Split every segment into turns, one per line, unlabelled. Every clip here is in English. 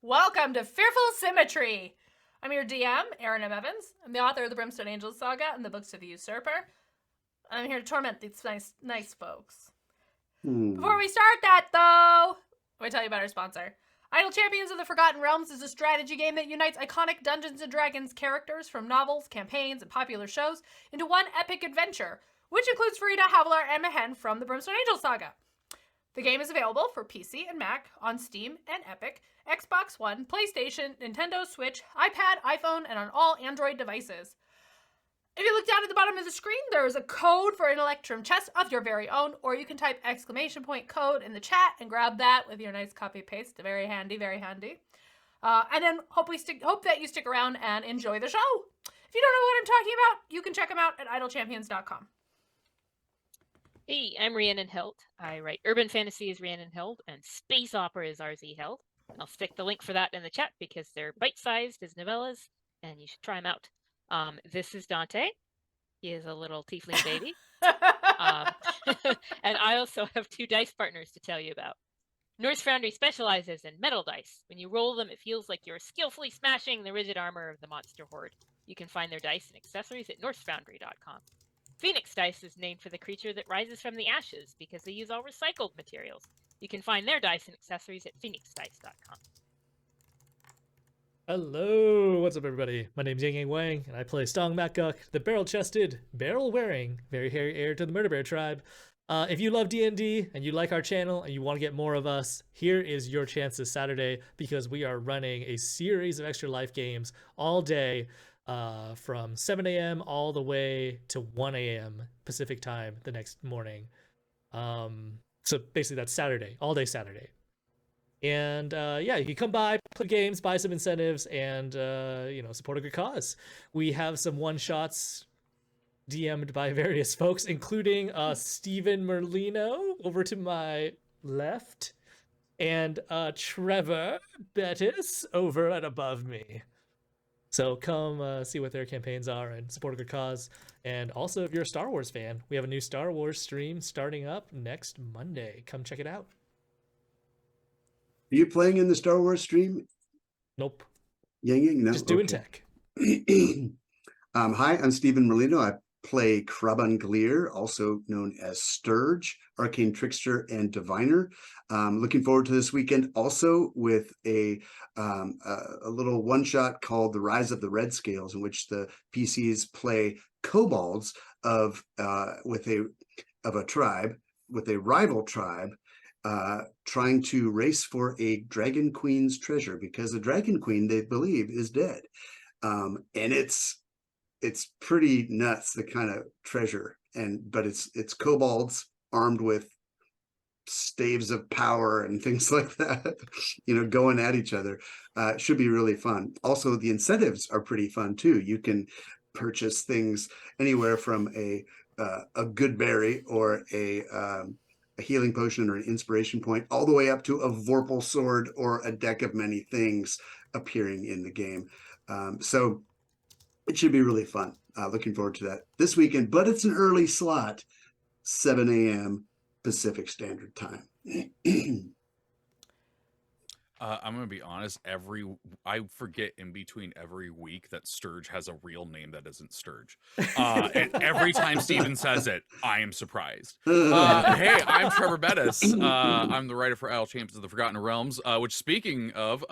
Welcome to Fearful Symmetry. I'm your DM, Aaron M. Evans. I'm the author of the Brimstone Angels saga and the Books of the Usurper. I'm here to torment these nice folks. Before we start that, though, let me tell you about our sponsor. Idle Champions of the Forgotten Realms is a strategy game that unites iconic Dungeons & Dragons characters from novels, campaigns, and popular shows into one epic adventure, which includes Frida, Havilar, and Mehen from the Brimstone Angels saga. The game is available for PC and Mac on Steam and Epic, Xbox One, PlayStation, Nintendo Switch, iPad, iPhone, and on all Android devices. If you look down at the bottom of the screen, there is a code for an Electrum chest of your very own, or you can type !code in the chat and grab that with your nice copy paste. Very handy, very handy. And then hope that you stick around and enjoy the show. If you don't know what I'm talking about, you can check them out at idlechampions.com.
Hey, I'm Rhiannon Hilt. I write urban fantasy as Rhiannon Hilt and space opera as RZ Hilt. I'll stick the link for that in the chat because they're bite-sized as novellas, and you should try them out. This is Dante. He is a little tiefling baby. And I also have 2 dice partners to tell you about. Norse Foundry specializes in metal dice. When you roll them, it feels like you're skillfully smashing the rigid armor of the monster horde. You can find their dice and accessories at norsefoundry.com. Phoenix Dice is named for the creature that rises from the ashes because they use all recycled materials. You can find their dice and accessories at phoenixdice.com.
Hello, what's up everybody? My name's Yang Yang Wang, and I play Stong Makguk, the barrel-chested, barrel-wearing, very hairy heir to the Murder Bear tribe. If you love D&D and you like our channel and you want to get more of us, here is your chance this Saturday because we are running a series of Extra Life games all day from 7 a.m. all the way to 1 a.m. Pacific time the next morning. So basically that's Saturday, all day Saturday. And yeah, you can come by, play games, buy some incentives, and support a good cause. We have some one-shots DM'd by various folks, including Stephen Merlino over to my left, and Trevor Bettis over and above me. So come see what their campaigns are and support a good cause. And also, if you're a Star Wars fan, we have a new Star Wars stream starting up next Monday. Come check it out.
Are you playing in the Star Wars stream?
Nope.
Yang? No.
Just doing tech.
Hi, I'm Stephen Merlino. I play Kraban Gleer, also known as Sturge, Arcane Trickster and Diviner. Looking forward to this weekend also with a little one-shot called The Rise of the Red Scales, in which the PCs play kobolds of a tribe, with a rival tribe, trying to race for a Dragon Queen's treasure, because the Dragon Queen, they believe, is dead. And it's pretty nuts, the kind of treasure, but it's kobolds armed with staves of power and things like that, going at each other. It should be really fun. Also, the incentives are pretty fun too. You can purchase things anywhere from a good berry or a healing potion or an inspiration point, all the way up to a Vorpal sword or a deck of many things appearing in the game. So it should be really fun. Looking forward to that this weekend, but it's an early slot, 7 a.m. Pacific Standard Time.
I'm going to be honest, I forget in between every week that Sturge has a real name that isn't Sturge. And every time Steven says it, I am surprised. Hey, I'm Trevor Bettis. I'm the writer for Idle Champions of the Forgotten Realms, which, speaking of,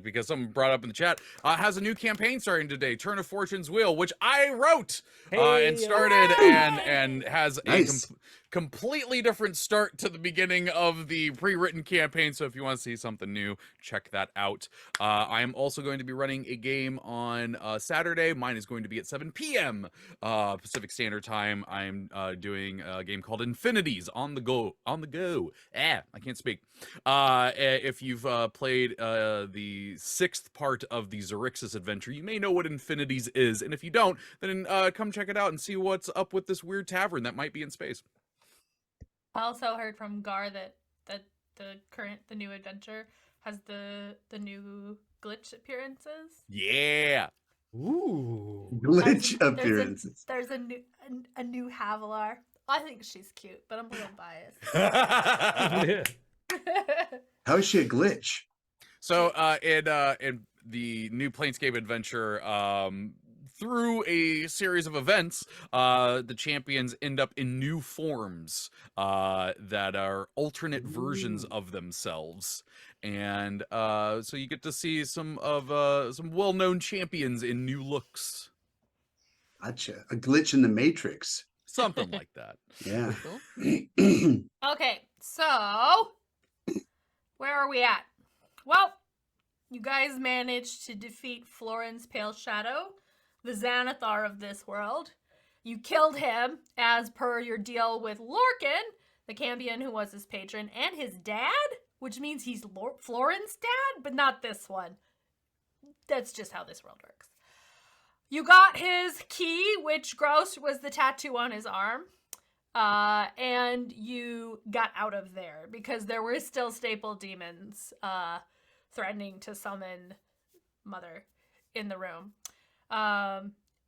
because someone brought up in the chat, has a new campaign starting today, Turn of Fortune's Wheel, which I wrote and started, and has
nice.
a completely different start to the beginning of the pre-written campaign. So if you want to see something new, check that out. I am also going to be running a game on Saturday. Mine is going to be at 7 p.m. Pacific Standard Time. I'm doing a game called Infinities on the go. I can't speak. If you've played the 6th part of the Xerixis adventure, you may know what Infinities is. And if you don't, then come check it out and see what's up with this weird tavern that might be in space.
I also heard from Gar that the new adventure has the new glitch appearances.
Yeah.
Ooh.
Glitch appearances.
There's a new Havilar. I think she's cute, but I'm a little biased.
How is she a glitch?
So in the new Planescape adventure, through a series of events, the champions end up in new forms that are alternate versions of themselves. And so you get to see some well-known champions in new looks.
Gotcha. A glitch in the Matrix.
Something like that.
Yeah.
Cool.
Okay, so where are we at? Well, you guys managed to defeat Florin's Pale Shadow, the Xanathar of this world. You killed him as per your deal with Lorcan, the Cambion who was his patron, and his dad, which means he's Florin's dad, but not this one. That's just how this world works. You got his key, which gross was the tattoo on his arm. And you got out of there because there were still staple demons threatening to summon Mother in the room.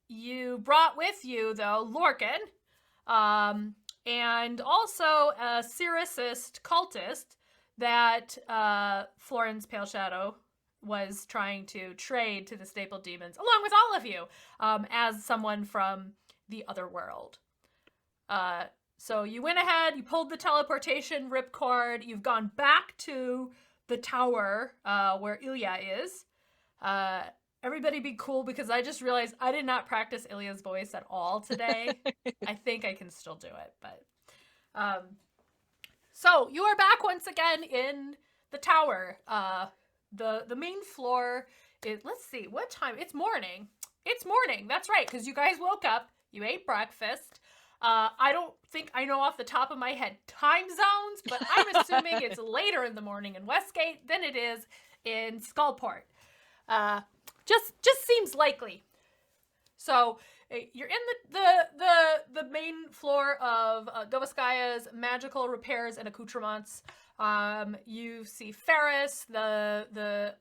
You brought with you, though, Lorcan, and also a Cyricist cultist that Florin's Pale Shadow was trying to trade to the staple demons, along with all of you, as someone from the other world. So you went ahead, you pulled the teleportation ripcord, you've gone back to the tower where Ilya is. Everybody be cool, because I just realized I did not practice Ilya's voice at all today. I think I can still do it, but... So you are back once again in the tower. The main floor is, let's see, what time? It's morning. It's morning, that's right, because you guys woke up, you ate breakfast. I don't think I know off the top of my head time zones, but I'm assuming it's later in the morning in Westgate than it is in Skullport. Just seems likely. So you're in the main floor of Dovaskaya's magical repairs and accoutrements. You see Ferris, the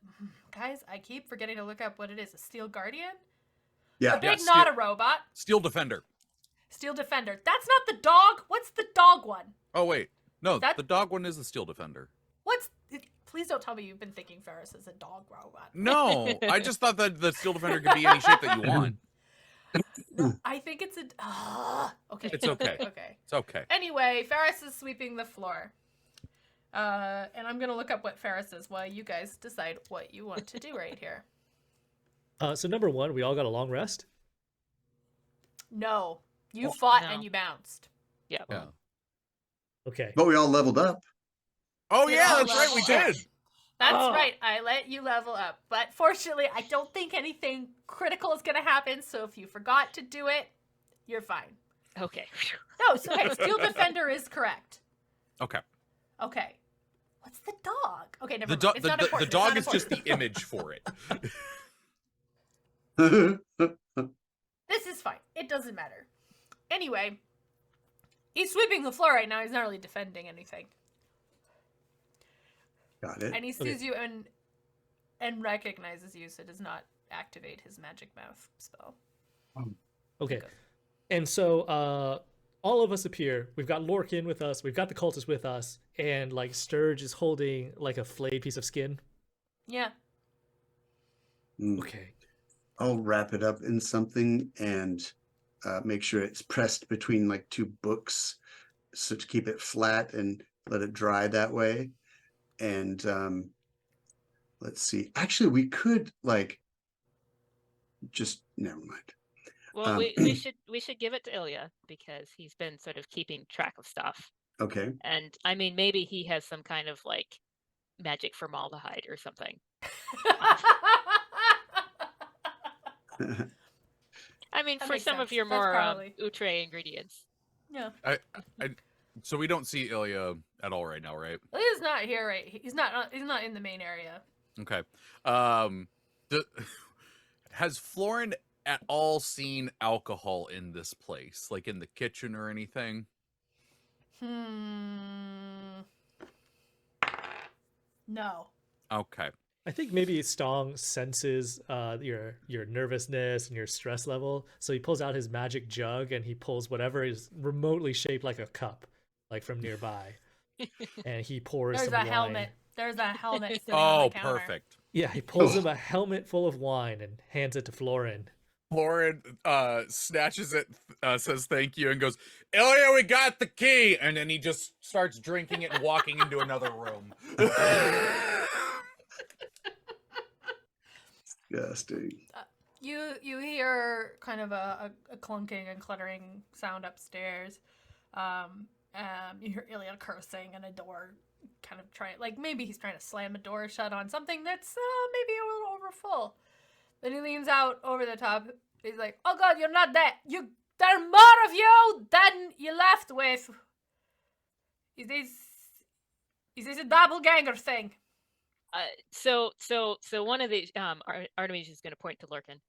guys, I keep forgetting to look up what it is. A Steel Guardian?
Yeah.
A big,
Yeah,
not a robot.
Steel Defender.
Steel Defender. That's not the dog. What's the dog one?
Oh wait, no,
That-
the dog one is the Steel Defender.
Please don't tell me you've been thinking Ferris is a dog robot.
No, I just thought that the Steel Defender could be any shape that you want.
No, I think it's a... okay.
It's okay.
Okay.
It's okay.
Anyway, Ferris is sweeping the floor. And I'm going to look up what Ferris is while you guys decide what you want to do right here.
So number one, we all got a long rest.
No. You fought
No.
and you bounced.
Yeah.
Yeah.
Okay.
But we all leveled up.
Oh
We
yeah,
all
that's right, we
leveled up.
did.
That's
Oh.
right. I let you level up. But fortunately, I don't think anything critical is going to happen. So if you forgot to do it, you're fine.
Okay.
No, so okay, Steel Defender is correct.
Okay.
Okay. What's the dog? Okay, never
The
mind.
dog,
It's not
the
important.
dog
It's
is
not
just the
important.
image for it.
This is fine. It doesn't matter. Anyway, he's sweeping the floor right now. He's not really defending anything.
Got it.
And he sees you and recognizes you, so does not activate his magic mouth spell.
Okay. And so all of us appear. We've got Lorcan with us. We've got the cultist with us. And like Sturge is holding like a flayed piece of skin.
Yeah.
Okay.
I'll wrap it up in something and make sure it's pressed between like two books, so to keep it flat and let it dry that way. And let's see. Actually, we could like just never mind.
Well, we should give it to Ilya because he's been sort of keeping track of stuff.
Okay.
And I mean, maybe he has some kind of like magic formaldehyde or something. I mean,
That
for
makes
some of
sense.
your
That's
more
probably-
outre ingredients.
Yeah.
So we don't see Ilya at all right now, right?
He's not here, right? He's not in the main area.
Okay. Has Florin at all seen alcohol in this place, like in the kitchen or anything?
No.
Okay.
I think maybe Stong senses your nervousness and your stress level. So he pulls out his magic jug and he pulls whatever is remotely shaped like a cup, like from nearby. And he pours
There's
some
a
wine.
helmet. There's a helmet sitting on
Oh,
the counter.
perfect.
Yeah, he pulls him a helmet full of wine and hands it to Florin.
Lauren snatches it, says thank you, and goes, "Oh yeah, we got the key," and then he just starts drinking it and walking into another room.
Disgusting.
You hear kind of a clunking and cluttering sound upstairs. You hear Ilya cursing and a door kind of trying, like maybe he's trying to slam a door shut on something that's maybe a little overfull. Then he leans out over the top. He's like, "Oh God, you're not dead. There are more of you than you left with. Is this a doppelganger thing?"
So one of the Artemis is going to point to Lurkin.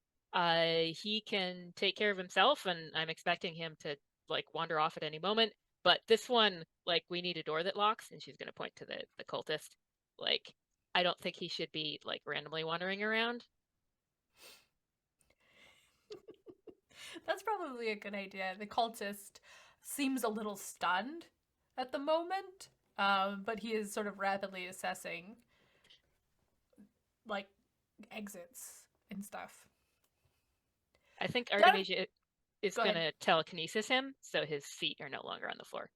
He can take care of himself, and I'm expecting him to like wander off at any moment. But this one, like, we need a door that locks, and she's going to point to the cultist. Like, I don't think he should be like randomly wandering around.
That's probably a good idea. The cultist seems a little stunned at the moment, but he is sort of rapidly assessing, like, exits and stuff.
I think Artemisia is going to telekinesis him, so his feet are no longer on the floor.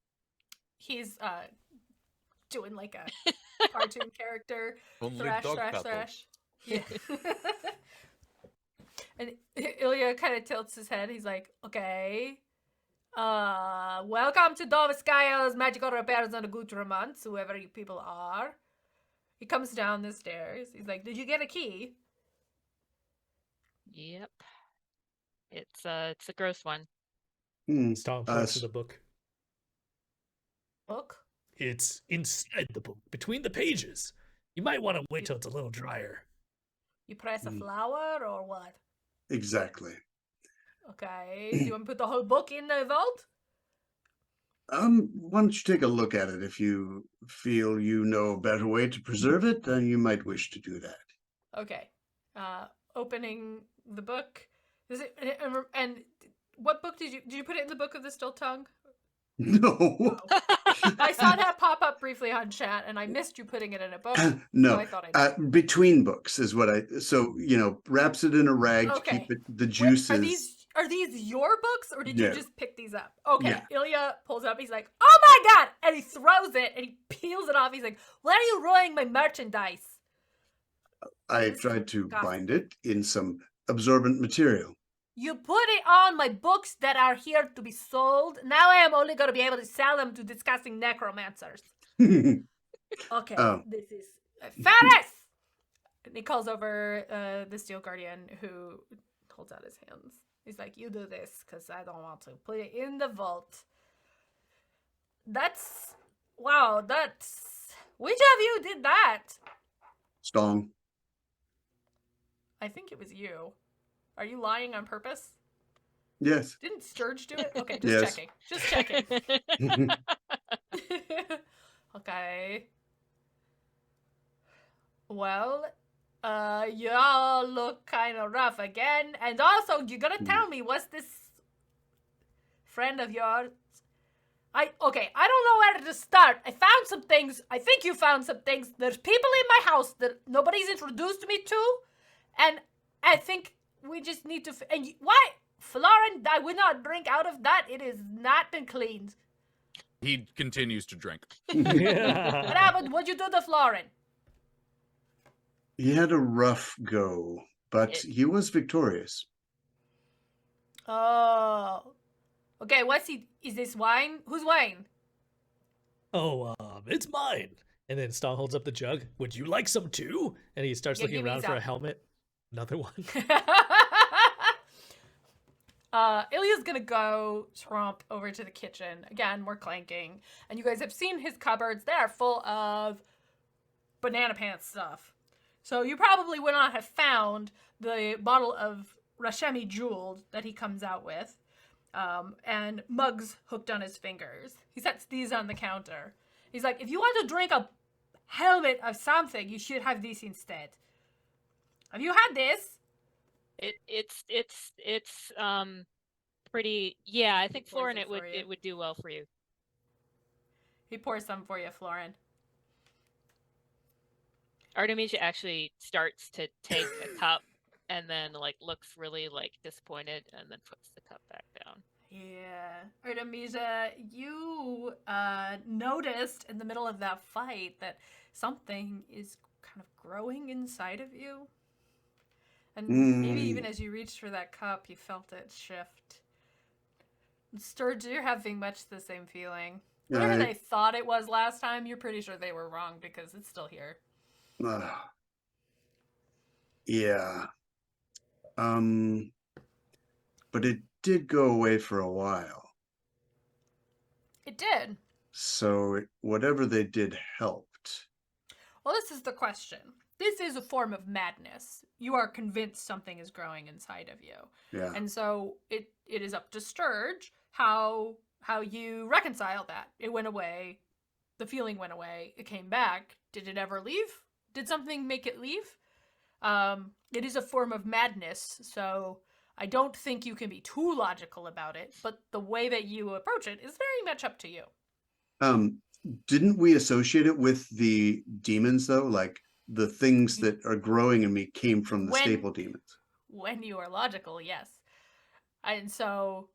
He's doing like a cartoon character. Thrash. Yeah. And Ilya kind of tilts his head. He's like, "Okay. Welcome to Dovskaya's Magical Repairs and Accoutrements, whoever you people are." He comes down the stairs. He's like, "Did you get a key?"
Yep. It's a gross one.
Stomp points to the book.
Book?
It's inside the book, between the pages. You might want to wait till it's a little drier.
You press a flower or what?
Exactly.
Okay. Do you want to put the whole book in the vault?
Why don't you take a look at it? If you feel you know a better way to preserve it, then you might wish to do that.
Okay. Opening the book. Is it, and what book did you put it in the Book of the Still Tongue?
No.
Oh. I saw that pop up briefly on chat, and I missed you putting it in a book.
No,
so I thought I did.
Between books is what I. So wraps it in a rag to keep it, the juices.
Are these your books, or did you just pick these up? Okay,
Yeah.
Ilya pulls it up. He's like, "Oh my God!" And he throws it and he peels it off. He's like, "Why are you ruining my merchandise?"
I tried to bind it in some absorbent material.
You put it on my books that are here to be sold. Now I am only going to be able to sell them to disgusting necromancers. Okay, this is Ferris! And he calls over the Steel Guardian, who holds out his hands. He's like, "You do this, because I don't want to. Put it in the vault." Wow, which of you did that?
Stong.
I think it was you. Are you lying on purpose?
Yes.
Didn't Sturge do it? Okay,
Yes.
Just checking. Okay. Well, y'all look kind of rough again. And also, you're gonna tell me, what's this friend of yours? I don't know where to start. I found some things. I think you found some things. There's people in my house that nobody's introduced me to. And I think we just need to... why? Florin, I would not drink out of that. It has not been cleaned.
He continues to drink.
What happened? What'd you do to Florin?
He had a rough go, but he was victorious.
Oh. Okay, is this wine? Whose wine?
Oh, it's mine. And then Stong holds up the jug. Would you like some too? And he starts looking around for a helmet. Another one.
Ilya's gonna go tromp over to the kitchen. Again, more clanking. And you guys have seen his cupboards. They are full of banana pants stuff. So you probably would not have found the bottle of Rashemi Jeweled that he comes out with. And mugs hooked on his fingers. He sets these on the counter. He's like, "If you want to drink a helmet of something, you should have this instead." Have you had this?
It's pretty. Yeah, I think Florin, it would do well for you.
He pours some for you, Florin.
Artemisia actually starts to take a cup and then like looks really like disappointed and then puts the cup back down.
Yeah. Artemisia, you noticed in the middle of that fight that something is kind of growing inside of you. And maybe even as you reached for that cup, you felt it shift. Sturge, you're having much the same feeling. Whatever they thought it was last time, you're pretty sure they were wrong because it's still here.
Yeah. But it did go away for a while.
It did.
So whatever they did helped.
Well, this is the question. This is a form of madness. You are convinced something is growing inside of you.
Yeah.
And so it is up to Sturge how you reconcile that. It went away. The feeling went away. It came back. Did it ever leave? Did something make it leave? It is a form of madness, so I don't think you can be too logical about it, but the way that you approach it is very much up to you.
Didn't we associate it with the demons though? Like the things that are growing in me came from the staple demons.
When you are logical, yes. And so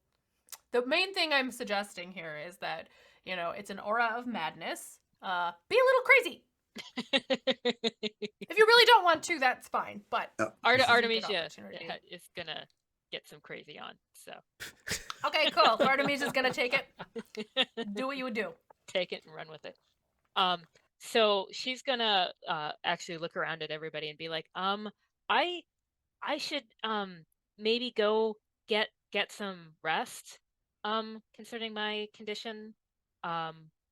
the main thing I'm suggesting here is that, it's an aura of madness. Be a little crazy. If you really don't want to, that's fine. But
Artemisia is gonna get some crazy on. So
okay, cool. Artemisia's gonna take it. Do what you would do.
Take it and run with it. So she's gonna actually look around at everybody and be like, I should maybe go get some rest. Concerning my condition.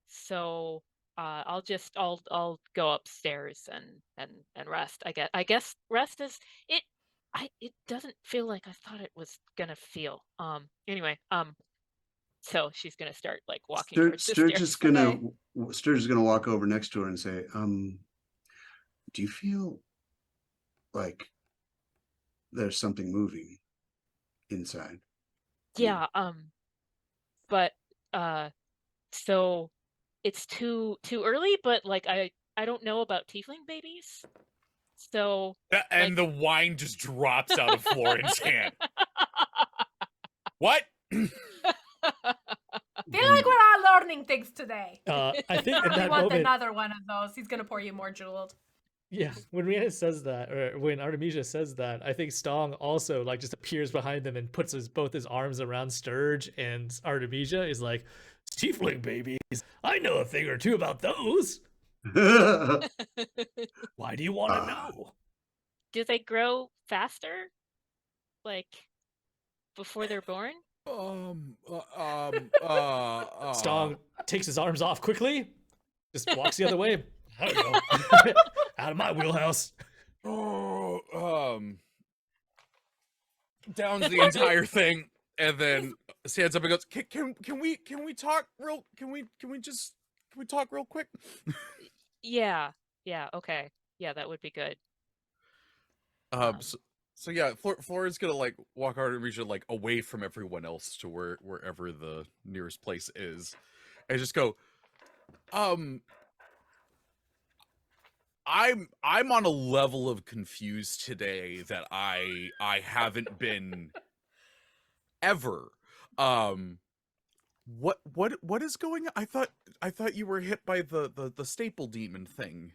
So I'll go upstairs and rest. I guess rest is it. It doesn't feel like I thought it was gonna feel. Anyway. So she's gonna start like walking towards the stairs.
Sturge is gonna walk over next to her and say, do you feel like there's something moving inside?
Yeah. But so it's too early, but like I don't know about tiefling babies. So
and the wine just drops out of Floren's hand. What?
Feel like we're all learning things today.
I think in
You
that
want
moment,
another one of those. He's gonna pour you more jeweled.
yeah, when Rihanna says that, or when Artemisia says that, I think Stong also like just appears behind them and puts both his arms around Sturge, and Artemisia is like, tiefling babies, I know a thing or two about those. Why do you want to know?
Do they grow faster? Like before they're born?
Stong takes his arms off quickly, just walks the other way. I don't know. Out of my wheelhouse.
Downs the entire thing, and then stands up and goes, Can we talk real? Can we talk real quick?
Yeah. Okay. Yeah, that would be good.
So yeah, Flora's gonna like walk Artemisia like away from everyone else to wherever the nearest place is, and just go, I'm on a level of confused today that I haven't been ever. What is going on? I thought you were hit by the staple demon thing.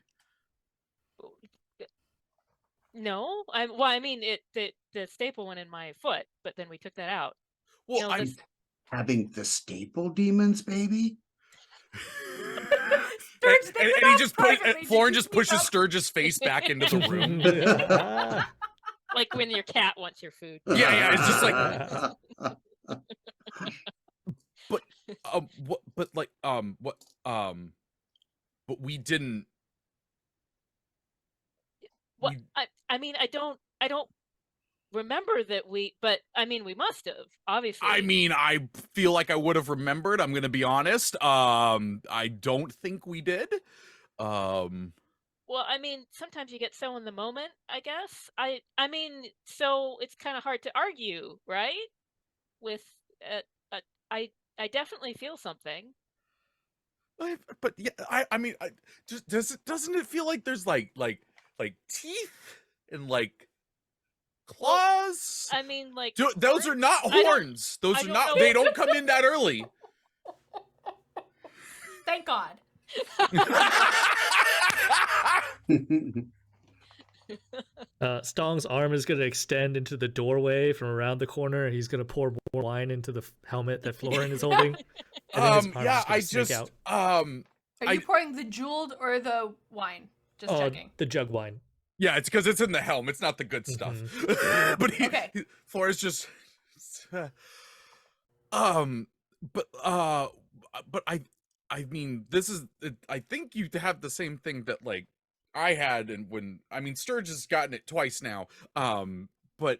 No, I mean the staple went in my foot, but then we took that out.
Well,
I'm having the staple demons, baby.
and he just Floren just pushes Sturge's face back into the room.
Like when your cat wants your food.
Yeah, it's just like. But we didn't.
Well, I mean, I don't remember that but I mean, we must have, obviously.
I mean, I feel like I would have remembered. I'm gonna be honest. I don't think we did.
Well, I mean, sometimes you get so in the moment, I guess. I mean, so it's kind of hard to argue, right? With I definitely feel something.
But yeah, I mean, doesn't it feel like there's like teeth and like claws?
I mean, like
Those are not horns. Those are not. They don't come in that early.
Thank God.
Stong's arm is going to extend into the doorway from around the corner. He's going to pour more wine into the helmet that Florin is holding.
Are
you pouring the jeweled or the wine? Just checking.
The jug wine.
Yeah, it's because it's in the helm. It's not the good stuff. But Flora's just but I mean, this is, I think you have the same thing that like I had, and when, I mean, Sturge has gotten it twice now. But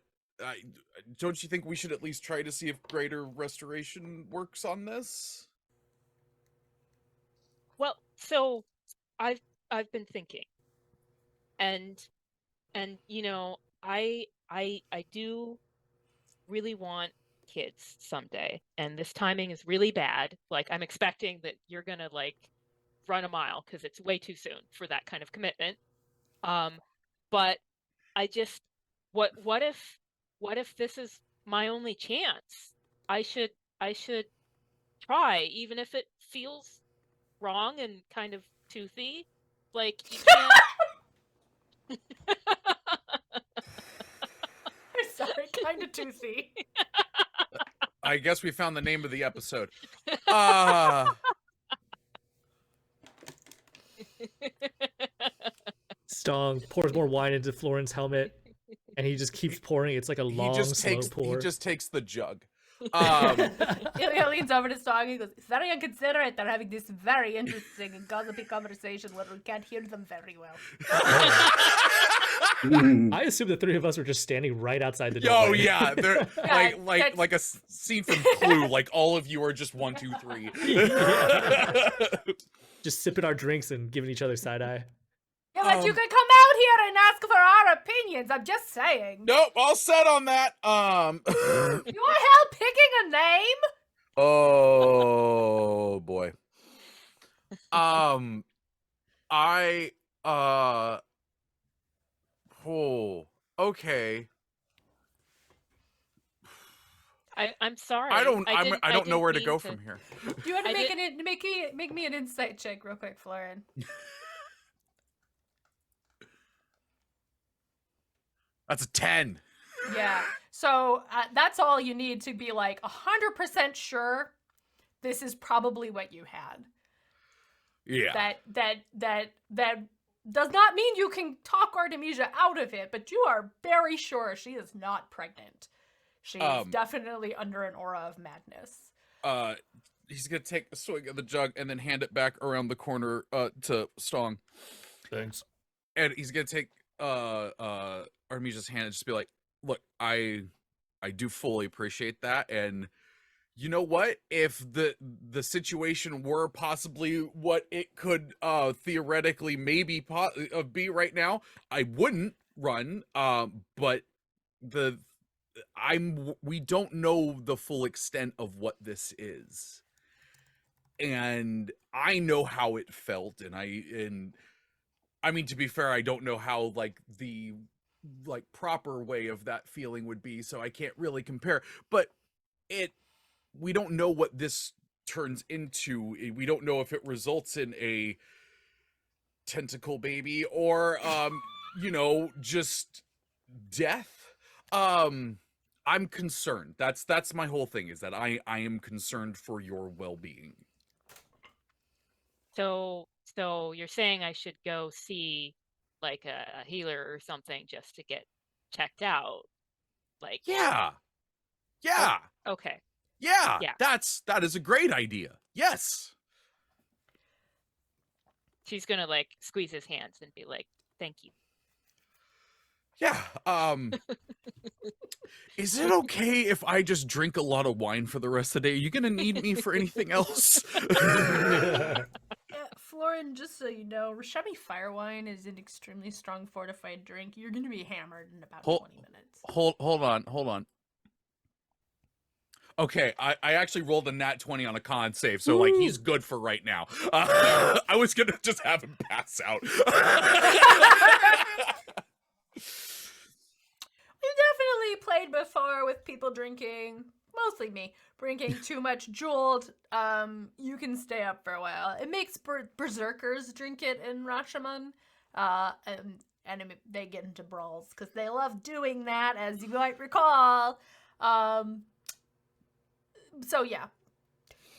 don't you think we should at least try to see if greater restoration works on this?
Well, so I've been thinking, and you know, I do really want kids someday, and this timing is really bad. Like, I'm expecting that you're gonna like run a mile because it's way too soon for that kind of commitment. But I just, what if this is my only chance? I should try, even if it feels wrong and kind of toothy. Like, you can't.
I'm sorry, kind of toothy.
I guess we found the name of the episode.
Stong pours more wine into Florin's helmet, and he just keeps pouring. It's like a long, slow pour.
He just takes the jug.
He leans over to Stong and he goes, "It's very inconsiderate. They're having this very interesting and gossipy conversation where we can't hear them very well."
I assume the three of us were just standing right outside the door.
Oh yeah, they're like a scene from Clue. Like, all of you are just 1, 2, 3.
Yeah. Just sipping our drinks and giving each other side eye.
Yeah, but you can come out here and ask for our opinions. I'm just saying.
Nope, all set on that.
You want help picking a name?
Oh boy. Okay.
I'm sorry.
I don't know where to go from here.
Do you want to make me an insight check real quick, Florin?
That's a 10.
Yeah. So that's all you need to be like 100% sure this is probably what you had.
Yeah.
That does not mean you can talk Artemisia out of it, but you are very sure she is not pregnant. She is definitely under an aura of madness.
He's gonna take a swig of the jug and then hand it back around the corner to Stong.
Thanks.
And he's gonna take Artemisia's hand and just be like, "Look, I do fully appreciate that, and you know what? If the situation were possibly what it could theoretically maybe be right now, I wouldn't run. But we don't know the full extent of what this is, and I know how it felt, and I mean, to be fair, I don't know how like the proper way of that feeling would be, so I can't really compare, but we don't know what this turns into. We don't know if it results in a tentacle baby or you know, just death. I'm concerned. That's my whole thing, is that I am concerned for your well-being.
So you're saying I should go see like a healer or something just to get checked out? Like,
yeah.
Okay.
Yeah.
Yeah.
That is a great idea. Yes.
She's gonna like squeeze his hands and be like, "Thank you."
Yeah. Is it okay if I just drink a lot of wine for the rest of the day? Are you gonna need me for anything else?
Florin, just so you know, Rashami Firewine is an extremely strong fortified drink. You're going to be hammered in about 20 minutes.
Hold on. Okay, I actually rolled a nat 20 on a con save, so like he's good for right now. I was gonna just have him pass out.
played before with people drinking, mostly me, drinking too much Jolt, you can stay up for a while. It makes berserkers drink it in Rashomon, and they get into brawls because they love doing that, as you might recall. So yeah.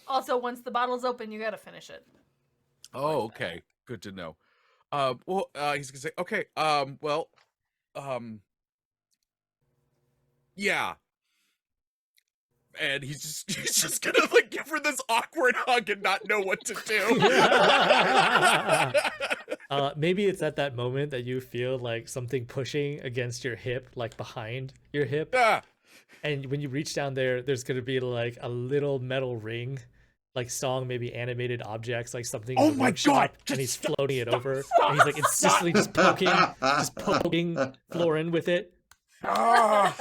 Also, once the bottle's open, you gotta finish it.
Oh, okay. Good to know. He's gonna say, okay, yeah. And he's just gonna like give her this awkward hug and not know what to do.
Maybe it's at that moment that you feel like something pushing against your hip, like behind your hip.
Yeah.
And when you reach down there, there's gonna be like a little metal ring, like Song, maybe animated objects, like something.
Oh
in the
my
workshop,
God,
and he's
just
floating it over, and he's like insistently just poking Florin with it.
Ah.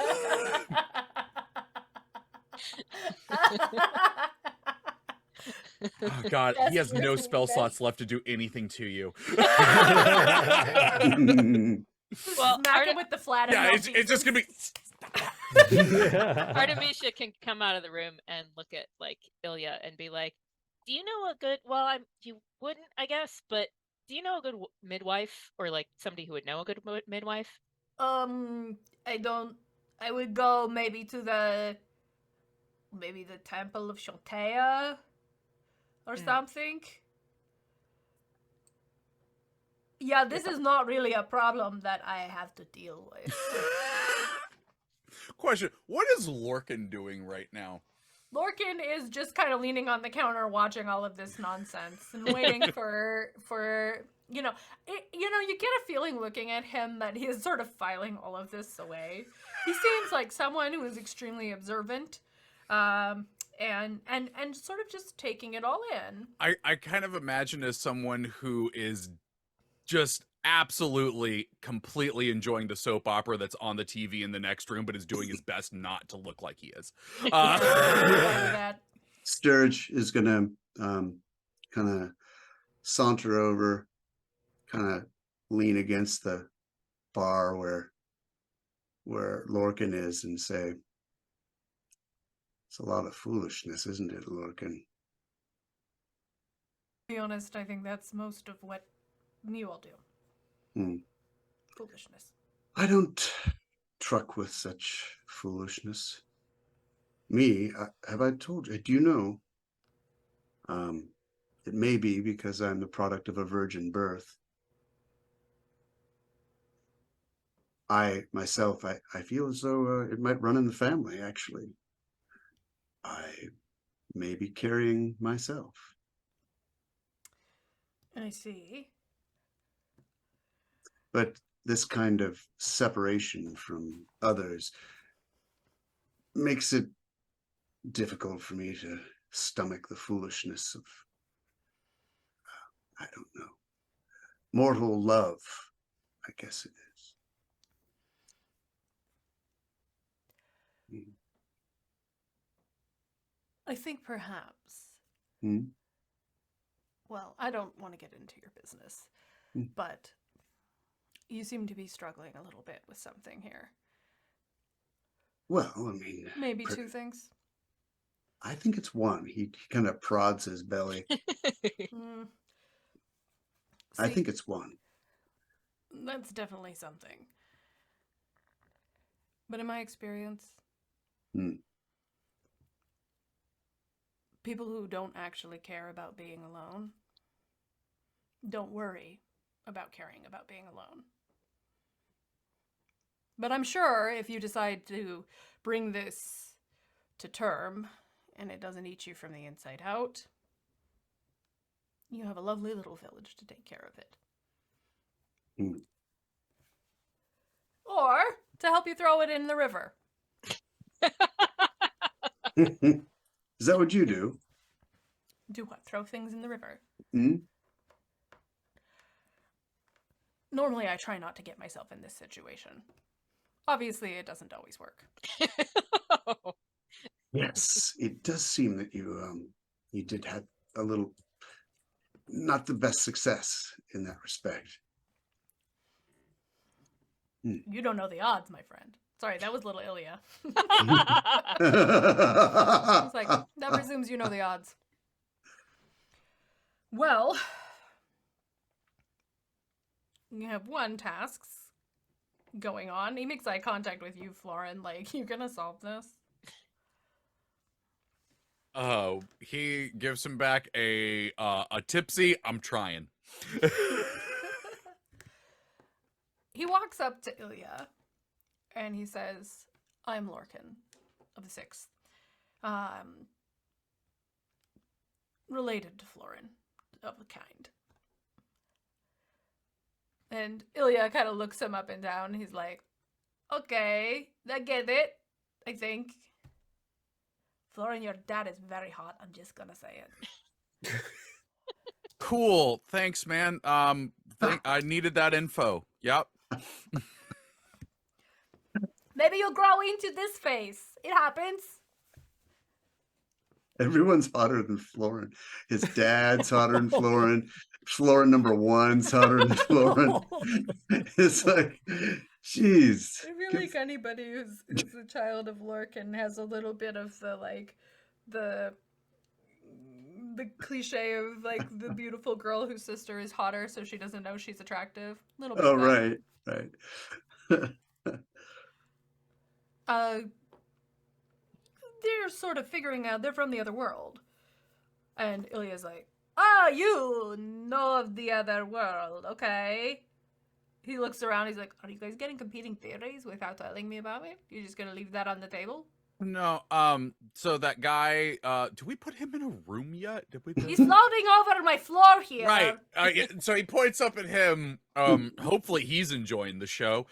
Oh God, he has no spell slots left to do anything to you.
Well,
Smack him with the flat.
Yeah, it's just gonna be.
Artemisia can come out of the room and look at like Ilya and be like, "Do you know a good? Well, you wouldn't, I guess, but do you know a good midwife or like somebody who would know a good midwife?"
I don't. I would go maybe to the Temple of Shantea or something. Yeah, this is not really a problem that I have to deal with.
Question: what is Lorcan doing right now?
Lorcan is just kind of leaning on the counter, watching all of this nonsense and waiting for you know, you get a feeling looking at him that he is sort of filing all of this away. He seems like someone who is extremely observant, and sort of just taking it all in.
I kind of imagine as someone who is just absolutely completely enjoying the soap opera that's on the TV in the next room, but is doing his best not to look like he is.
Sturge is gonna kind of saunter over, kind of lean against the bar where Lorcan is, and say, "It's a lot of foolishness, isn't it, Lorcan?"
To be honest, I think that's most of what you all do. Foolishness.
I don't truck with such foolishness. Me, have I told you? Do you know? It may be because I'm the product of a virgin birth. I myself, I feel as though it might run in the family, actually. I may be carrying myself.
I see.
But this kind of separation from others makes it difficult for me to stomach the foolishness of, I don't know, mortal love, I guess it is.
I think perhaps. Well, I don't want to get into your business, but you seem to be struggling a little bit with something here.
Well, I mean...
Maybe two things?
I think it's one. He kind of prods his belly. I think it's one.
That's definitely something. But in my experience, people who don't actually care about being alone don't worry about caring about being alone. But I'm sure if you decide to bring this to term and it doesn't eat you from the inside out, you have a lovely little village to take care of it. Or to help you throw it in the river.
Is that what you do?
Do what? Throw things in the river?
Mm-hmm.
Normally, I try not to get myself in this situation. Obviously, it doesn't always work.
Yes, it does seem that you did have a little, not the best success in that respect.
You don't know the odds, my friend. Sorry, that was little Ilya. It's like, that presumes you know the odds. Well, you have one task going on. He makes eye contact with you, Florin. Like, you gonna solve this?
Oh, he gives him back a tipsy. I'm trying.
He walks up to Ilya, and he says, "I'm Lorcan of the Sixth. Related to Florin of the kind." And Ilya kind of looks him up and down. He's like, "Okay, I get it, I think. Florin, your dad is very hot. I'm just gonna say it."
Cool. Thanks, man. I needed that info. Yep.
Maybe you'll grow into this face. It happens.
Everyone's hotter than Florin. His dad's hotter than Florin. Florin number one's hotter than Florin. It's like, jeez.
I feel like anybody who's a child of Lorcan has a little bit of the cliche of like the beautiful girl whose sister is hotter, so she doesn't know she's attractive. Little bit.
Oh,
of that.
right.
They're sort of figuring out they're from the other world. And Ilya's like, you know of the other world, okay. He looks around, he's like, are you guys getting competing theories without telling me about it? You're just gonna leave that on the table?
No. So that guy. Do we put him in a room yet? Did we?
He's floating over my floor here.
Right. So he points up at him. Hopefully he's enjoying the show.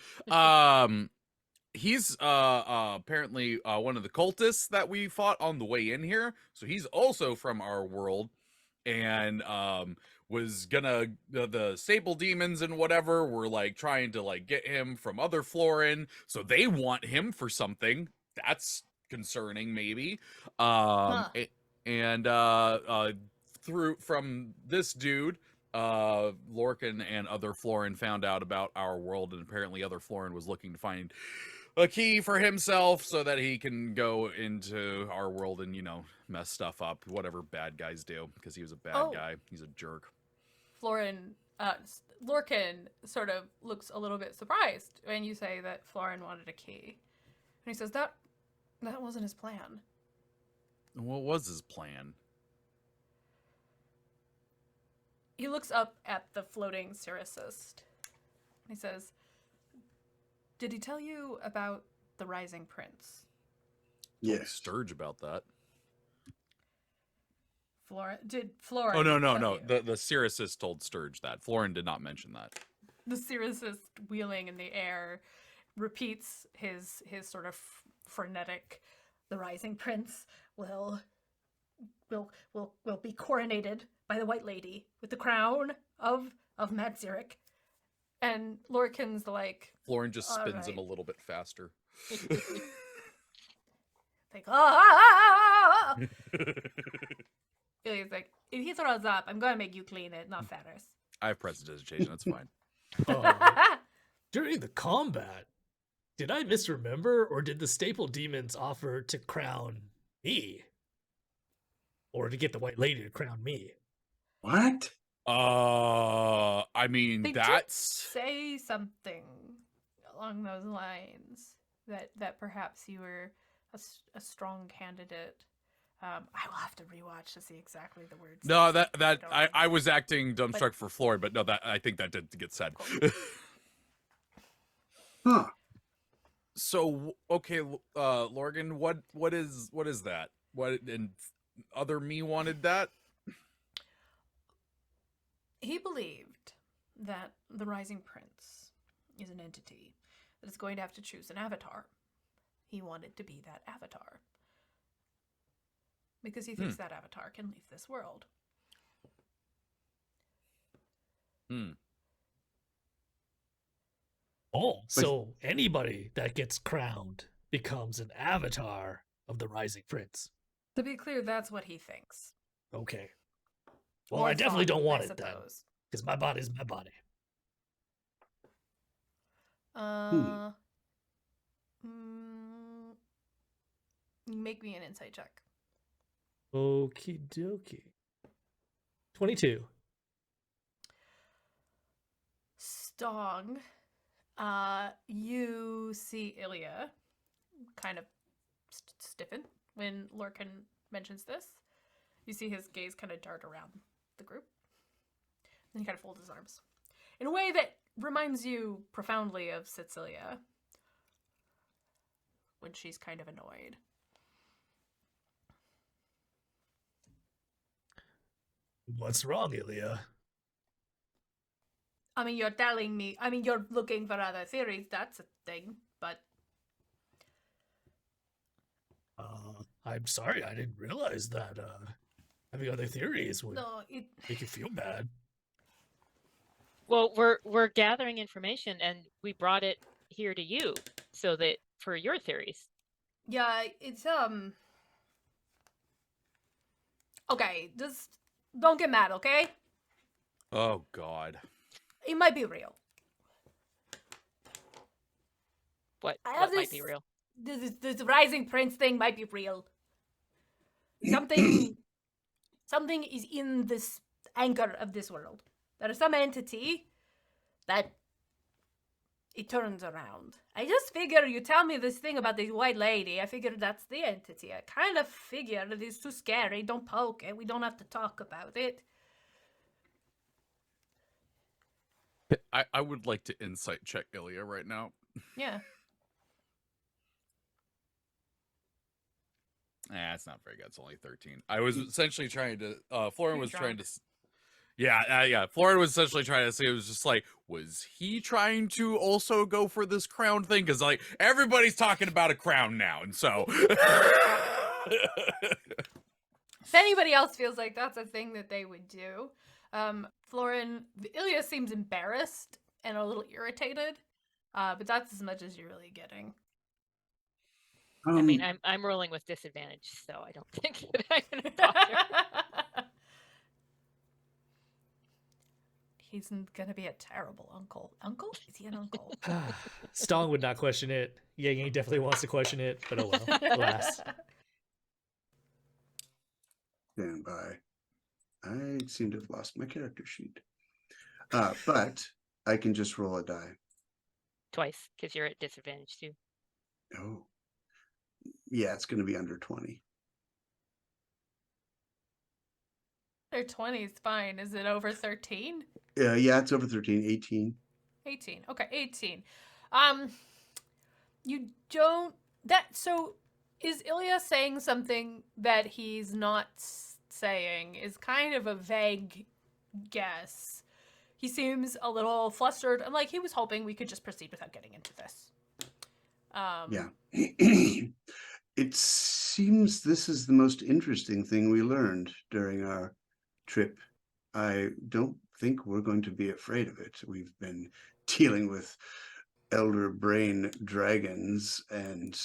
He's apparently one of the cultists that we fought on the way in here. So he's also from our world, and was gonna the sable demons and whatever were like trying to like get him from other Florin. So they want him for something. That's concerning, maybe. And through from this dude, Lorcan and other Florin found out about our world, and apparently other Florin was looking to find a key for himself so that he can go into our world and, you know, mess stuff up, whatever bad guys do, because he was a bad guy. He's a jerk.
Lorcan sort of looks a little bit surprised when you say that Florin wanted a key. And he says, that wasn't his plan.
What was his plan?
He looks up at the floating Cyricist. He says, did he tell you about the Rising Prince?
Yes.
Sturge about that.
Did Florin?
Oh, no.
you?
The Cyricist told Sturge that. Florin did not mention that.
The Cyricist, wheeling in the air, repeats his sort of frenetic, the Rising Prince will be coronated by the White Lady with the crown of Mad Xeric. And Lorcan's like,
Florin just spins
right.
him a little bit faster.
Like, He's like, if he throws up, I'm gonna make you clean it, not Ferris.
I have prestidigitation, that's fine.
During the combat, did I misremember, or did the staple demons offer to crown me? Or to get the White Lady to crown me?
What?
I mean,
They
that's...
did say something along those lines, that perhaps you were a strong candidate. I will have to rewatch to see exactly the words.
No,
I
I was acting dumbstruck for Floyd, but no, I think that did get said.
Huh.
So, okay, Lorgan, what is that? What, and other me wanted that?
He believed that the Rising Prince is an entity that is going to have to choose an avatar. He wanted to be that avatar. Because he thinks that avatar can leave this world.
Oh, so anybody that gets crowned becomes an avatar of the Rising Prince.
To be clear, that's what he thinks.
Okay. Well,
Or
I definitely
thought,
don't want
I
it then,
suppose.
because my body's my body.
make me an insight check.
Okie dokie. 22.
Stong, you see Ilya kind of stiffen when Lorcan mentions this. You see his gaze kind of dart around the group. Then he kind of folds his arms in a way that reminds you profoundly of Cecilia when she's kind of annoyed.
What's wrong, Ilya?
I mean, you're telling me, you're looking for other theories, that's a thing, but...
I'm sorry, I didn't realize that, having other theories would make you feel bad.
Well, we're gathering information, and we brought it here to you, so that, for your theories.
Yeah, it's, okay, just don't get mad, okay?
Oh, God.
It might be real.
What might be real?
This Rising Prince thing might be real. Something is in this anchor of this world. There is some entity that it turns around. I just figure you tell me this thing about this white lady. I figured that's the entity. I kind of figured it is too scary. Don't poke it. We don't have to talk about it.
I would like to insight check Ilya right now.
Yeah.
It's not very good. It's only 13. I was essentially trying to, Florin was trying to, Florin was essentially trying to say, it was just like, was he trying to also go for this crown thing? Because, like, everybody's talking about a crown now, and so.
If anybody else feels like that's a thing that they would do. Florin, Ilya seems embarrassed and a little irritated, but that's as much as you're really getting.
I mean, I'm rolling with disadvantage, so I don't think that I'm going to bother.
He's going to be a terrible uncle. Uncle? Is he an uncle?
Stong would not question it. Yang definitely wants to question it, but oh well. Alas.
Stand by. I seem to have lost my character sheet. But I can just roll a die.
Twice, because you're at disadvantage too.
Oh. Yeah, it's going to be under 20.
Under 20 is fine. Is it over 13?
Yeah, it's over 13. 18.
18. Okay, 18. You don't... So, is Ilya saying something that he's not saying? Is kind of a vague guess. He seems a little flustered, and like he was hoping we could just proceed without getting into this.
Yeah. It seems this is the most interesting thing we learned during our trip. I don't think we're going to be afraid of it. We've been dealing with elder brain dragons and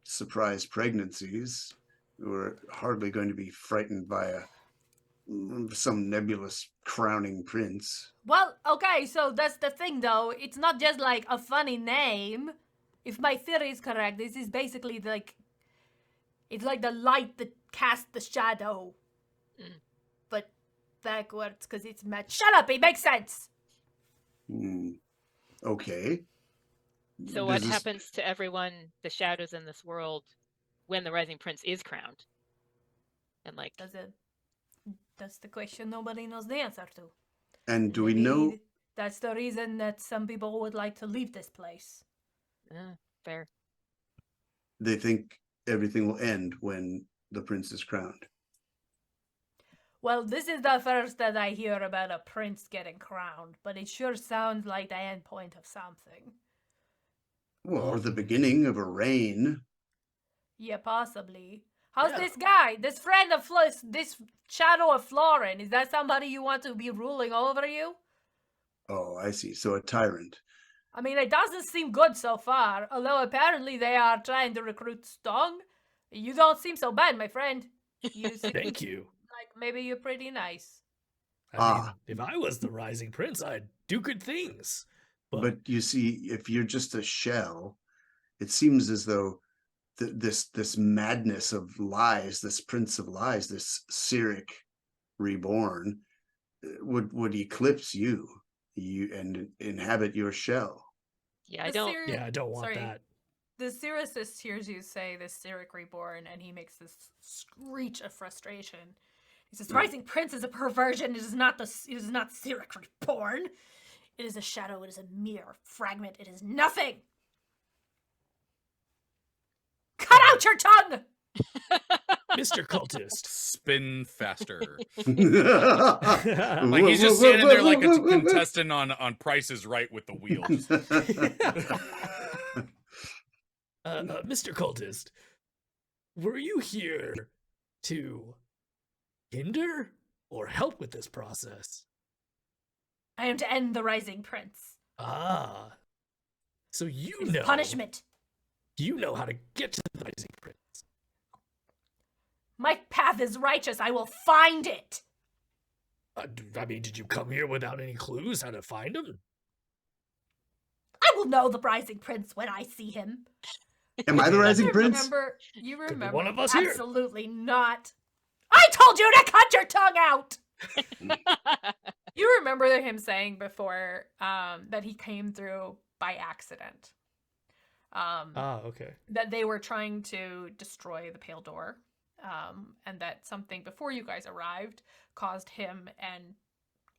surprise pregnancies. We're hardly going to be frightened by some nebulous crowning prince.
Well, okay, so that's the thing, though. It's not just like a funny name. If my theory is correct, this is basically like... It's like the light that casts the shadow. But backwards, because it's mad. Shut up, it makes sense!
Okay.
So what happens to everyone, the shadows in this world, when the Rising Prince is crowned? And like...
That's the question nobody knows the answer to.
And do we know...
That's the reason that some people would like to leave this place.
Fair.
They think everything will end when the prince is crowned.
Well, this is the first that I hear about a prince getting crowned, but it sure sounds like the end point of something.
Well, or the beginning of a reign.
Yeah, possibly. How's this guy? This friend of this shadow of Florin? Is that somebody you want to be ruling over you?
Oh, I see. So a tyrant.
I mean, it doesn't seem good so far, although apparently they are trying to recruit Stong. You don't seem so bad, my friend. You seem
Thank you.
like maybe you're pretty nice.
I mean, if I was the Rising Prince, I'd do good things.
But you see, if you're just a shell, it seems as though this madness of lies, this prince of lies, this Cyric reborn would eclipse you and inhabit your shell.
Yeah, I don't.
Yeah, I don't want that.
The Cyricist hears you say this Cyric reborn, and he makes this screech of frustration. He says, "Rising Prince is a perversion. It is not Cyric reborn. It is a shadow. It is a mere fragment. It is nothing. Cut out your tongue!"
Mr. Cultist.
Spin faster.
Like
Like he's just standing there like a contestant on Price is Right with the wheel. Just-
Mr. Cultist, were you here to hinder or help with this process?
I am to end the Rising Prince.
Ah. So you
It is
know.
punishment.
You know how to get to the Rising Prince.
My path is righteous. I will find it.
I mean, did you come here without any clues how to find him?
I will know the Rising Prince when I see him.
Am I the Rising Prince?
You
Could be
remember?
one of us here.
Absolutely not. I told you to cut your tongue out. You remember him saying before that he came through by accident.
Okay.
That they were trying to destroy the Pale Door, and that something before you guys arrived caused him, and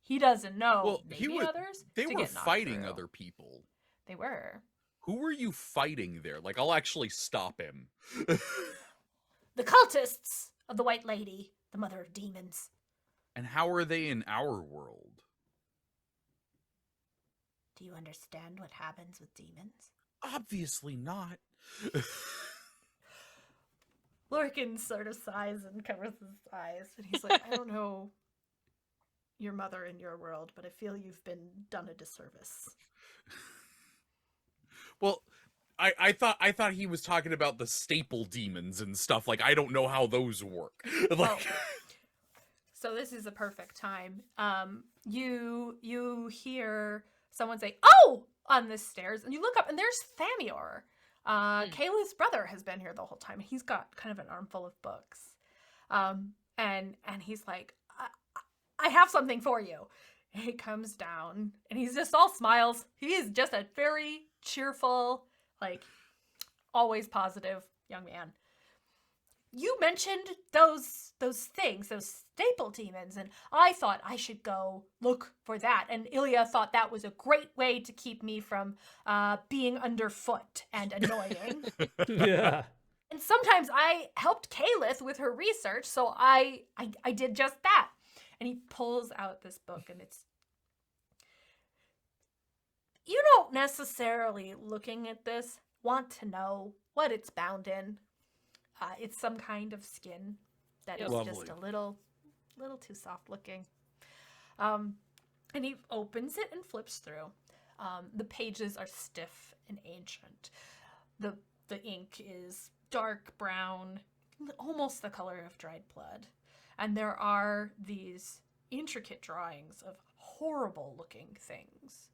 he doesn't know.
Well,
maybe others.
they
to
were
get knocked
fighting
through.
other people.
They were.
Who were you fighting there? Like, I'll actually stop him.
The cultists of the White Lady, the Mother of Demons.
And how are they in our world?
Do you understand what happens with demons?
Obviously not.
Lorcan sort of sighs and covers his eyes, and he's like, I don't know your mother in your world, but I feel you've been done a disservice.
Well, I thought he was talking about the staple demons and stuff. Like, I don't know how those work. Like,
So this is a perfect time. You hear someone say, "Oh!" on the stairs, and you look up, and there's Thamior. Kayla's brother has been here the whole time. He's got kind of an armful of books, and he's like, I have something for you. And he comes down, and he's just all smiles. He is just a very cheerful, like, always positive young man. You mentioned those things, those staple demons, and I thought I should go look for that. And Ilya thought that was a great way to keep me from being underfoot and annoying.
Yeah.
And sometimes I helped Kaylith with her research, so I did just that. And he pulls out this book, and it's... You don't necessarily, looking at this, want to know what it's bound in. It's some kind of skin that is
Lovely.
just a little too soft looking. And he opens it and flips through. The pages are stiff and ancient. The ink is dark brown, almost the color of dried blood. And there are these intricate drawings of horrible looking things.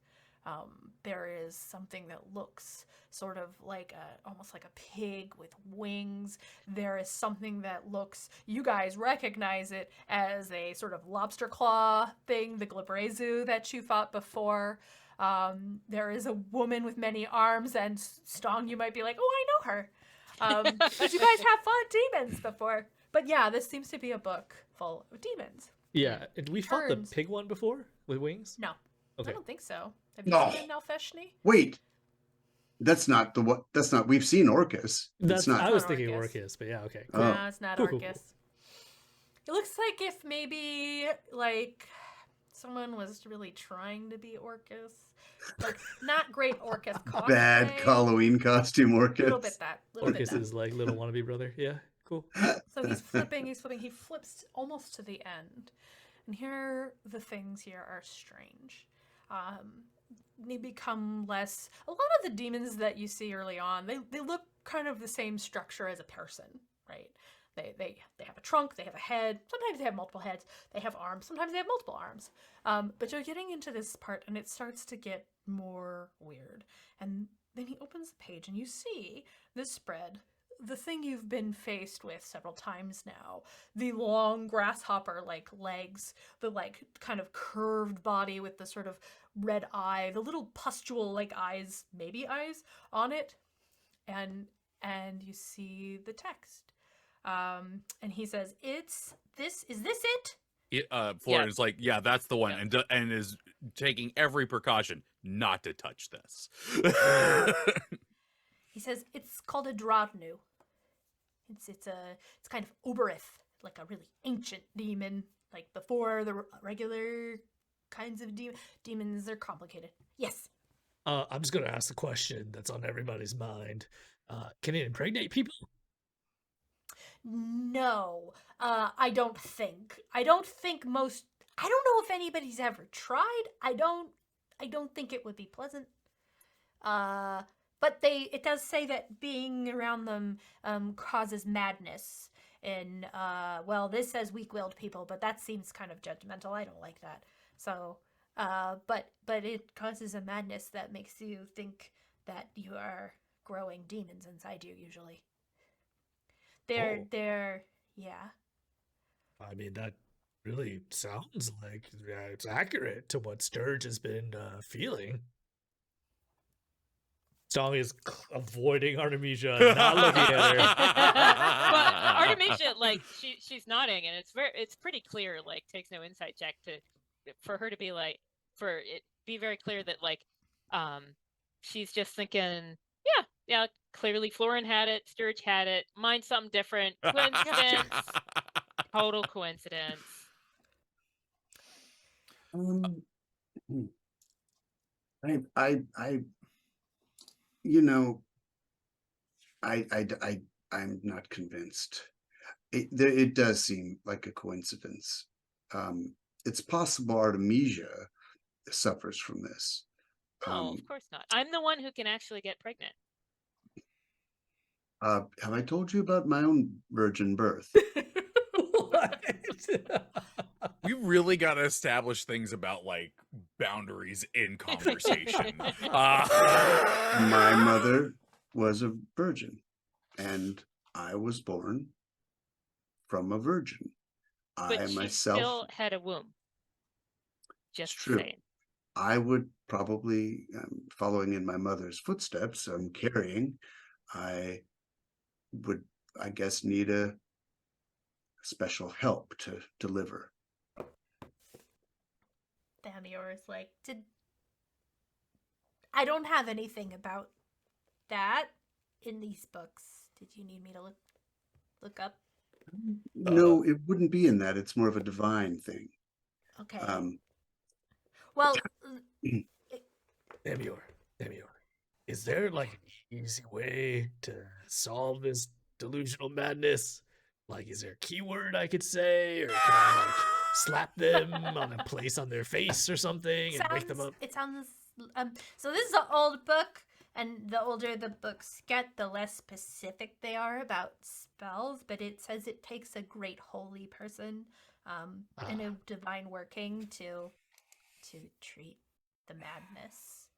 There is something that looks sort of like almost like a pig with wings. There is something that looks, you guys recognize it as a sort of lobster claw thing, the Glabrezu that you fought before. There is a woman with many arms, and Stong, you might be like, oh, I know her. But you guys have fought demons before. But yeah, this seems to be a book full of demons.
Yeah. Did we fought the
Turns.
pig one before with wings?
No,
Okay.
I don't think so. Have you
No.
seen Nalfeshni?
Wait, that's not the what? That's not. We've seen Orcus.
That's
It's not.
I was
Not
thinking
Orcus.
Orcus, but yeah, okay.
Oh.
No, it's not
Cool, cool,
Orcus. It looks like if maybe like someone was really trying to be Orcus, like not great Orcus cosplay.
Bad Halloween costume
A
Orcus.
little bit that. Little
Orcus
bit that.
is like little wannabe brother. Yeah, cool.
So he's flipping. He flips almost to the end, and here the things here are strange. They become less. A lot of the demons that you see early on, they look kind of the same structure as a person, right? They have a trunk, they have a head. Sometimes they have multiple heads. They have arms. Sometimes they have multiple arms. But you're getting into this part, and it starts to get more weird. And then he opens the page, and you see this spread the thing you've been faced with several times now, the long grasshopper-like legs, the like kind of curved body with the sort of red eye, the little pustule-like eyes, maybe eyes on it, and you see the text, and he says, "Is this it?"
Florian is like, yeah, that's the one, and is taking every precaution not to touch this.
He says it's called a Drodnu. It's kind of Oberith, like a really ancient demon, like before the regular kinds of demons. They're complicated. Yes.
I'm just gonna ask the question that's on everybody's mind. Can it impregnate people?
No, I don't think. I don't know if anybody's ever tried. I don't think it would be pleasant. But it does say that being around them causes madness. And well, this says weak-willed people, but that seems kind of judgmental. I don't like that. So, but it causes a madness that makes you think that you are growing demons inside you. Usually, they're yeah.
I mean, that really sounds like it's accurate to what Sturge has been feeling. Stong is avoiding Artemisia, not looking at her.
But Artemisia, like, she's nodding, and it's pretty clear. Like, takes no insight check for her to be like, for it be very clear that like, she's just thinking, yeah. Clearly, Florin had it, Sturge had it. Mine's something different. Coincidence. Total coincidence.
I'm not convinced. It does seem like a coincidence. It's possible Artemisia suffers from this.
No, of course not. I'm the one who can actually get pregnant.
Have I told you about my own virgin birth?
What?
We really got to establish things about like boundaries in conversation.
My mother was a virgin, and I was born from a virgin.
But
I
she
myself
still had a womb. Just
true.
saying.
I would probably, following in my mother's footsteps, carrying. I would, I guess, need a special help to deliver.
Thamior is like, I don't have anything about that in these books. Did you need me to look up?
No, it wouldn't be in that. It's more of a divine thing.
Okay. Well,
Thamior, is there like an easy way to solve this delusional madness? Like, is there a keyword I could say, or can I like slap them on a place on their face or something and wake them up?
It sounds. So this is an old book, and the older the books get, the less specific they are about spells. But it says it takes a great holy person, and a divine working to treat the madness.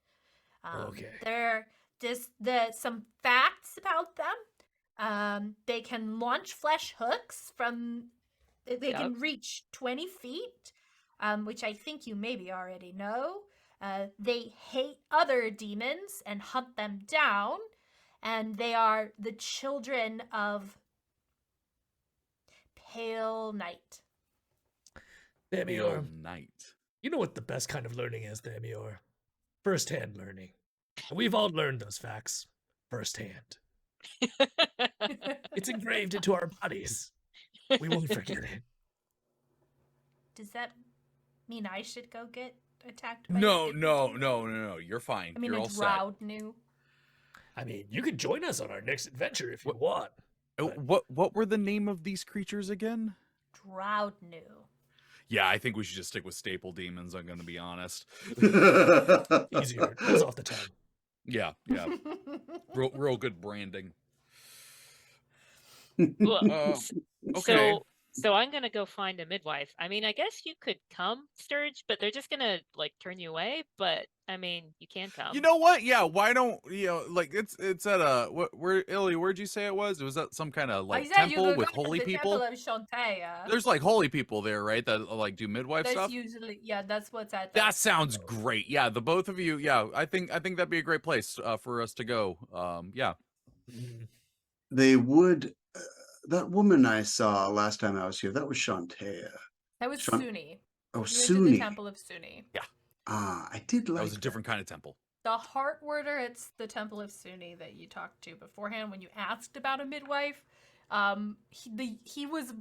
Okay.
There, just some facts about them. They can launch flesh hooks from. They can reach 20 feet, which I think you maybe already know. They hate other demons and hunt them down, and they are the children of Pale Night.
Thamior,
Night.
you know what the best kind of learning is, Thamior? First-hand learning. And we've all learned those facts firsthand. It's engraved into our bodies. We won't forget it.
Does that mean I should go get attacked by
No.
a demon?
You're fine.
I mean,
You're
a
all set.
Drodnu.
I mean, you could join us on our next adventure if you want.
What were the name of these creatures again?
Drodnu.
Yeah, I think we should just stick with staple demons. I'm going to be honest.
Easier. Rolls off the tongue.
Yeah. Real good branding.
Well,
Okay.
So I'm gonna go find a midwife. I mean, I guess you could come, Sturge, but they're just gonna like turn you away. But I mean, you can come.
You know what? Yeah, why don't like it's at a where Illy? Where'd you say it was? It was at some kind of
I
like
said you
temple
could
with
go to
holy
the
people.
Temple of Shantaea.
There's like holy people there, right? That like do midwife
That's
stuff.
usually that's what's at.
That sounds great. Yeah, the both of you. Yeah, I think that'd be a great place for us to go. Yeah.
They would. That woman I saw last time I was here, that was Shantaea.
That was
Shan-
Suni.
Oh,
You went to the
Suni.
Temple of Suni.
Ah, I did like
That was a different kind of temple.
The heart warder, it's the Temple of Suni that you talked to beforehand when you asked about a midwife. He was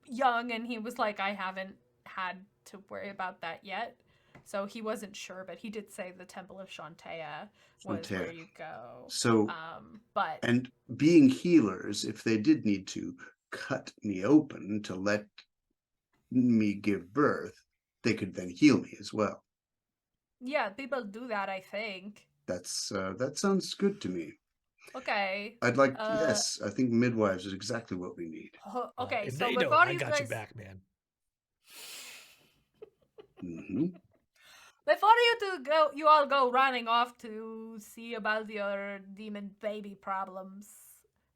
young and he was like, I haven't had to worry about that yet. So he wasn't sure, but he did say the Temple of Shantaea was where you go.
So,
but
and being healers, if they did need to cut me open to let me give birth, they could then heal me as well.
yeah, people do that, I think.
That's that sounds good to me.
Okay.
I'd like yes, I think midwives is exactly what we need.
Okay,
If
so
they
before
don't, I
you
got
guys,
you back, man.
Hmm.
before you all go running off to see about your demon baby problems.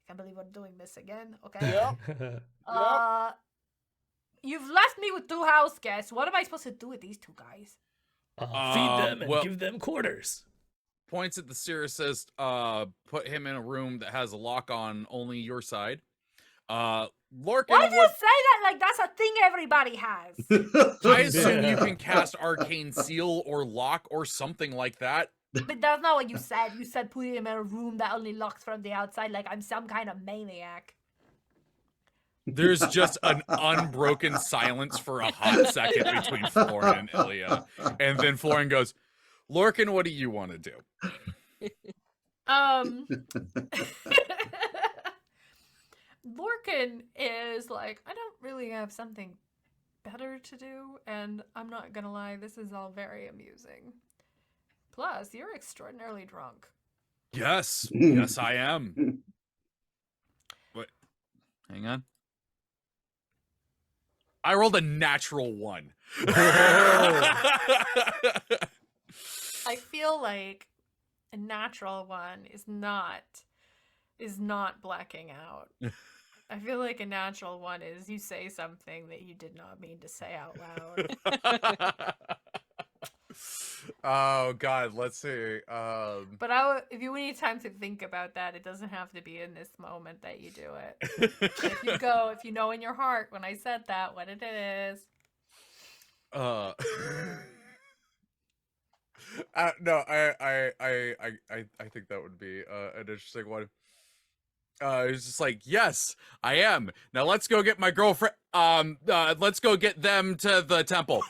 I can't believe we're doing this again. Okay. You've left me with 2 house guests. What am I supposed to do with these 2 guys?
Feed them and
well-
give them quarters.
Points at the Syracist, put him in a room that has a lock on only your side. Lorcan
Why do you say that like that's a thing everybody has?
I assume you can cast Arcane Seal or Lock or something like that.
But that's not what you said. You said put him in a room that only locks from the outside like I'm some kind of maniac.
There's just an unbroken silence for a hot second between Florin and Ilya. And then Florin goes, Lorcan, what do you want to do?
Lorcan is like, I don't really have something better to do, and I'm not gonna lie, this is all very amusing. Plus, you're extraordinarily drunk.
Yes. Yes, I am. What? Hang on. I rolled a natural 1.
I feel like a natural one is not blacking out. I feel like a natural one is you say something that you did not mean to say out loud.
Oh God, let's see.
But if you need time to think about that, it doesn't have to be in this moment that you do it. If you know in your heart when I said that, what it is.
No, I think that would be an interesting one. It's just like, yes, I am. Now let's go get my girlfriend. Let's go get them to the temple.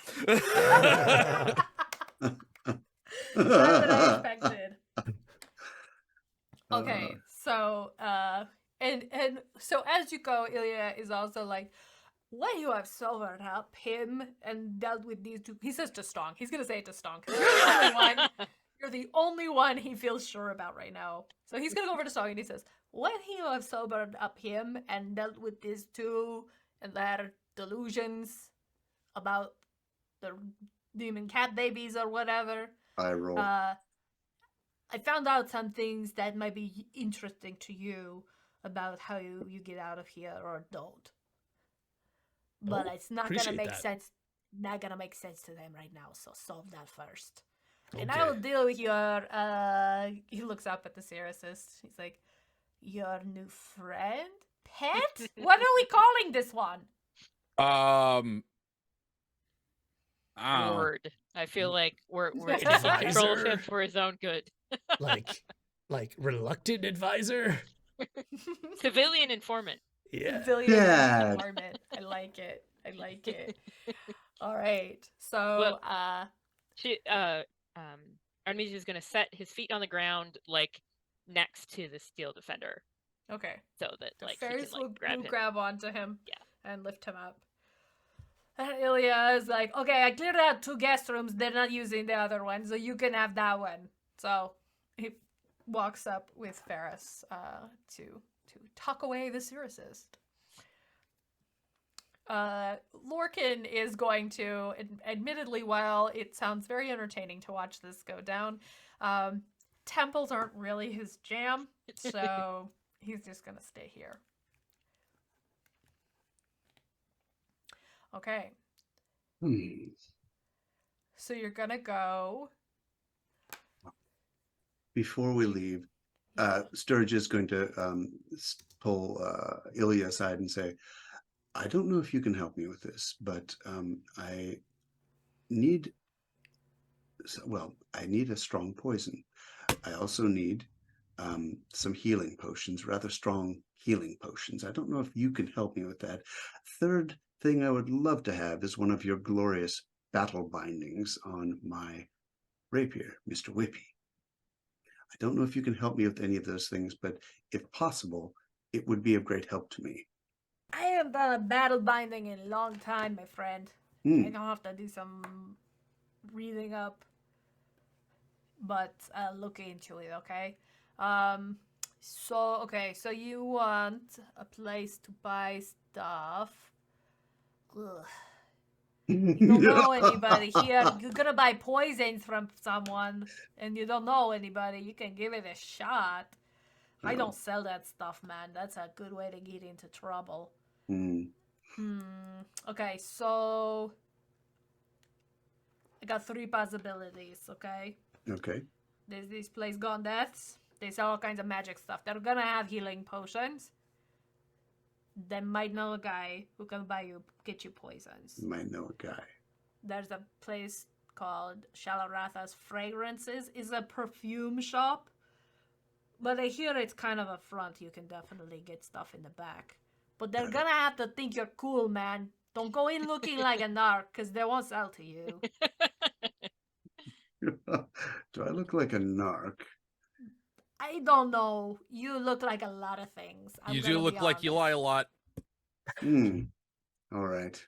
That's what I expected. Okay, so and so as you go, Ilya is also like, when you have sobered up him and dealt with these 2, he says to Stong. He's gonna say it to Stong because you're the only one. You're the only one he feels sure about right now. So he's gonna go over to Stong and he says, when you have sobered up him and dealt with these 2 and their delusions about the demon cat babies or whatever.
I roll.
I found out some things that might be interesting to you about how you get out of here or don't. But it's not gonna
appreciate
make
that.
sense. Not gonna make sense to them right now. So solve that first, and
Okay.
I will deal with your. He looks up at the Syracist. He's like, your new friend, pet. What are we calling this one?
Word. I feel like we're taking
Advisor.
control of him for his own good.
like reluctant advisor.
Civilian informant.
Yeah.
Civilian
Dad.
environment. I like it. I like it. All right. So,
Well, Artemisius is gonna set his feet on the ground, like next to the steel defender,
okay.
so that
The
like he
fairies
can like
will
grab him.
grab onto him
Yeah.
and lift him up. And Ilya is like, okay, I cleared out 2 guest rooms. They're not using the other one, so you can have that one. So he walks up with Ferris to tuck away the Syracist. Lorcan is going to, admittedly, while it sounds very entertaining to watch this go down, temples aren't really his jam, so he's just gonna stay here. Okay. So you're gonna go.
Before we leave, Sturge is going to pull Ilya aside and say, I don't know if you can help me with this, but I need, I need a strong poison. I also need some healing potions, rather strong healing potions. I don't know if you can help me with that. Third thing I would love to have is one of your glorious battle bindings on my rapier, Mr. Whippy. I don't know if you can help me with any of those things, but if possible, it would be of great help to me.
I haven't done a battle binding in a long time, my friend. I don't have to do some reading up, but I'll look into it, okay? So you want a place to buy stuff. Ugh. You don't know anybody here. You're gonna buy poisons from someone, and you don't know anybody. You can give it a shot. I don't sell that stuff, man. That's a good way to get into trouble. Okay, so I got 3 possibilities, okay?
Okay.
There's this place Gone Deaths. They sell all kinds of magic stuff. They're gonna have healing potions. They might know a guy who can get you poisons.
Might know a guy.
There's a place called Shalaratha's Fragrances. It's a perfume shop. But I hear it's kind of a front. You can definitely get stuff in the back. But they're gonna have to think you're cool, man. Don't go in looking like a narc, because they won't sell to you.
Do I look like a narc?
I don't know. You look like a lot of things.
You do look like you lie a lot.
All right.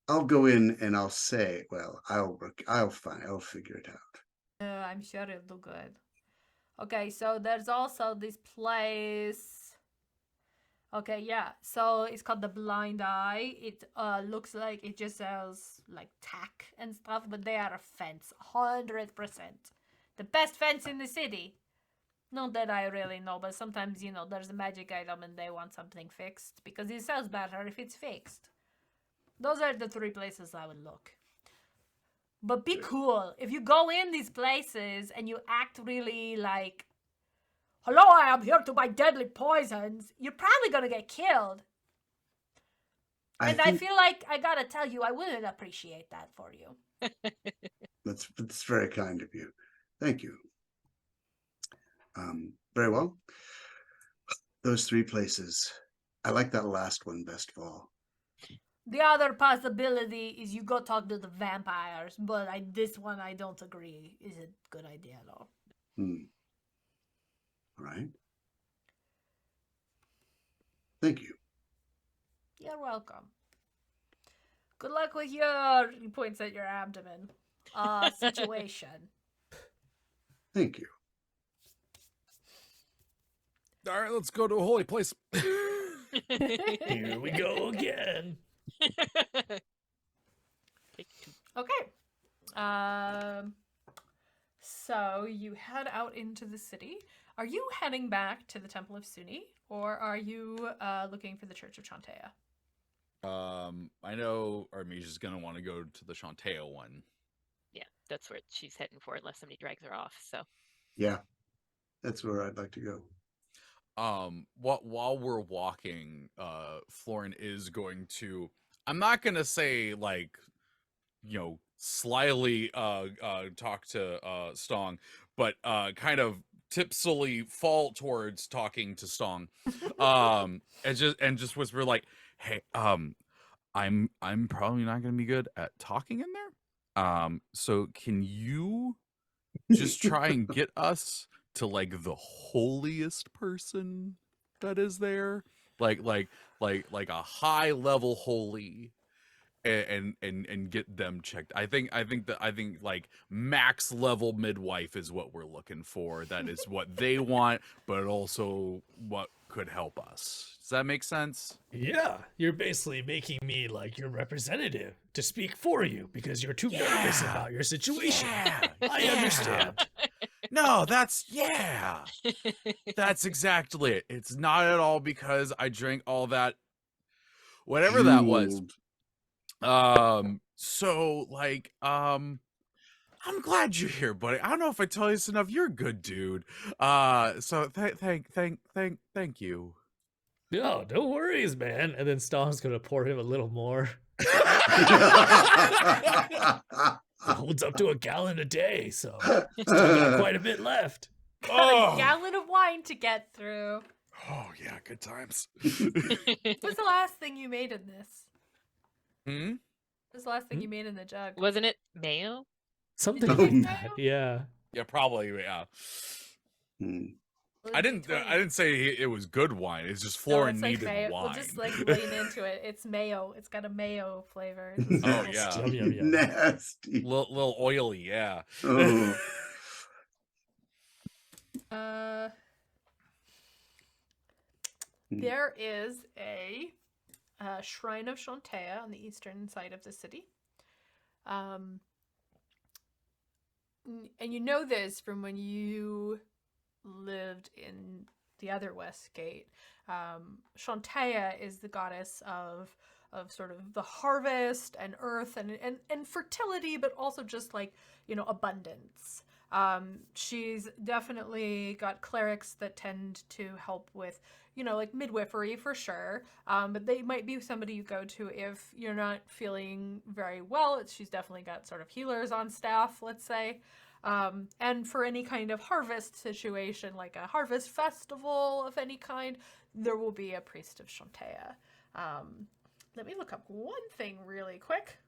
I'll go in and I'll say, I'll figure it out.
I'm sure it'll do good. Okay, so there's also this place. Okay, yeah. So it's called the Blind Eye. It looks like it just sells like tack and stuff, but they are a fence, 100%. The best fence in the city. Not that I really know, but sometimes, there's a magic item and they want something fixed because it sells better if it's fixed. Those are the 3 places I would look. But be cool. If you go in these places and you act really like, hello, I am here to buy deadly poisons, you're probably going to get killed. I feel like I got to tell you, I wouldn't appreciate that for you.
That's very kind of you. Thank you. Very well. Those 3 places. I like that last one best of all.
The other possibility is you go talk to the vampires, but this one I don't agree is a good idea at all.
All right. Thank you.
You're welcome. Good luck with your, he points at your abdomen, situation.
Thank you.
All right, let's go to a holy place.
Here we go again.
Okay. So you head out into the city. Are you heading back to the Temple of Suni, or are you looking for the Church of Chantea?
I know Armesia's gonna want to go to the Chantea one.
Yeah, that's where she's heading for unless somebody drags her off. So
Yeah, that's where I'd like to go.
While we're walking, Florin is going to, I'm not gonna say like, slyly talk to Stong, but kind of tipsily fall towards talking to Stong. And just whisper like, hey, I'm probably not gonna be good at talking in there. So can you just try and get us to like the holiest person that is there, like a high level holy, and get them checked. I think like max level midwife is what we're looking for. That is what they want, but also what could help us. Does that make sense?
Yeah, you're basically making me like your representative to speak for you because you're too nervous about your situation. I understand.
No, that's exactly it. It's not at all because I drank all that, whatever that was. So like, I'm glad you're here, buddy. I don't know if I tell you this enough. You're a good dude. So thank you.
No, no worries, man. And then Stong's gonna pour him a little more. It holds up to a gallon a day, so still got quite a bit left.
A gallon of wine to get through.
Oh yeah, good times.
What's the last thing you made in this?
Hmm?
What's the last thing you made in the jug?
Wasn't it mayo?
Something
Did you
like
make
that.
mayo?
Yeah.
Yeah, probably. Yeah.
Hmm.
I didn't say it was good wine. It's just
No,
Florin
it's like
needed
mayo.
wine.
We'll just like lean into it. It's mayo. It's got a mayo flavor.
Oh, yeah.
Yum, yum, yum.
Nasty.
little oily, yeah.
Oh.
There is a shrine of Shantea on the eastern side of the city. And you know this from when you lived in the other Westgate. Shantea is the goddess of sort of the harvest and earth and fertility, but also just like, you know, abundance. She's definitely got clerics that tend to help with, you know, like midwifery for sure. But they might be somebody you go to if you're not feeling very well. She's definitely got sort of healers on staff, let's say. And for any kind of harvest situation, like a harvest festival of any kind, there will be a priest of Shantea. Let me look up one thing really quick.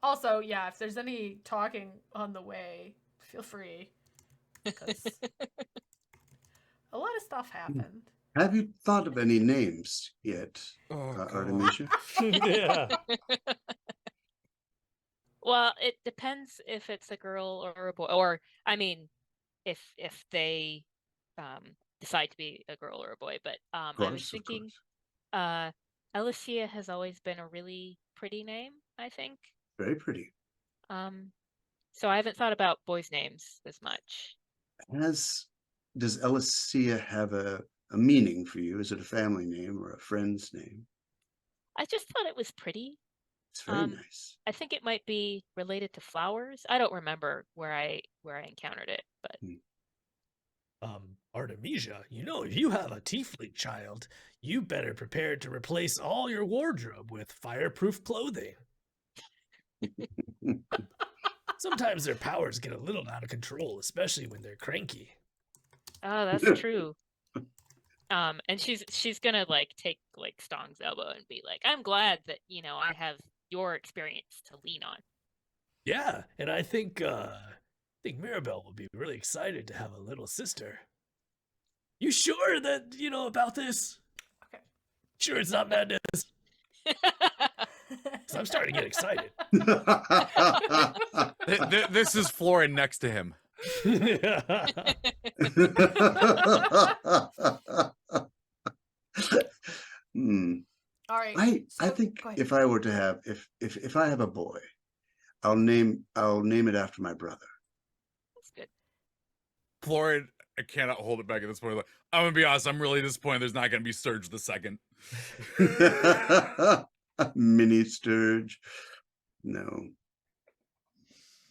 Also, yeah, if there's any talking on the way, feel free. Because a lot of stuff happened.
Have you thought of any names yet, Artemisia?
Yeah.
Well, it depends if it's a girl or a boy, or I mean, if they decide to be a girl or a boy. But I was thinking, Alicia has always been a really pretty name, I think.
Very pretty.
So I haven't thought about boys' names as much.
Does Alicia have a meaning for you? Is it a family name or a friend's name?
I just thought it was pretty.
It's very nice.
I think it might be related to flowers. I don't remember where I encountered it, but
Artemisia, you know, if you have a tiefling child, you better prepare to replace all your wardrobe with fireproof clothing. Sometimes their powers get a little out of control, especially when they're cranky.
oh, that's true. And she's gonna like take like Stong's elbow and be like, I'm glad that, you know, I have your experience to lean on.
Yeah, and I think Mirabelle will be really excited to have a little sister. You sure that you know about this?
Okay.
Sure it's not madness? 'Cause I'm starting to get excited.
This is Florin next to him.
All right.
I think if I were to have if I have a boy, I'll name it after my brother.
That's good.
Florin, I cannot hold it back at this point. Like, I'm gonna be honest, I'm really disappointed there's not gonna be Sturge the second.
Mini Sturge. No.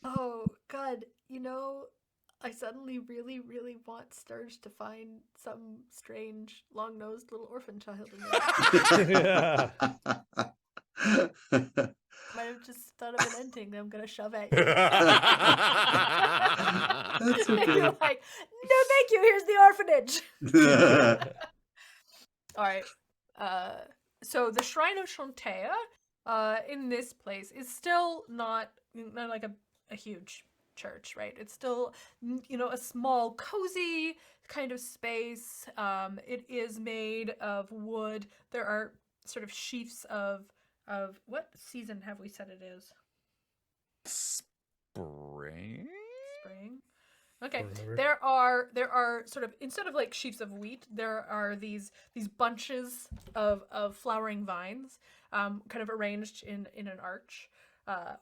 Oh, God. You know, I suddenly really, really want Sturge to find some strange, long-nosed little orphan child in there. Might have just thought of an ending that I'm going to shove at you.
That's
And
okay.
you're like, no, thank you. Here's the orphanage. All right. So the Shrine of Shantea in this place is still not like a huge church, right? It's still, you know, a small, cozy kind of space. It is made of wood. There are sort of sheafs of of what season have we said it is?
Spring?
Spring. Okay.
Don't remember.
There are sort of, instead of like sheaves of wheat, there are these bunches of flowering vines, kind of arranged in an arch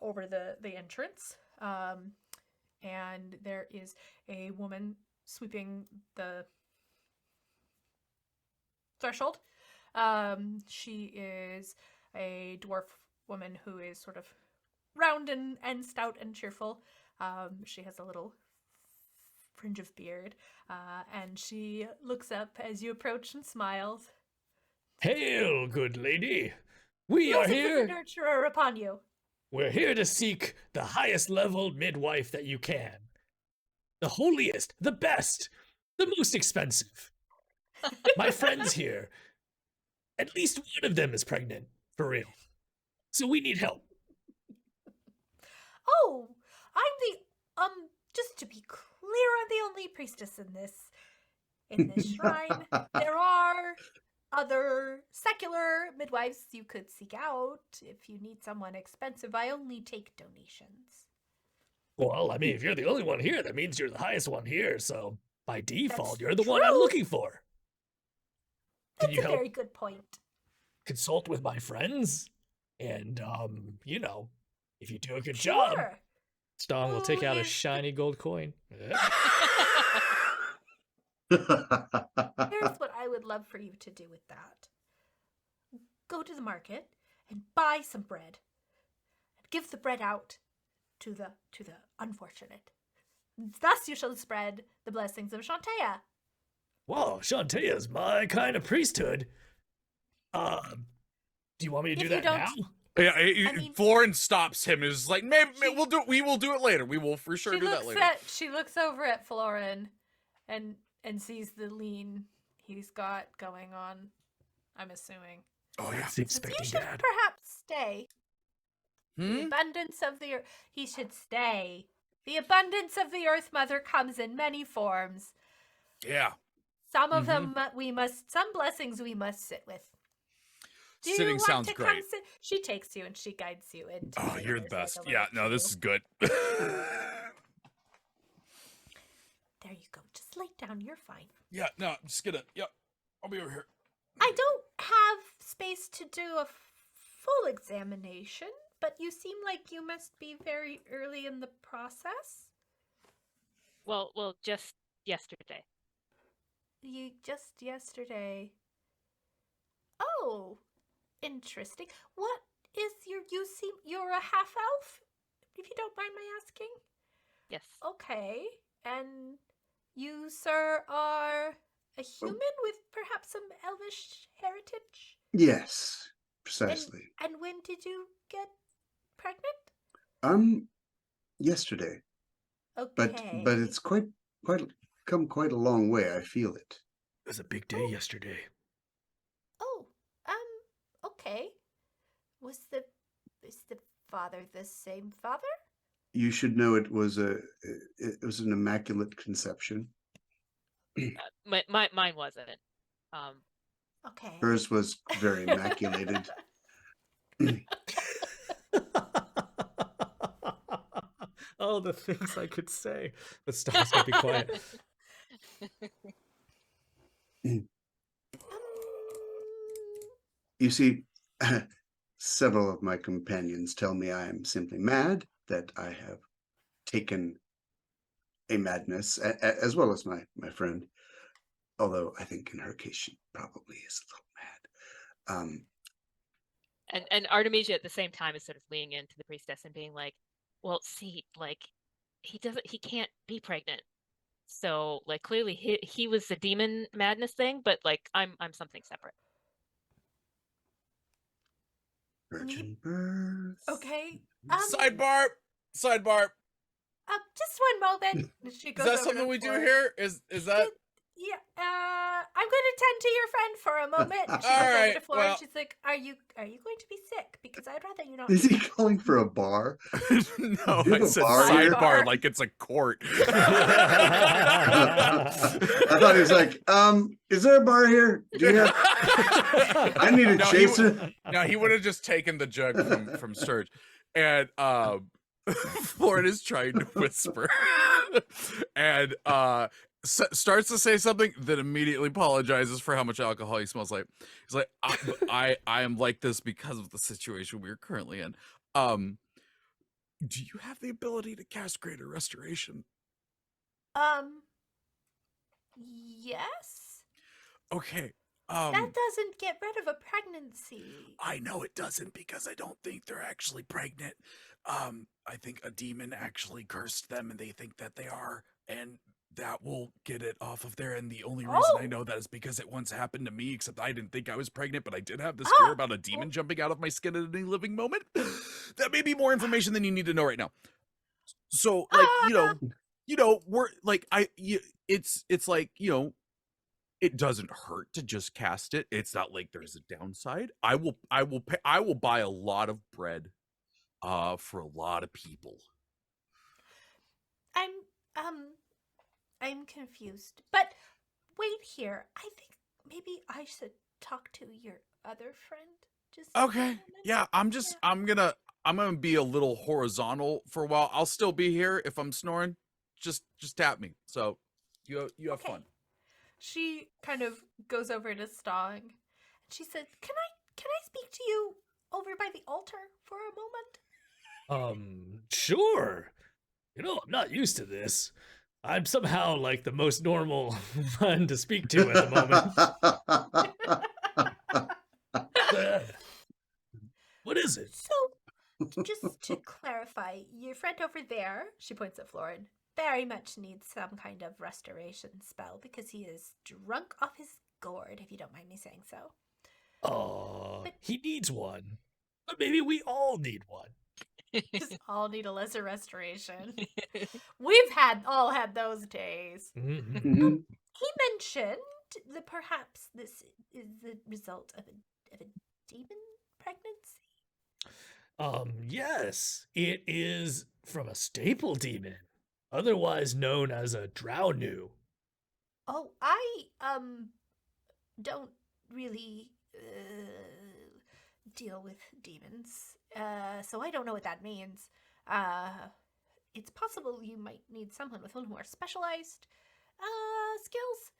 over the entrance. And there is a woman sweeping the threshold. She is a dwarf woman who is sort of round and stout and cheerful. She has a little fringe of beard, and she looks up as you approach and smiles.
Hail, good lady. We are
Blessings of
here.
the nurturer upon you.
We're here to seek the highest level midwife that you can. The holiest, the best, the most expensive. My friends here, at least one of them is pregnant, for real. So we need help.
Oh, I'm the just to be clear, I'm the only priestess in this shrine. There are other secular midwives you could seek out if you need someone expensive. I only take donations.
Well, I mean, if you're the only one here, that means you're the highest one here, so by default,
That's
you're the one I'm
true.
looking for. Can
That's
you
a
help
very good point.
consult with my friends? And, you know, if you do a good job,
Sure.
Stong will take out a
is-
shiny gold coin.
Here's what I would love for you to do with that. Go to the market and buy some bread. And give the bread out to the unfortunate. Thus you shall spread the blessings of Shantea.
Well, Shantaea's my kind of priesthood. Do you want me to
If
do
you
that now?
don't-
Yeah,
I mean-
Florin stops him. Is like, maybe
She-
we'll do it. We will do it later. We will for sure do that later.
She looks over at Florin and sees the lean he's got going on, I'm assuming.
Oh yeah.
That's
You
expecting
should
dad.
perhaps stay. The
Hmm?
abundance of the earth. He should stay. The abundance of the Earth Mother comes in many forms.
Yeah.
Some of them some blessings we must sit with. Do you
Sitting
want
sounds
to
great.
come sit? She takes you and she guides you into.
Oh,
where
you're the
there's, like,
best.
a
Yeah.
little
No, this
queue.
is good.
There you go. Just lay down. You're fine.
Yeah. No, I'm just gonna. Yep. I'll be over here.
I don't have space to do a full examination, but you seem like you must be very early in the process.
Well, just yesterday.
You just yesterday. Oh, interesting. What is you're a half elf? If you don't mind my asking.
Yes.
Okay. And you, sir, are a human with perhaps some elvish heritage?
Yes, precisely.
And when did you get pregnant?
Yesterday,
Okay.
but it's quite come quite a long way. I feel it.
It was a big day yesterday.
Oh, okay. Is the father the same father?
You should know it was an immaculate conception.
Mine wasn't.
Okay.
Hers was very immaculated.
Oh, the things I could say. But Stong's gonna be quiet.
You see, several of my companions tell me I am simply mad, that I have taken a madness, as well as my friend. Although I think in her case she probably is a little mad.
And Artemisia at the same time is sort of leaning into the priestess and being like, well, see, like, he can't be pregnant. So, like, clearly he was the demon madness thing, but like I'm something separate.
Virgin birth.
Okay.
Sidebar.
Just one moment. She
Is
goes
that
over
something
to
we do
Florin.
here? Is that?
Yeah, I'm going to tend to your friend for a moment. And she
All
goes over
right,
to Flora
well-
and she's like, "Are you going to be sick? Because I'd rather you not."
Is he calling for a bar?
No,
Do you
I
have a
said
bar
here?
sidebar like it's a court.
I thought he was like, is there a bar here? Do you have? I need a
No,
chaser.
No, he would have just taken the jug from Sturge, and Florida's trying to whisper, and starts to say something, then immediately apologizes for how much alcohol he smells like. He's like, I am like this because of the situation we are currently in. Do you have the ability to cast Greater Restoration?
Yes.
Okay.
That doesn't get rid of a pregnancy.
I know it doesn't because I don't think they're actually pregnant. I think a demon actually cursed them and they think that they are, and that will get it off of there. And the only reason I know that is because it once happened to me, except I didn't think I was pregnant, but I did have this fear about a demon jumping out of my skin at any living moment. That may be more information than you need to know right now. So, like, we're like, it's like, it doesn't hurt to just cast it. It's not like there's a downside. I will buy a lot of bread for a lot of people.
I'm confused. But wait here. I think maybe I should talk to your other friend. Just a
Okay.
moment.
Yeah, I'm gonna be a little horizontal for a while. I'll still be here if I'm snoring. Just tap me. So you have
Okay.
fun.
She kind of goes over to Stong and she said, Can I speak to you over by the altar for a moment?
Sure. I'm not used to this. I'm somehow like the most normal one to speak to at the moment. What is it?
So, just to clarify, your friend over there, she points at Florin, very much needs some kind of restoration spell because he is drunk off his gourd, if you don't mind me saying so.
Oh, he needs one. But maybe we all need one.
Just all need a lesser restoration. We've all had those days.
Mm-hmm.
He mentioned that perhaps this is the result of a demon pregnancy.
Yes, it is from a staple demon, otherwise known as a Drownu.
Oh, I don't really deal with demons, so I don't know what that means. It's possible you might need someone with a little more specialized skills.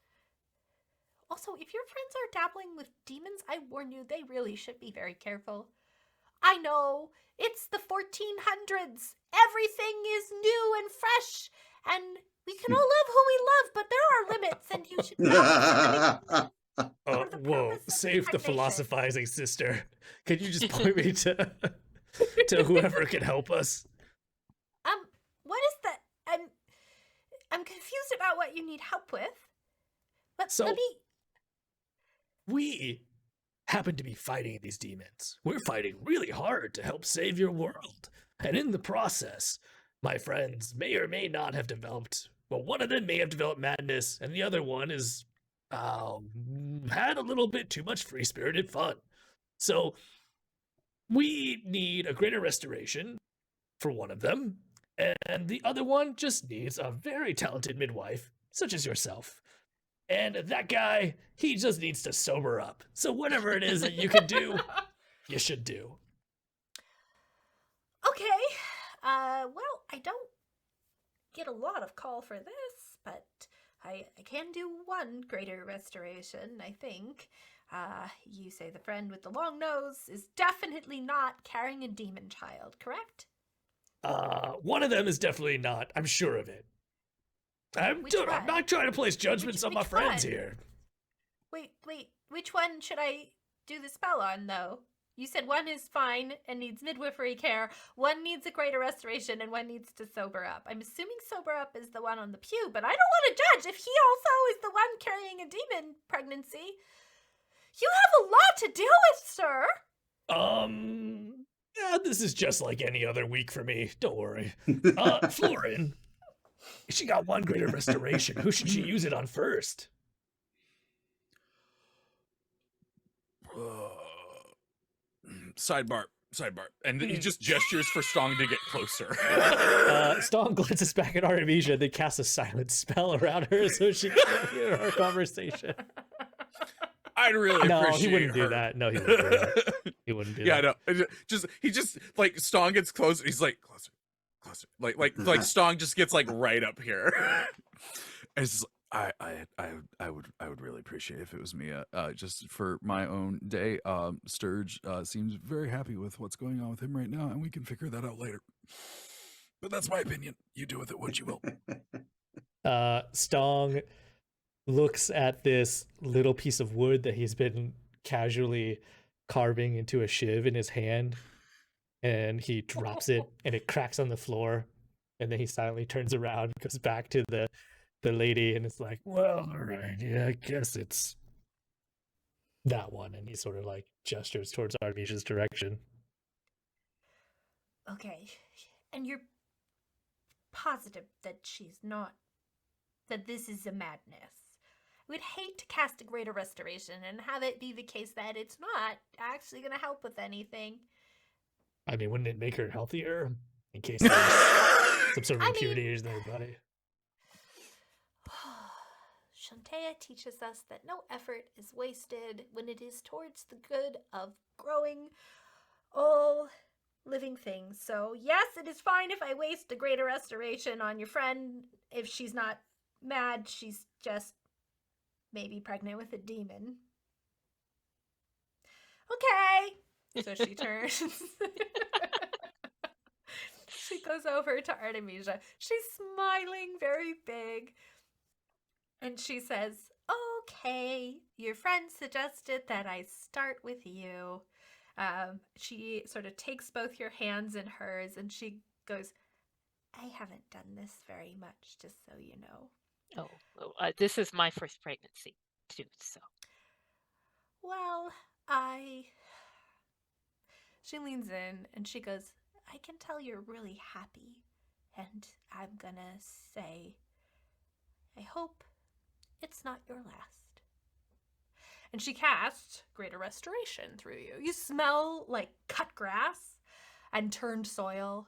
Also, if your friends are dabbling with demons, I warn you, they really should be very careful. I know, it's the 1400s. Everything is new and fresh, and we can all love who we love, but there are limits, and you should not.
Whoa, save the philosophizing, sister. Can you just point me to whoever can help us?
What is that? I'm confused about what you need help with. But
So-
let me...
We happen to be fighting these demons. We're fighting really hard to help save your world. And in the process, my friends may or may not have developed, well, one of them may have developed madness, and the other one is had a little bit too much free-spirited fun. So we need a greater restoration for one of them, and the other one just needs a very talented midwife, such as yourself. And that guy, he just needs to sober up. So whatever it is that you can do, you should do.
Okay. Well, I don't get a lot of call for this, but I can do one greater restoration, I think. You say the friend with the long nose is definitely not carrying a demon child, correct?
One of them is definitely not. I'm sure of it. I'm not trying to place judgments on my friends here.
Wait. Which one should I do the spell on, though? You said one is fine and needs midwifery care, one needs a greater restoration, and one needs to sober up. I'm assuming sober up is the one on the pew, but I don't want to judge if he also is the one carrying a demon pregnancy. You have a lot to deal with, sir.
Yeah, this is just like any other week for me. Don't worry. Florin, if she got one greater restoration, who should she use it on first?
Sidebar. And he just gestures for Stong to get closer.
Stong glances back at Artemisia, then casts a silent spell around her so she can't hear our conversation.
I'd really
No,
appreciate
he wouldn't do
her.
that. No, he wouldn't do that. He wouldn't do that.
No. He just like Stong gets closer. He's like closer. Like Stong just gets like right up here. And it's just, I would really appreciate if it was me. Just for my own day. Sturge seems very happy with what's going on with him right now, and we can figure that out later. But that's my opinion. You do with it what you will.
Stong looks at this little piece of wood that he's been casually carving into a shiv in his hand, and he drops it and it cracks on the floor, and then he silently turns around, goes back to the lady, and it's like, well, all right, yeah, I guess it's that one. And he sort of like gestures towards Artemisia's direction.
Okay, and you're positive that she's not, that this is a madness. We'd hate to cast a greater restoration and have it be the case that it's not actually going to help with anything.
I mean, wouldn't it make her healthier in case there's some sort of impurity in their body?
Shantea teaches us that no effort is wasted when it is towards the good of growing all living things. So yes, it is fine if I waste a greater restoration on your friend. If she's not mad, she's just maybe pregnant with a demon. Okay. So she turns. She goes over to Artemisia. She's smiling very big. And she says, okay, your friend suggested that I start with you. She sort of takes both your hands in hers and she goes, I haven't done this very much, just so you know.
This is my first pregnancy, too, so.
Well, She leans in and she goes, I can tell you're really happy. And I'm gonna say, I hope it's not your last. And she casts Greater Restoration through you. You smell like cut grass and turned soil.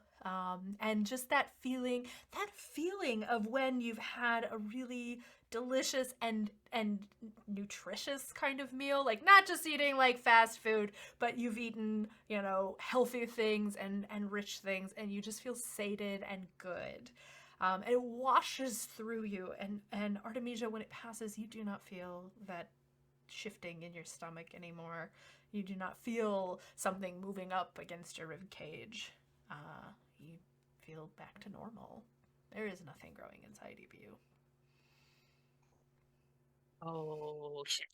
And just that feeling of when you've had a really delicious and nutritious kind of meal, like not just eating like fast food, but you've eaten, healthy things and rich things, and you just feel sated and good. It washes through you, and Artemisia, when it passes, you do not feel that shifting in your stomach anymore. You do not feel something moving up against your rib cage. You feel back to normal. There is nothing growing inside of you.
Oh, shit.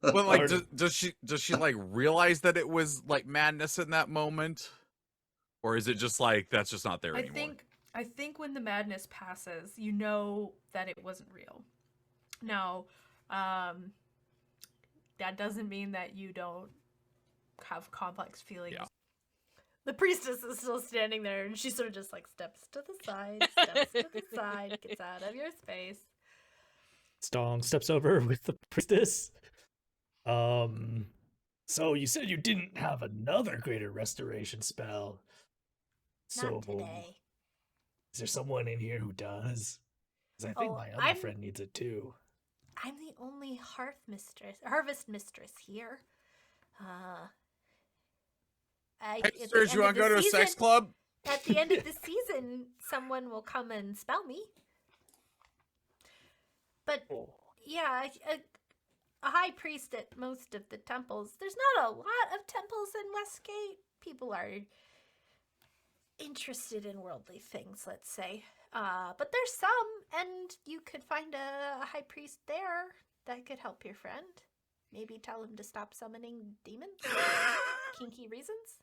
But like, does she like realize that it was like madness in that moment, or is it just like that's just not there anymore?
I think when the madness passes, you know that it wasn't real. Now, that doesn't mean that you don't have complex feelings.
Yeah.
The priestess is still standing there, and she sort of just like steps to the side, gets out of your space.
Stong steps over with the priestess. So you said you didn't have another greater restoration spell.
Not today.
Is there someone in here who does? Because I think my other friend needs it too.
I'm the only harvest mistress here.
Hey, Serge, you want to go to a sex club?
At the end of the season, someone will come and spell me. But, yeah, a high priest at most of the temples. There's not a lot of temples in Westgate. People are interested in worldly things, let's say. But there's some, and you could find a high priest there that could help your friend. Maybe tell him to stop summoning demons for kinky reasons.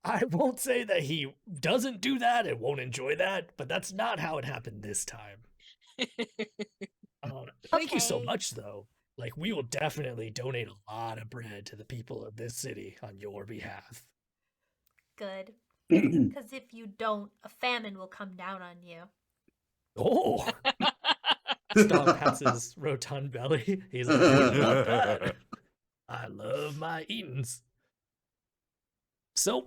I won't say that he doesn't do that and won't enjoy that, but that's not how it happened this time. Thank you so much, though. Like, we will definitely donate a lot of bread to the people of this city on your behalf.
Good. Because if you don't, a famine will come down on you.
Oh, Stong pats his rotund belly. He's like, not bad. I love my eatings. So,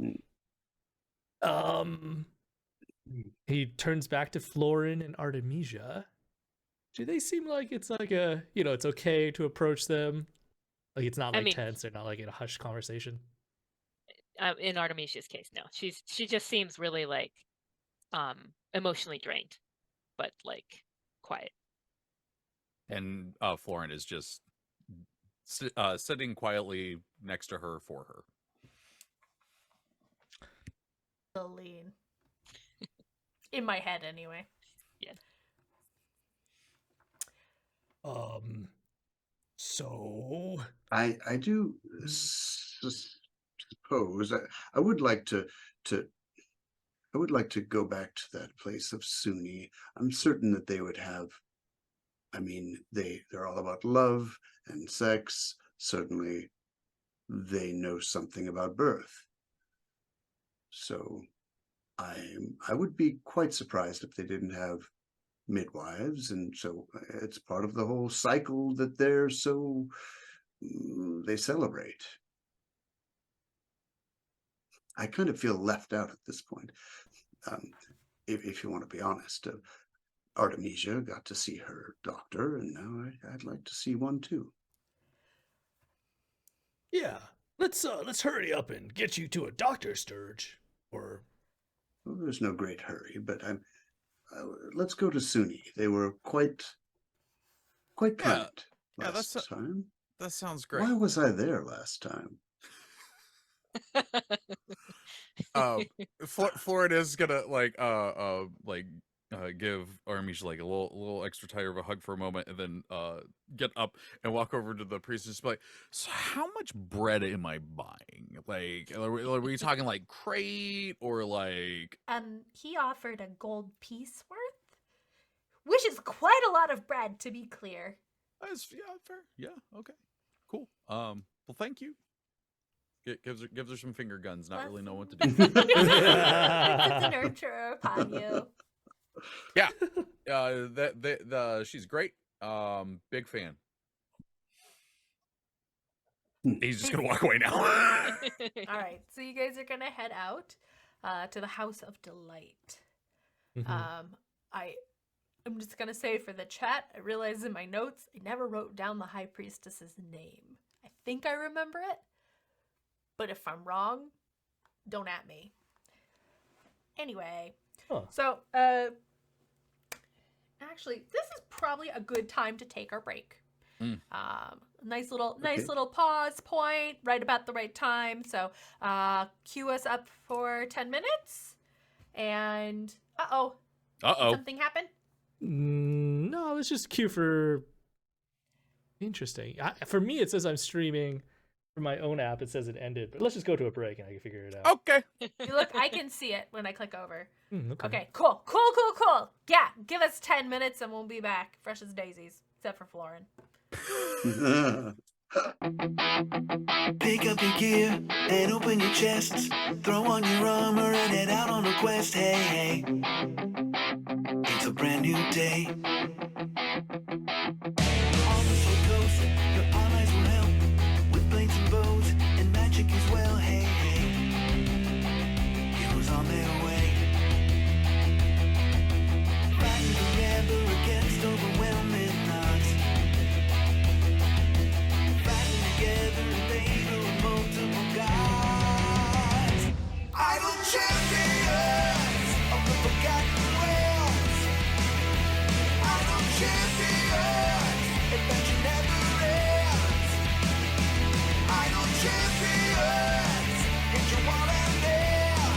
he turns back to Florin and Artemisia. Do they seem like it's like a, it's okay to approach them? Like it's not like tense or not like in a hushed conversation?
In Artemisia's case, no. She just seems really like emotionally drained, but like quiet.
And Florin is just sitting quietly next to her for her.
The lean. In my head, anyway.
Yeah.
So
I do suppose I would like to go back to that place of Sunni. I'm certain that they would have. I mean, they're all about love and sex. Certainly, they know something about birth. So, I would be quite surprised if they didn't have midwives, and so it's part of the whole cycle that they celebrate. I kind of feel left out at this point. If you want to be honest, Artemisia got to see her doctor, and now I'd like to see one too.
Yeah, let's hurry up and get you to a doctor, Sturge. Or
Well, there's no great hurry, but let's go to Sunni. They were quite kind last time.
That sounds great.
Why was I there last time?
Florida's gonna give Artemisia like a little extra tighter of a hug for a moment, and then get up and walk over to the priest and just be like, so how much bread am I buying? Like, are we talking like crate or like?
He offered a gold piece worth, which is quite a lot of bread, to be clear.
That's fair. Yeah, okay, cool. Well, thank you. Gives her some finger guns. Not really know what to do.
It's a nurturer upon you.
Yeah, she's great. Big fan. He's just gonna walk away now.
All right, so you guys are gonna head out to the House of Delight.
Mhm.
I'm just gonna say for the chat, I realized in my notes I never wrote down the High Priestess's name. I think I remember it, but if I'm wrong, don't at me. Anyway, so actually, this is probably a good time to take our break. Nice little pause point, right about the right time. So cue us up for 10 minutes. And something happened?
No, it's just cue for. Interesting. For me, it says I'm streaming. For my own app, it says it ended. But let's just go to a break and I can figure it out.
Okay.
Look, I can see it when I click over.
Okay.
Okay, cool. Yeah, give us 10 minutes and we'll be back, fresh as daisies, except for Florin.
Pick up your gear and open your chests. Throw on your armor and head out on a quest. Hey, it's a brand new day. On the Sword Coast, your allies will help with blades and bows and magic as well. Hey, heroes on their way. Fighting together against overwhelming odds. Fighting together in favor of multiple gods. Idle champions of the forgotten realms. Idle champions, adventure never ends. Idle champions, get your wallet there.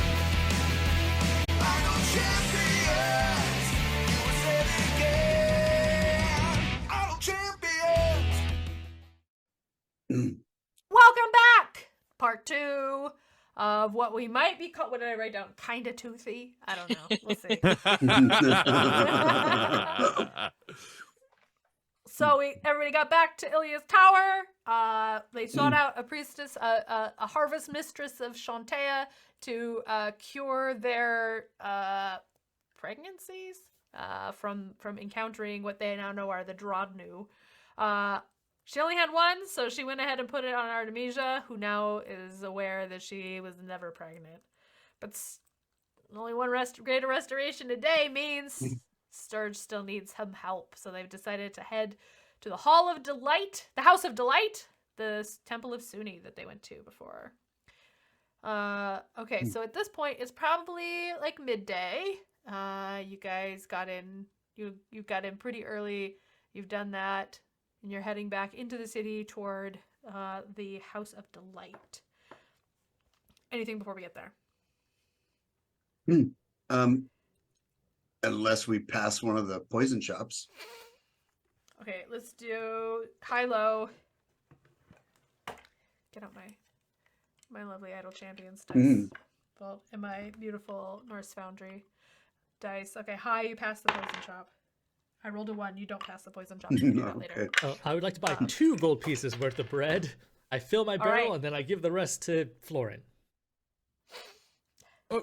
Idle champions, you will say it again. Idle champions.
Welcome back! Part 2 of what we might be called. What did I write down? Kinda Toothy? I don't know. We'll see. So everybody got back to Ilya's tower. They sought out a priestess, a harvest mistress of Shantea to cure their pregnancies. from encountering what they now know are the Drodnu. She only had one, so she went ahead and put it on Artemisia, who now is aware that she was never pregnant. But only one greater restoration a day means Sturge still needs some help, so they've decided to head to the Hall of Delight, the House of Delight, the Temple of Suni that they went to before. Okay, so at this point, it's probably like midday. You guys got in, you got in pretty early. You've done that, and you're heading back into the city toward the House of Delight. Anything before we get there?
Unless we pass one of the poison shops.
Okay, let's do high-low. Get out my lovely Idle Champions dice. Well, and my beautiful Norse Foundry dice. Okay, high, you pass the poison shop. I rolled a 1. You don't pass the poison shop. You can do that later.
I would like to buy 2 gold pieces worth of bread. I fill my barrel,
right.
and then I give the rest to Florin.
I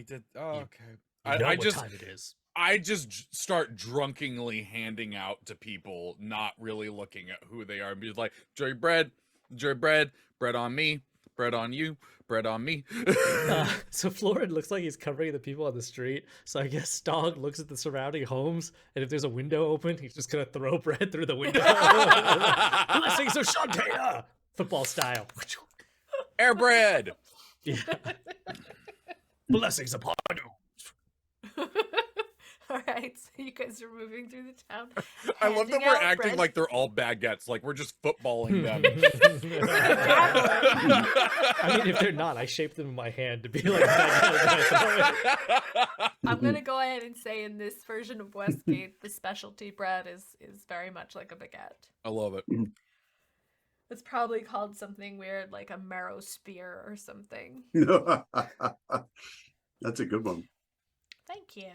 did. Okay.
You know
I
what
just,
time it is.
I just start drunkenly handing out to people, not really looking at who they are, and be like, enjoy bread, bread on me, bread on you, bread on me.
So Florin looks like he's covering the people on the street. So I guess Stog looks at the surrounding homes, and if there's a window open, he's just gonna throw bread through the window. Blessings of Shantae, football style.
Air bread.
Yeah. Blessings upon you.
All right, so you guys are moving through the town.
I love that
handing
we're
out
acting
bread.
like they're all baguettes, like we're just footballing them.
I mean, if they're not, I shape them in my hand to be like that.
I'm gonna go ahead and say in this version of Westgate, the specialty bread is very much like a baguette.
I love it.
It's probably called something weird, like a marrow spear or something.
That's a good one.
Thank you.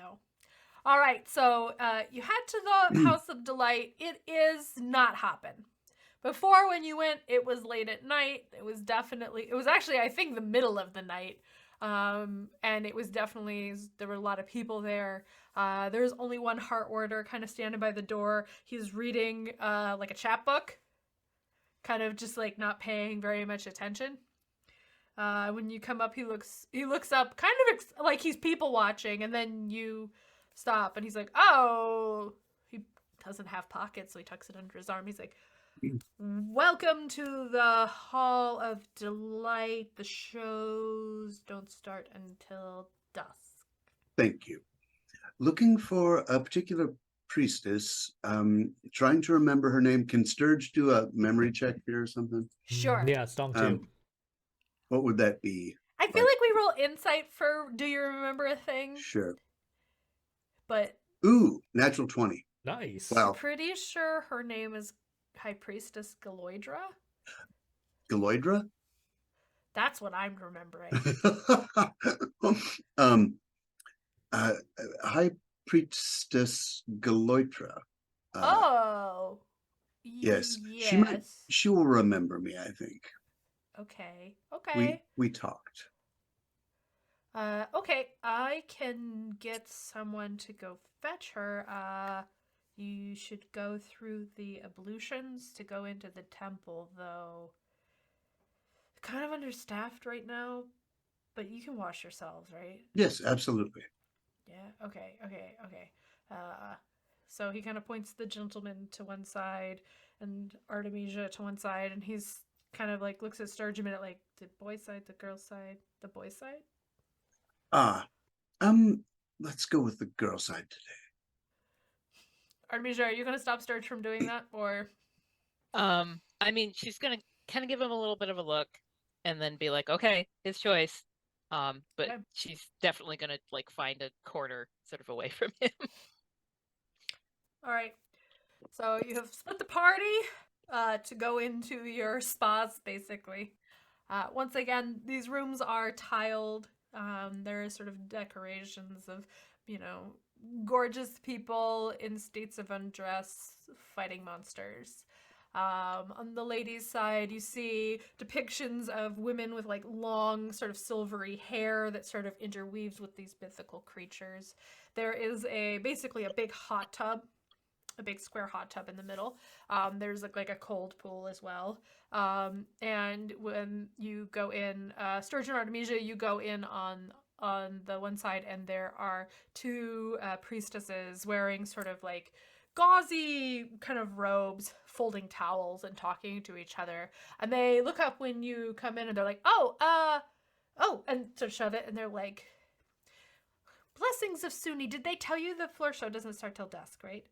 All right, so you head to the House of Delight. It is not hopping. Before, when you went, it was late at night. It was actually, I think, the middle of the night. And it was definitely, there were a lot of people there. There was only one heart warder kind of standing by the door. He's reading like a chapbook, kind of just like not paying very much attention. When you come up, he looks up kind of like he's people watching, and then you stop and he's like, oh, he doesn't have pockets, so he tucks it under his arm. He's like, welcome to the Hall of Delight. The shows don't start until dusk.
Thank you. Looking for a particular priestess, trying to remember her name. Can Sturge do a memory check here or something?
Sure.
Yeah, Stong too.
What would that be?
I feel like we roll insight for do you remember a thing?
Sure.
But
Ooh, natural 20.
Nice.
Wow.
I'm pretty sure her name is High Priestess Galoidra.
Galoidra?
That's what I'm remembering.
High Priestess Galoidra.
Oh.
Yes.
Yes.
She will remember me, I think.
Okay.
We talked.
Okay, I can get someone to go fetch her. You should go through the ablutions to go into the temple, though. Kind of understaffed right now, but you can wash yourselves, right?
Yes, absolutely.
Yeah, okay. So he kind of points the gentleman to one side and Artemisia to one side, and he's kind of like looks at Sturge a minute like, the boy side, the girl side, the boy side?
Let's go with the girl side today.
Artemisia, are you going to stop Sturge from doing that, or?
I mean, she's gonna kind of give him a little bit of a look, and then be like, "Okay, his choice." But
Okay.
she's definitely gonna like find a corner sort of away from him.
All right. So you have split the party to go into your spas, basically. Once again, these rooms are tiled. There are sort of decorations of, gorgeous people in states of undress fighting monsters. On the ladies' side, you see depictions of women with like long, sort of silvery hair that sort of interweaves with these mythical creatures. There is basically a big hot tub, a big square hot tub in the middle. There's like a cold pool as well. And when you go in, Sturgeon Artemisia, you go in on the one side, and there are two priestesses wearing sort of like gauzy kind of robes, folding towels and talking to each other. And they look up when you come in, and they're like, oh, and sort of shove it, and they're like, blessings of Suni. Did they tell you the floor show doesn't start till dusk, right?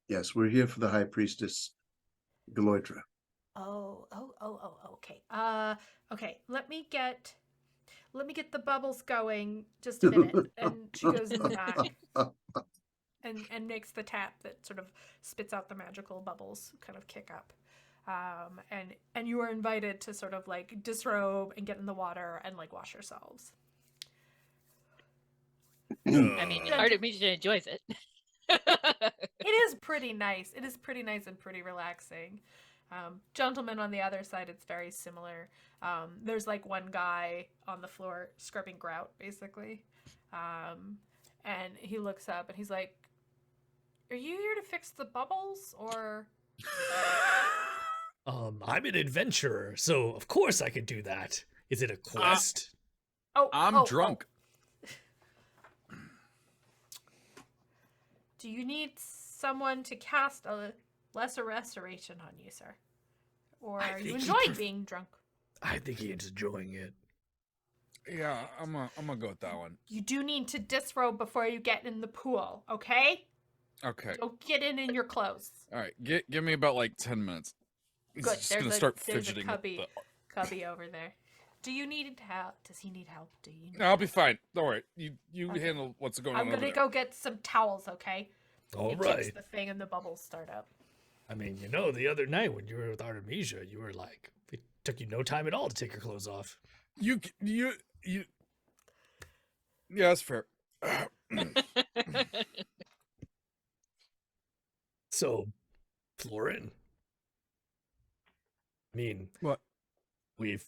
Yes, we're here for the High Priestess Galoitra.
Oh, okay. Okay, let me get the bubbles going. Just a minute. And she goes in the back and makes the tap that sort of spits out the magical bubbles kind of kick up. And you are invited to sort of like disrobe and get in the water and like wash yourselves.
I mean, Artemisia enjoys it.
It is pretty nice. It is pretty nice and pretty relaxing. Gentlemen on the other side, it's very similar. There's like one guy on the floor scrubbing grout, basically. And he looks up and he's like, are you here to fix the bubbles, or?
I'm an adventurer, so of course I could do that. Is it a quest?
I'm drunk.
Do you need someone to cast a lesser restoration on you, sir? Or are you enjoying being drunk?
I think he's enjoying it.
Yeah, I'm gonna go with that one.
You do need to disrobe before you get in the pool, okay?
Okay.
Don't get in your clothes.
All right. Give me about like 10 minutes. He's
Good.
just gonna start fidgeting.
There's a cubby over there. Do you need help? Does he need help? Do you?
No, I'll be fine. Don't worry. You handle what's going on.
I'm gonna go get some towels, okay?
All
right.
right.
The thing and the bubbles start up.
I mean, you know, the other night when you were with Artemisia, you were like, it took you no time at all to take your clothes off.
You. Yeah, that's fair.
So, Florin. I mean,
What?
We've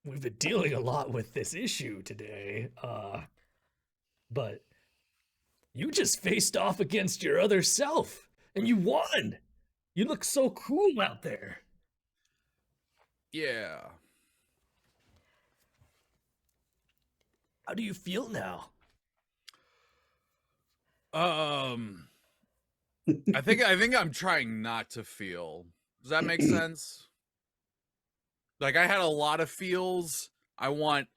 been dealing a lot with this issue today, but you just faced off against your other self, and you won. You look so cool out there.
Yeah.
How do you feel now?
I think I'm trying not to feel. Does that make sense? Like, I had a lot of feels. I want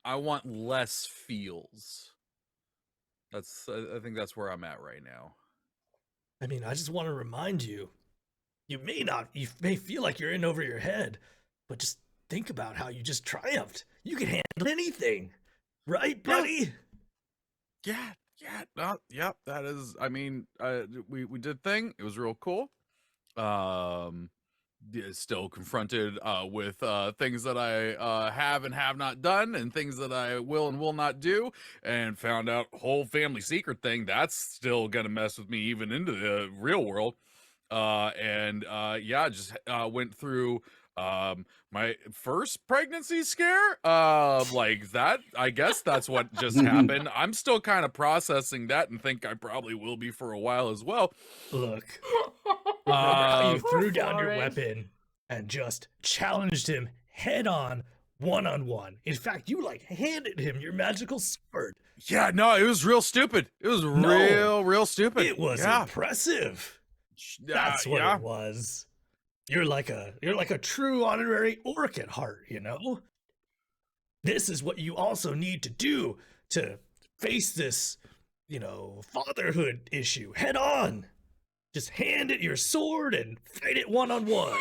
less feels. I think that's where I'm at right now.
I mean, I just want to remind you, you may feel like you're in over your head, but just think about how you just triumphed. You can handle anything, right, buddy?
Yeah, yep. That is. I mean, we did thing. It was real cool. Still confronted with things that I have and have not done, and things that I will and will not do, and found out whole family secret thing that's still gonna mess with me even into the real world. Just went through my first pregnancy scare. Like that. I guess that's what just happened. I'm still kind of processing that, and think I probably will be for a while as well.
Look. Remember how you threw down your weapon and just challenged him head on, one-on-one. In fact, you like handed him your magical sword.
Yeah, no, it was real stupid. It was real stupid.
It was impressive. That's what it was. You're like a true honorary orc at heart, you know? This is what you also need to do to face this, fatherhood issue head on. Just hand it your sword and fight it one-on-one.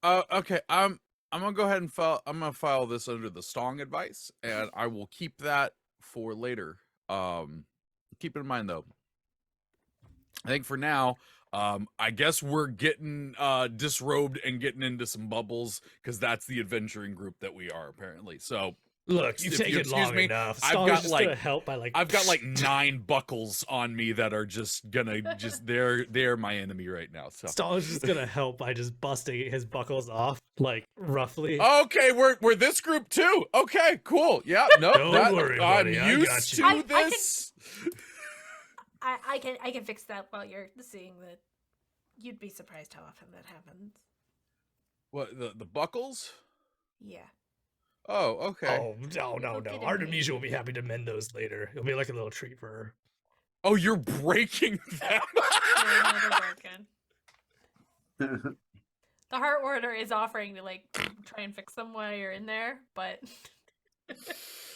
Okay. I'm gonna go ahead and file this under the Stong advice, and I will keep that for later. Keep it in mind though. I think for now, I guess we're getting disrobed and getting into some bubbles, because that's the adventuring group that we are apparently. So
Look, you
If
take
you
it
excuse
long
me,
enough.
I've
Staller's
got,
just
like-
gonna help by like.
I've got like 9 buckles on me that are just gonna they're my enemy right now. So
Staller's just gonna help by just busting his buckles off, like roughly.
okay, we're this group too. Okay, cool. Yeah, no,
Don't worry, buddy, I
I'm
got
used
you.
to
I can-
this.
I can fix that while you're seeing that. You'd be surprised how often that happens.
What the buckles?
Yeah.
Oh, okay.
Oh no, no,
It'll
no!
get
Artemisia will be happy to mend those later. It'll be like a little treat for her.
Oh, you're breaking them.
Yeah, no, they're broken. The Heart Warder is offering to like try and fix them while you're in there, but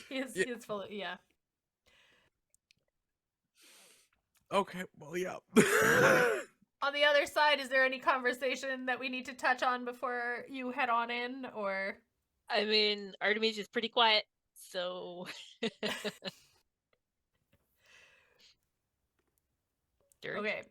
he is full of, yeah.
Okay, well, yeah.
On the other side, is there any conversation that we need to touch on before you head on in, or
I mean, Artemisia's pretty quiet, so. Dirge?
okay?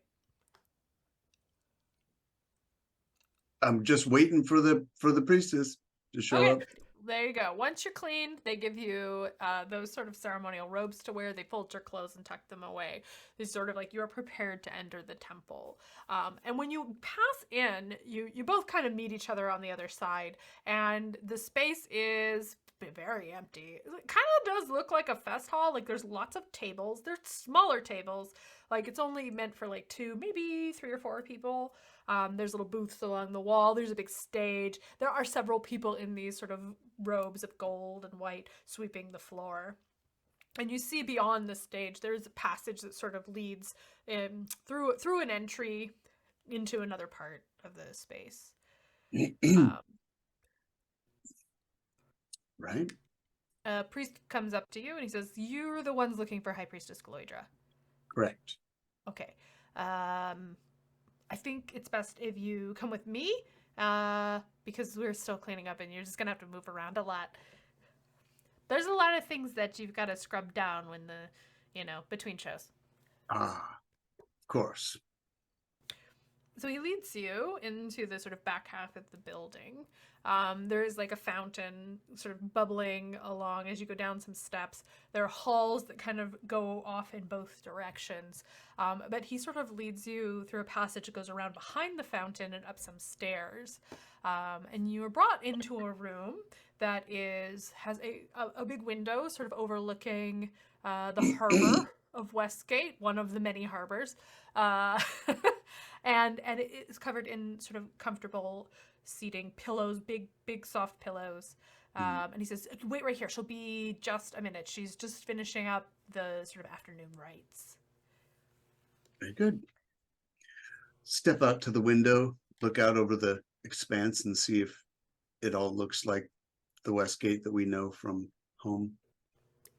I'm just waiting for the priestess to show
Okay.
up.
There you go. Once you're cleaned, they give you those sort of ceremonial robes to wear. They fold your clothes and tuck them away. It's sort of like you're prepared to enter the temple. And when you pass in, you both kind of meet each other on the other side. And the space is very empty. It kind of does look like a fest hall. Like there's lots of tables. They're smaller tables. Like it's only meant for like 2, maybe 3 or 4 people. There's little booths along the wall. There's a big stage. There are several people in these sort of robes of gold and white sweeping the floor. And you see beyond the stage, there's a passage that sort of leads through an entry into another part of the space.
Right?
A priest comes up to you and he says, "You're the ones looking for High Priestess Galoidra."
Correct.
Okay. I think it's best if you come with me, because we're still cleaning up and you're just gonna have to move around a lot. There's a lot of things that you've got to scrub down when between shows.
Ah, of course.
So he leads you into the sort of back half of the building. There is like a fountain sort of bubbling along as you go down some steps. There are halls that kind of go off in both directions. But he sort of leads you through a passage that goes around behind the fountain and up some stairs. And you are brought into a room that has a big window sort of overlooking the harbor of Westgate, one of the many harbors. And it is covered in sort of comfortable seating, pillows, big soft pillows. And he says, "Wait right here. She'll be just a minute. She's just finishing up the sort of afternoon rites."
Very good. Step out to the window, look out over the expanse and see if it all looks like the Westgate that we know from home.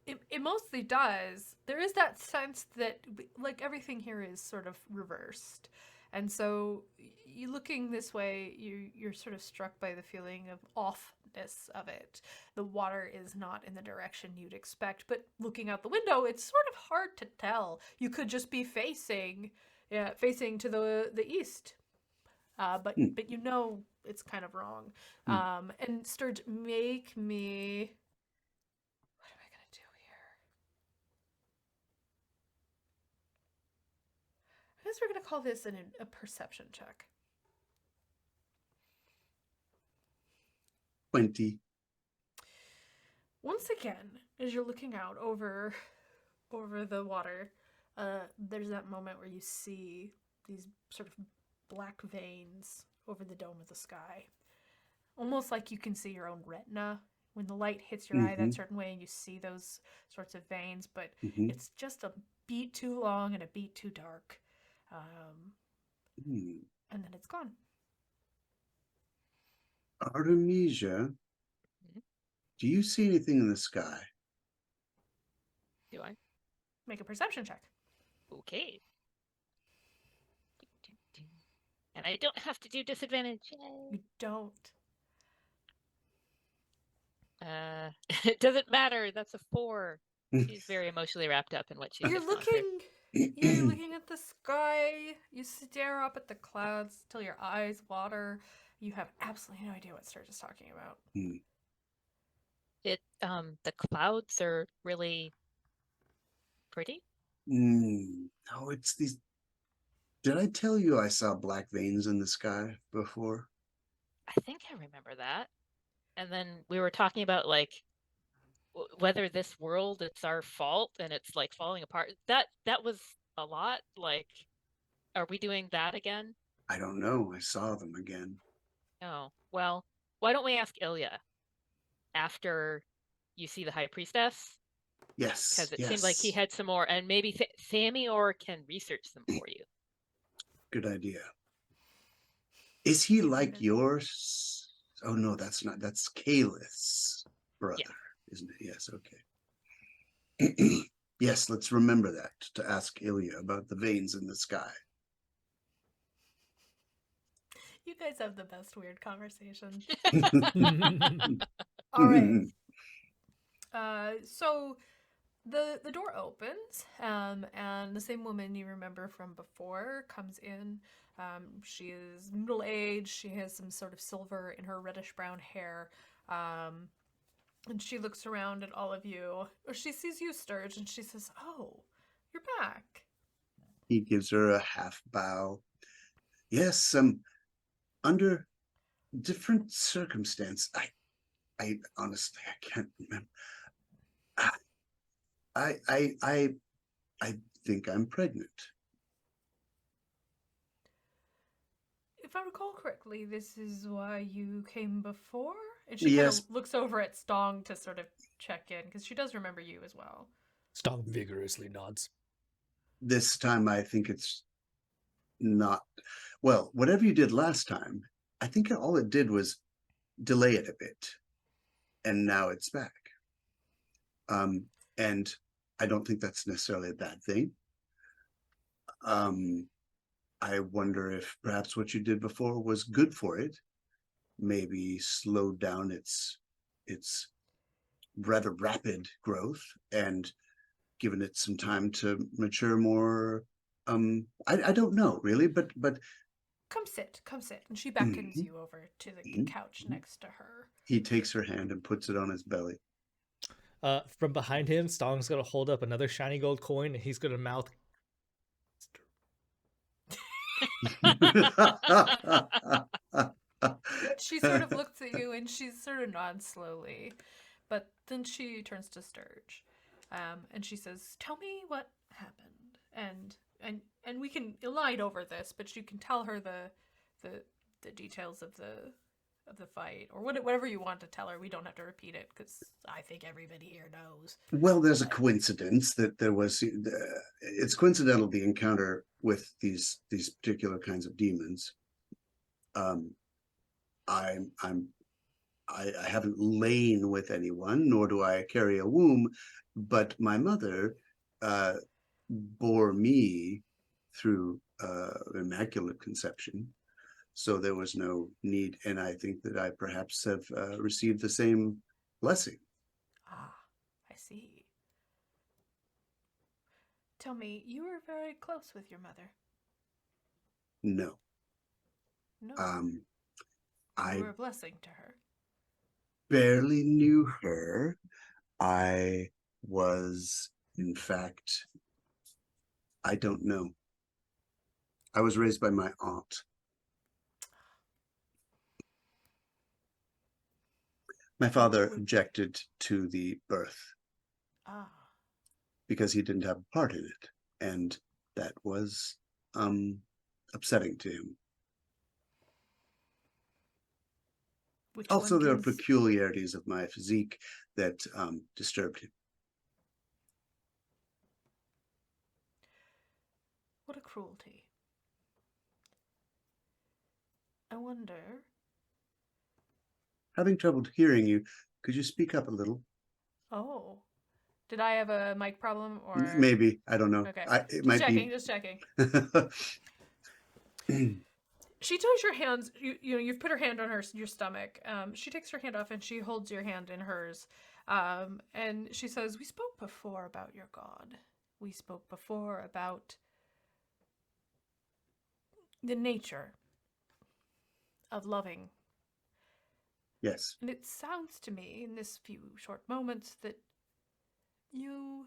It mostly does. There is that sense that like everything here is sort of reversed. And so you looking this way, you're sort of struck by the feeling of offness of it. The water is not in the direction you'd expect, but looking out the window, it's sort of hard to tell. You could just be facing to the east. But you know it's kind of wrong. And Sturge, make me... What am I going to do here? I guess we're going to call this a perception check.
20.
Once again, as you're looking out over the water, there's that moment where you see these sort of black veins over the dome of the sky. Almost like you can see your own retina. When the light hits your eye that certain way and you see those sorts of veins, but it's just a beat too long and a beat too dark. And then it's gone.
Artemisia, do you see anything in the sky?
Do I?
Make a perception check.
Okay. And I don't have to do disadvantage.
You don't.
It doesn't matter. That's a 4. She's very emotionally wrapped up in what she's
You're
just gone through.
you're looking at the sky. You stare up at the clouds till your eyes water. You have absolutely no idea what Sturge is talking about.
The clouds are really pretty.
No, it's these. Did I tell you I saw black veins in the sky before?
I think I remember that. And then we were talking about like whether this world it's our fault and it's like falling apart. That was a lot. Like, are we doing that again?
I don't know. I saw them again.
Oh, well, why don't we ask Ilya after you see the High Priestess?
Yes,
Because it seemed like he
yes.
had some more, and maybe Sammy or can research them for you.
Good idea. Is he
Easy
like
to-
yours? Oh no, that's not. That's Kalith's brother, isn't it? Yes. Okay. Yes, let's remember that to ask Ilya about the veins in the sky.
You guys have the best weird conversation. All right. So the door opens, and the same woman you remember from before comes in. She is middle aged. She has some sort of silver in her reddish brown hair. And she looks around at all of you. Or she sees you, Sturge, and she says, "Oh, you're back."
He gives her a half bow. Yes, under different circumstance. I honestly I can't remember. I think I'm pregnant.
If I recall correctly, this is why you came before? And she kind
Yes,
of looks over at Stong to sort of check in, because she does remember you as well.
Stong vigorously nods.
this time I think it's not. Well, whatever you did last time, I think all it did was delay it a bit, and now it's back. And I don't think that's necessarily a bad thing. I wonder if perhaps what you did before was good for it. Maybe slowed down its rather rapid growth and given it some time to mature more. I don't know really, but
Come sit. And she beckons
Mhm.
you over to the
Mhm.
couch next to her.
he takes her hand and puts it on his belly.
From behind him, Stong's gonna hold up another shiny gold coin, and he's gonna mouth.
She sort of looks at you and she sort of nods slowly. But then she turns to Sturge. And she says, "Tell me what happened." And we can elide over this, but you can tell her the details of the fight, or whatever you want to tell her. We don't have to repeat it because I think everybody here knows.
Well, there's a coincidence that there was. It's coincidental the encounter with these particular kinds of demons. I haven't lain with anyone, nor do I carry a womb, but my mother bore me through immaculate conception, so there was no need, and I think that I perhaps have received the same blessing.
Ah, I see. Tell me, you were very close with your mother.
No,
No,
you I
were a blessing to her.
barely knew her. I was, in fact, I don't know. I was raised by my aunt. My father objected to the birth
Ah,
because he didn't have a part in it, and that was upsetting to him.
which
Also,
one
there are
gives...
peculiarities of my physique that disturbed him.
What a cruelty. I wonder...
Having trouble hearing you, could you speak up a little?
Oh. Did I have a mic problem, or...
Maybe, I don't know.
Okay.
It might be.
Just checking. She takes your hands, you've put her hand on your stomach. She takes her hand off and she holds your hand in hers. And she says, "We spoke before about your God. We spoke before about the nature of loving
Yes.
And it sounds to me in this few short moments that you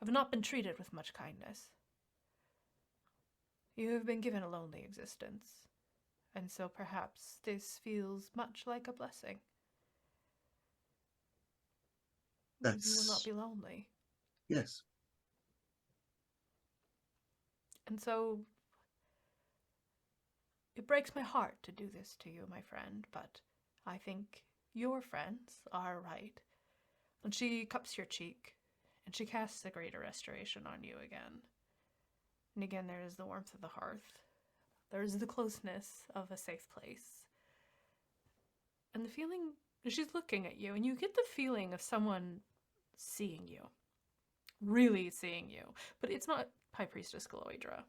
have not been treated with much kindness. You have been given a lonely existence, and so perhaps this feels much like a blessing. You will not
That's
be lonely.
yes.
And so it breaks my heart to do this to you, my friend, but I think your friends are right. And she cups your cheek, and she casts a greater restoration on you again. And again, there is the warmth of the hearth. There is the closeness of a safe place. And the feeling, she's looking at you, and you get the feeling of someone seeing you. Really seeing you. But it's not High Priestess Galoidra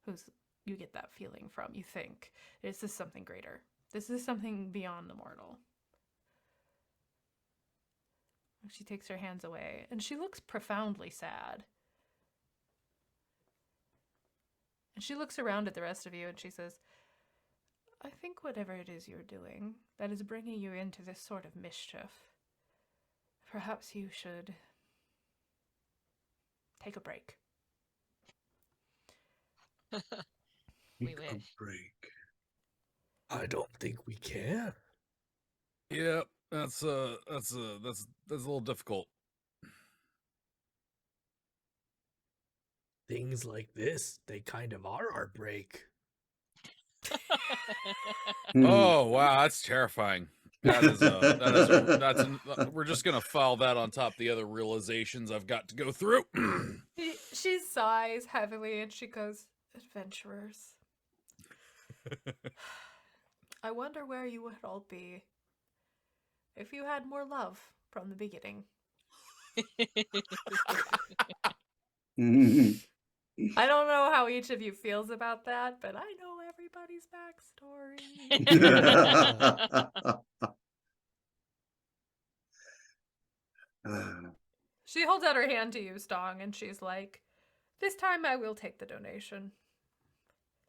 who's you get that feeling from. You think, this is something greater. This is something beyond the mortal. She takes her hands away, and she looks profoundly sad. And she looks around at the rest of you, and she says, I think whatever it is you're doing that is bringing you into this sort of mischief, perhaps you should take a break.
We
Take a
wish.
break.
I don't think we can.
Yeah, that's a little difficult.
Things like this, they kind of are our break.
Oh wow, that's terrifying. We're just gonna file that on top of the other realizations I've got to go through.
She sighs heavily, and she goes, adventurers. I wonder where you would all be if you had more love from the beginning. I don't know how each of you feels about that, but I know everybody's backstory. She holds out her hand to you, Stong, and she's like, this time I will take the donation.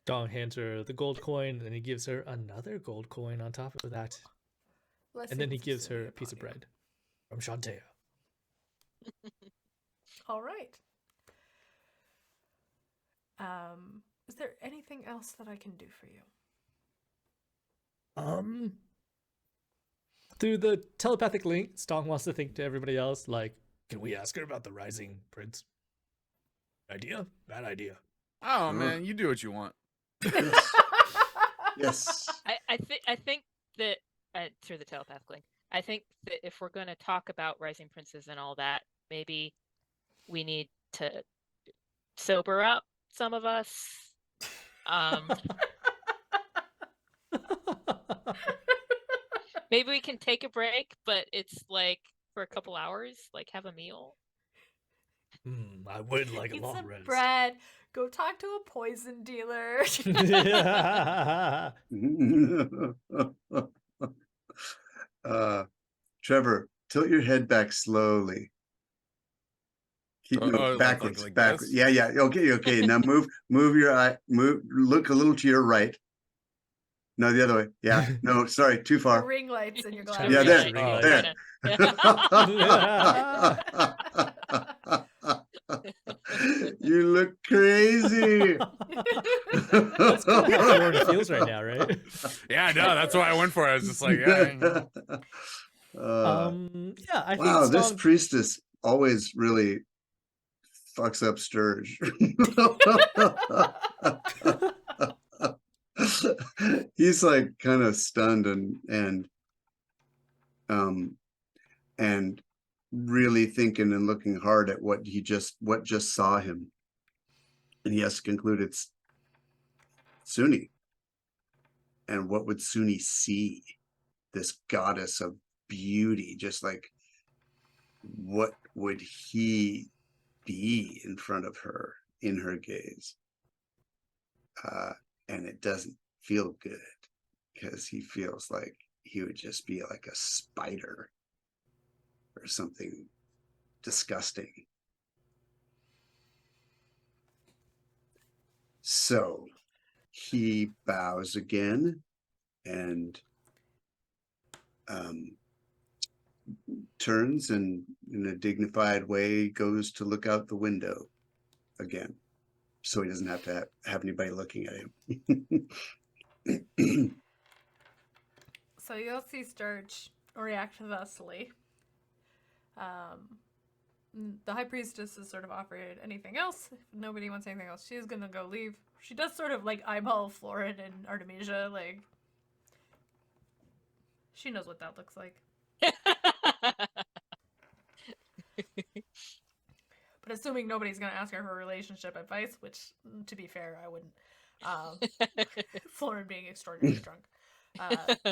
Dong hands her the gold coin, and he gives her another gold coin on top of that. And then he gives her a piece of bread from Shantea.
All right. Is there anything else that I can do for you?
Through the telepathic link, Stong wants to think to everybody else, like, can we ask her about the Rising Prince? Idea? Bad idea.
Oh man, you do what you want.
Yes.
I think that through the telepathic link, I think that if we're going to talk about Rising Princes and all that, maybe we need to sober up some of us. Maybe we can take a break, but it's like for a couple hours, like have a meal.
I would like
Eat
a long
some
rest.
bread. Go talk to a poison dealer.
Trevor, tilt your head back slowly. Keep backwards,
like
backwards.
this?
Yeah. Okay. Now move your eye. Look a little to your right. No, the other way. Yeah. No, sorry, too
The
far.
ring lights in your
Trying
glasses.
to
Yeah,
get
there.
ring
You look crazy.
That's kind of how Lauren feels right now, right?
Yeah, no, that's why I went for it. I was just like, yeah.
Yeah, I
Wow,
think
this
Stong...
priestess always really fucks up Sturge. He's like kind of stunned and really thinking and looking hard at what just saw him, and he has to conclude it's Suni. And what would Suni see? This goddess of beauty, just like, what would he be in front of her, in her gaze? And it doesn't feel good, because he feels like he would just be like a spider or something disgusting. So he bows again and turns and in a dignified way goes to look out the window again, so he doesn't have to have anybody looking at him.
So you'll see Sturge react thusly. The High Priestess has sort of offered anything else. If nobody wants anything else, she's gonna go leave. She does sort of like eyeball Florin and Artemisia, like she knows what that looks like. But assuming nobody's gonna ask her for relationship advice, which, to be fair, I wouldn't. Florin being extraordinarily drunk,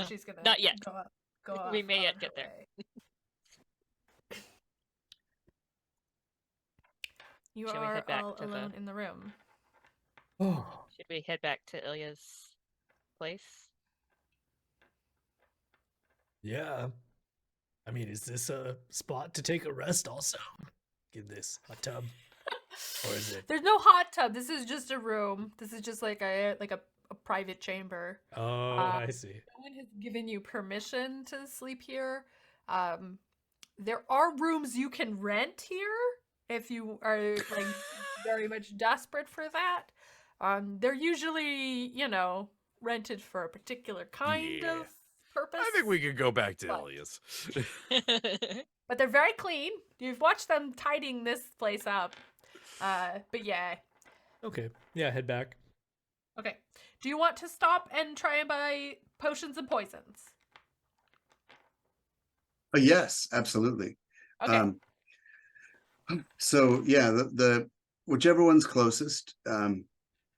she's gonna
Not yet.
Go off
We may
on
yet
her
get there.
way. You
Shall we
are
head back
all
to the-
alone in the room.
Oh,
Should we head back to Ilya's place?
yeah. I mean, is this a spot to take a rest also? Get this hot tub. Or is it?
There's no hot tub. This is just a room. This is just like a private chamber.
Oh, I see.
No one has given you permission to sleep here. There are rooms you can rent here if you are like very much desperate for that. They're usually, rented for a particular kind of purpose.
I think we could go back to
But-
Ilias.
But they're very clean. You've watched them tidying this place up. But yeah.
Okay. Yeah, head back.
Okay. Do you want to stop and try and buy potions and poisons?
Yes, absolutely.
Okay.
So yeah, the whichever one's closest,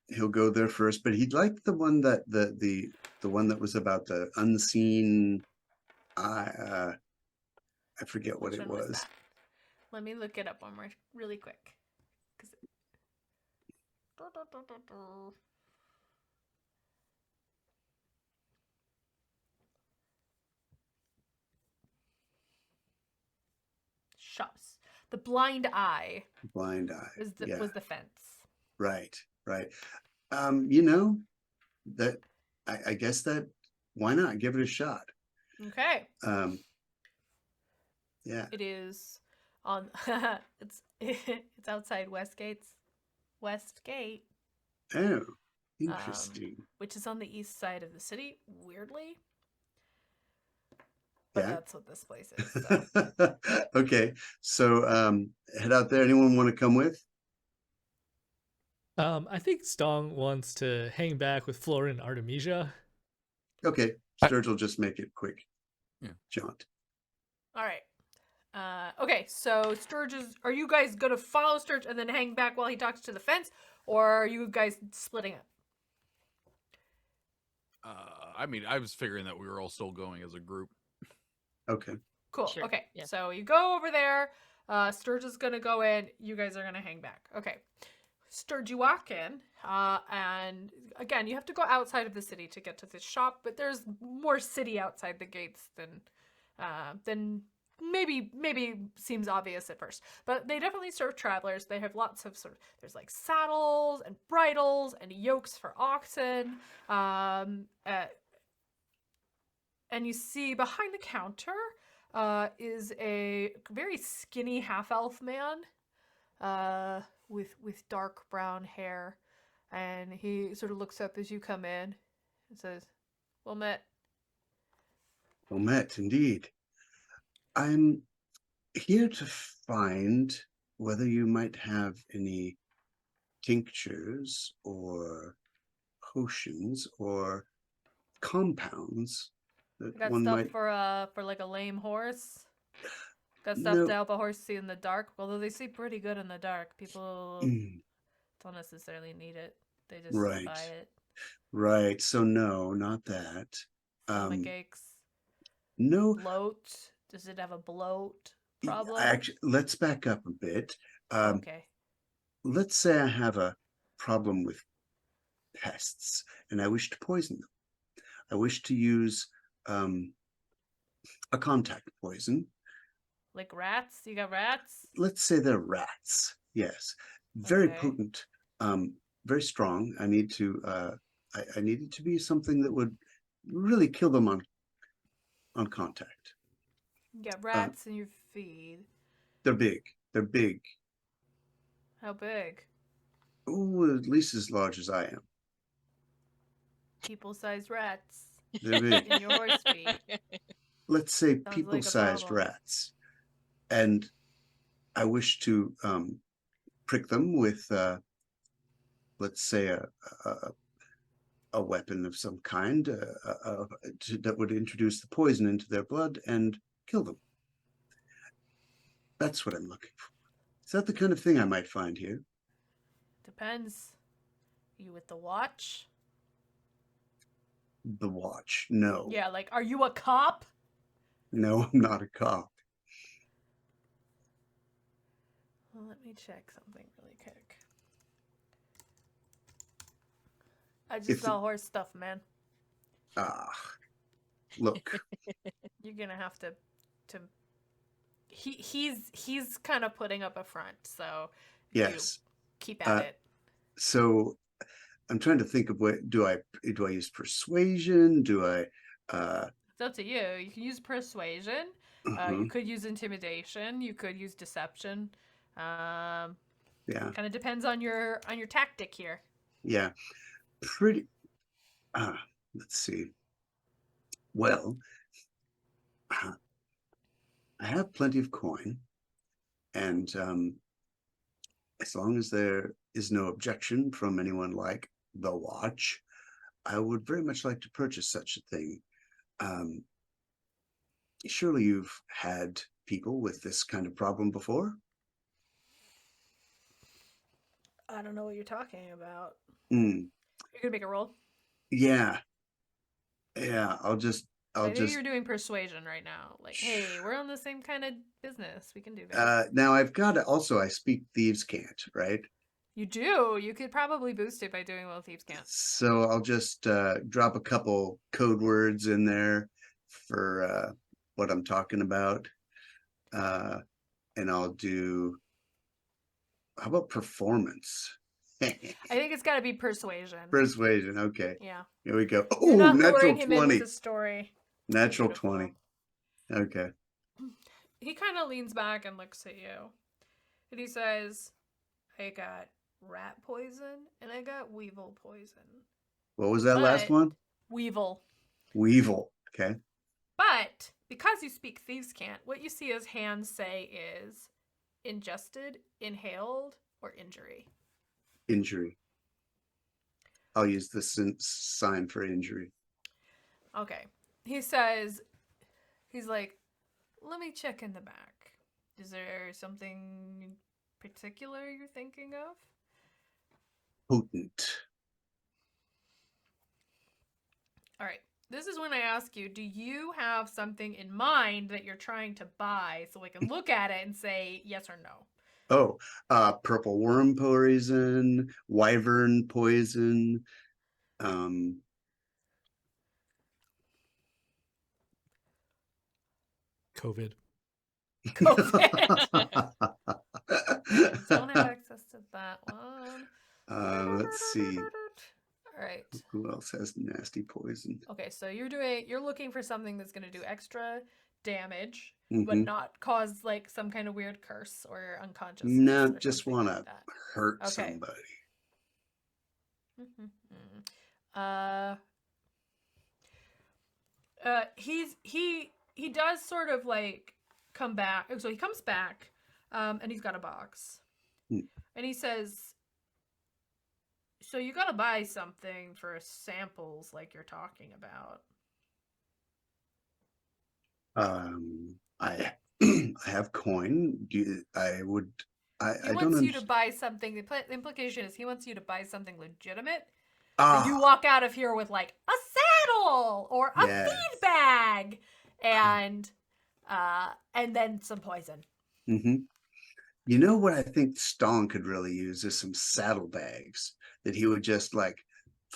he'll go there first. But he'd like the one that the one that was about the unseen. I forget what
Which
it
one
was.
that? Let me look it up one more really quick. Shops. The blind eye
Blind eye. Yeah.
was the fence.
Right. That I guess that why not give it a shot?
Okay.
Yeah.
It is on it's outside Westgate,
Oh, interesting.
which is on the east side of the city, weirdly. But
Yeah.
that's what this place is. So.
Okay. So head out there. Anyone want to come with?
I think Stong wants to hang back with Florin and Artemisia.
Okay. Sturge will just make it quick.
Yeah.
Jaunt.
All right. Okay, so are you guys gonna follow Sturge and then hang back while he talks to the fence, or are you guys splitting up?
I mean, I was figuring that we were all still going as a group.
Okay.
Cool.
Sure,
Okay,
yeah.
so you go over there. Sturge is gonna go in. You guys are gonna hang back. Okay. Sturge, you walk in, and again, you have to go outside of the city to get to this shop, but there's more city outside the gates than maybe seems obvious at first. But they definitely serve travelers. They have lots of there's like saddles and bridles and yokes for oxen. And you see behind the counter is a very skinny half-elf man with dark brown hair, and he sort of looks up as you come in and says, "Well met."
Well met, indeed. I'm here to find whether you might have any tinctures or potions or compounds that
Got
one
stuff
might.
for like a lame horse. Got stuff
No.
to help a horse see in the dark. Although they see pretty good in the dark. People don't necessarily need it. They just
Right.
buy it.
Right. So no, not that.
Stomach aches.
No.
Bloat. Does it have a bloat problem?
Actually, let's back up a bit.
Okay.
Let's say I have a problem with pests and I wish to poison them. I wish to use a contact poison.
Like rats? You got rats?
Let's say they're rats. Yes. Very
Okay.
potent, very strong. I need to I need it to be something that would really kill them on on contact.
You got rats in your feed.
They're big. They're big.
How big?
Oh, at least as large as I am.
People-sized rats
They're big.
in your horse feed.
Let's say
like a
people-sized
problem.
rats. And I wish to prick them with, let's say, a weapon of some kind that would introduce the poison into their blood and kill them. That's what I'm looking for. Is that the kind of thing I might find here?
Depends. You with the watch?
The watch. No.
Yeah, like, are you a cop?
No, I'm not a cop.
Well, let me check something really quick. I just sell horse stuff, man.
Look.
You're gonna have to he's kind of putting up a front, so
Yes.
keep at it.
So I'm trying to think of what do I use persuasion? Do I
It's up to you. You can use persuasion. You could use intimidation. You could use deception.
yeah.
Kind of depends on your tactic here.
Yeah. Pretty let's see. Well, I have plenty of coin, and as long as there is no objection from anyone like the watch, I would very much like to purchase such a thing. Surely you've had people with this kind of problem before?
I don't know what you're talking about.
Mm.
You're gonna make a roll.
Yeah. Yeah, I'll just
You're doing persuasion right now. Like, hey, we're on the same kind of business. We can do this.
Now I've got to also, I speak thieves' cant, right?
You do. You could probably boost it by doing well thieves' cant.
So I'll just drop a couple code words in there for what I'm talking about. And I'll do, how about performance?
I think it's got to be persuasion.
Persuasion, okay.
Yeah.
Here we go.
You're
Oh,
not
natural
luring him in
20.
with a story.
Natural
Beautiful.
20. Okay.
He kind of leans back and looks at you. And he says, I got rat poison and I got weevil poison.
What was that last one?
Weevil.
Weevil. Okay.
But because you speak thieves' cant, what you see his hands say is ingested, inhaled, or injury.
Injury. I'll use the sign for injury.
Okay. He says, he's like, let me check in the back. Is there something particular you're thinking of?
Potent.
All right. This is when I ask you, do you have something in mind that you're trying to buy so I can look at it and say yes or no?
Oh, purple worm poison, wyvern poison,
COVID.
Don't have access to that one.
Let's see.
All right.
Who else has nasty poison?
Okay, so you're looking for something that's going to do extra damage, but not cause like some kind of weird curse or unconsciousness.
No,
or
just
something
want
like
to
that.
hurt
Okay.
somebody.
He does sort of like come back. So he comes back, and he's got a box, and he says, "So you got to buy something for samples, like you're talking about."
I have coin.
He
I
wants
don't
you to buy something. The implication is he wants you to buy something legitimate.
Ah,
So you walk out of here with like a saddle or a feed bag, and then some poison.
You know what I think Stong could really use is some saddlebags that he would just like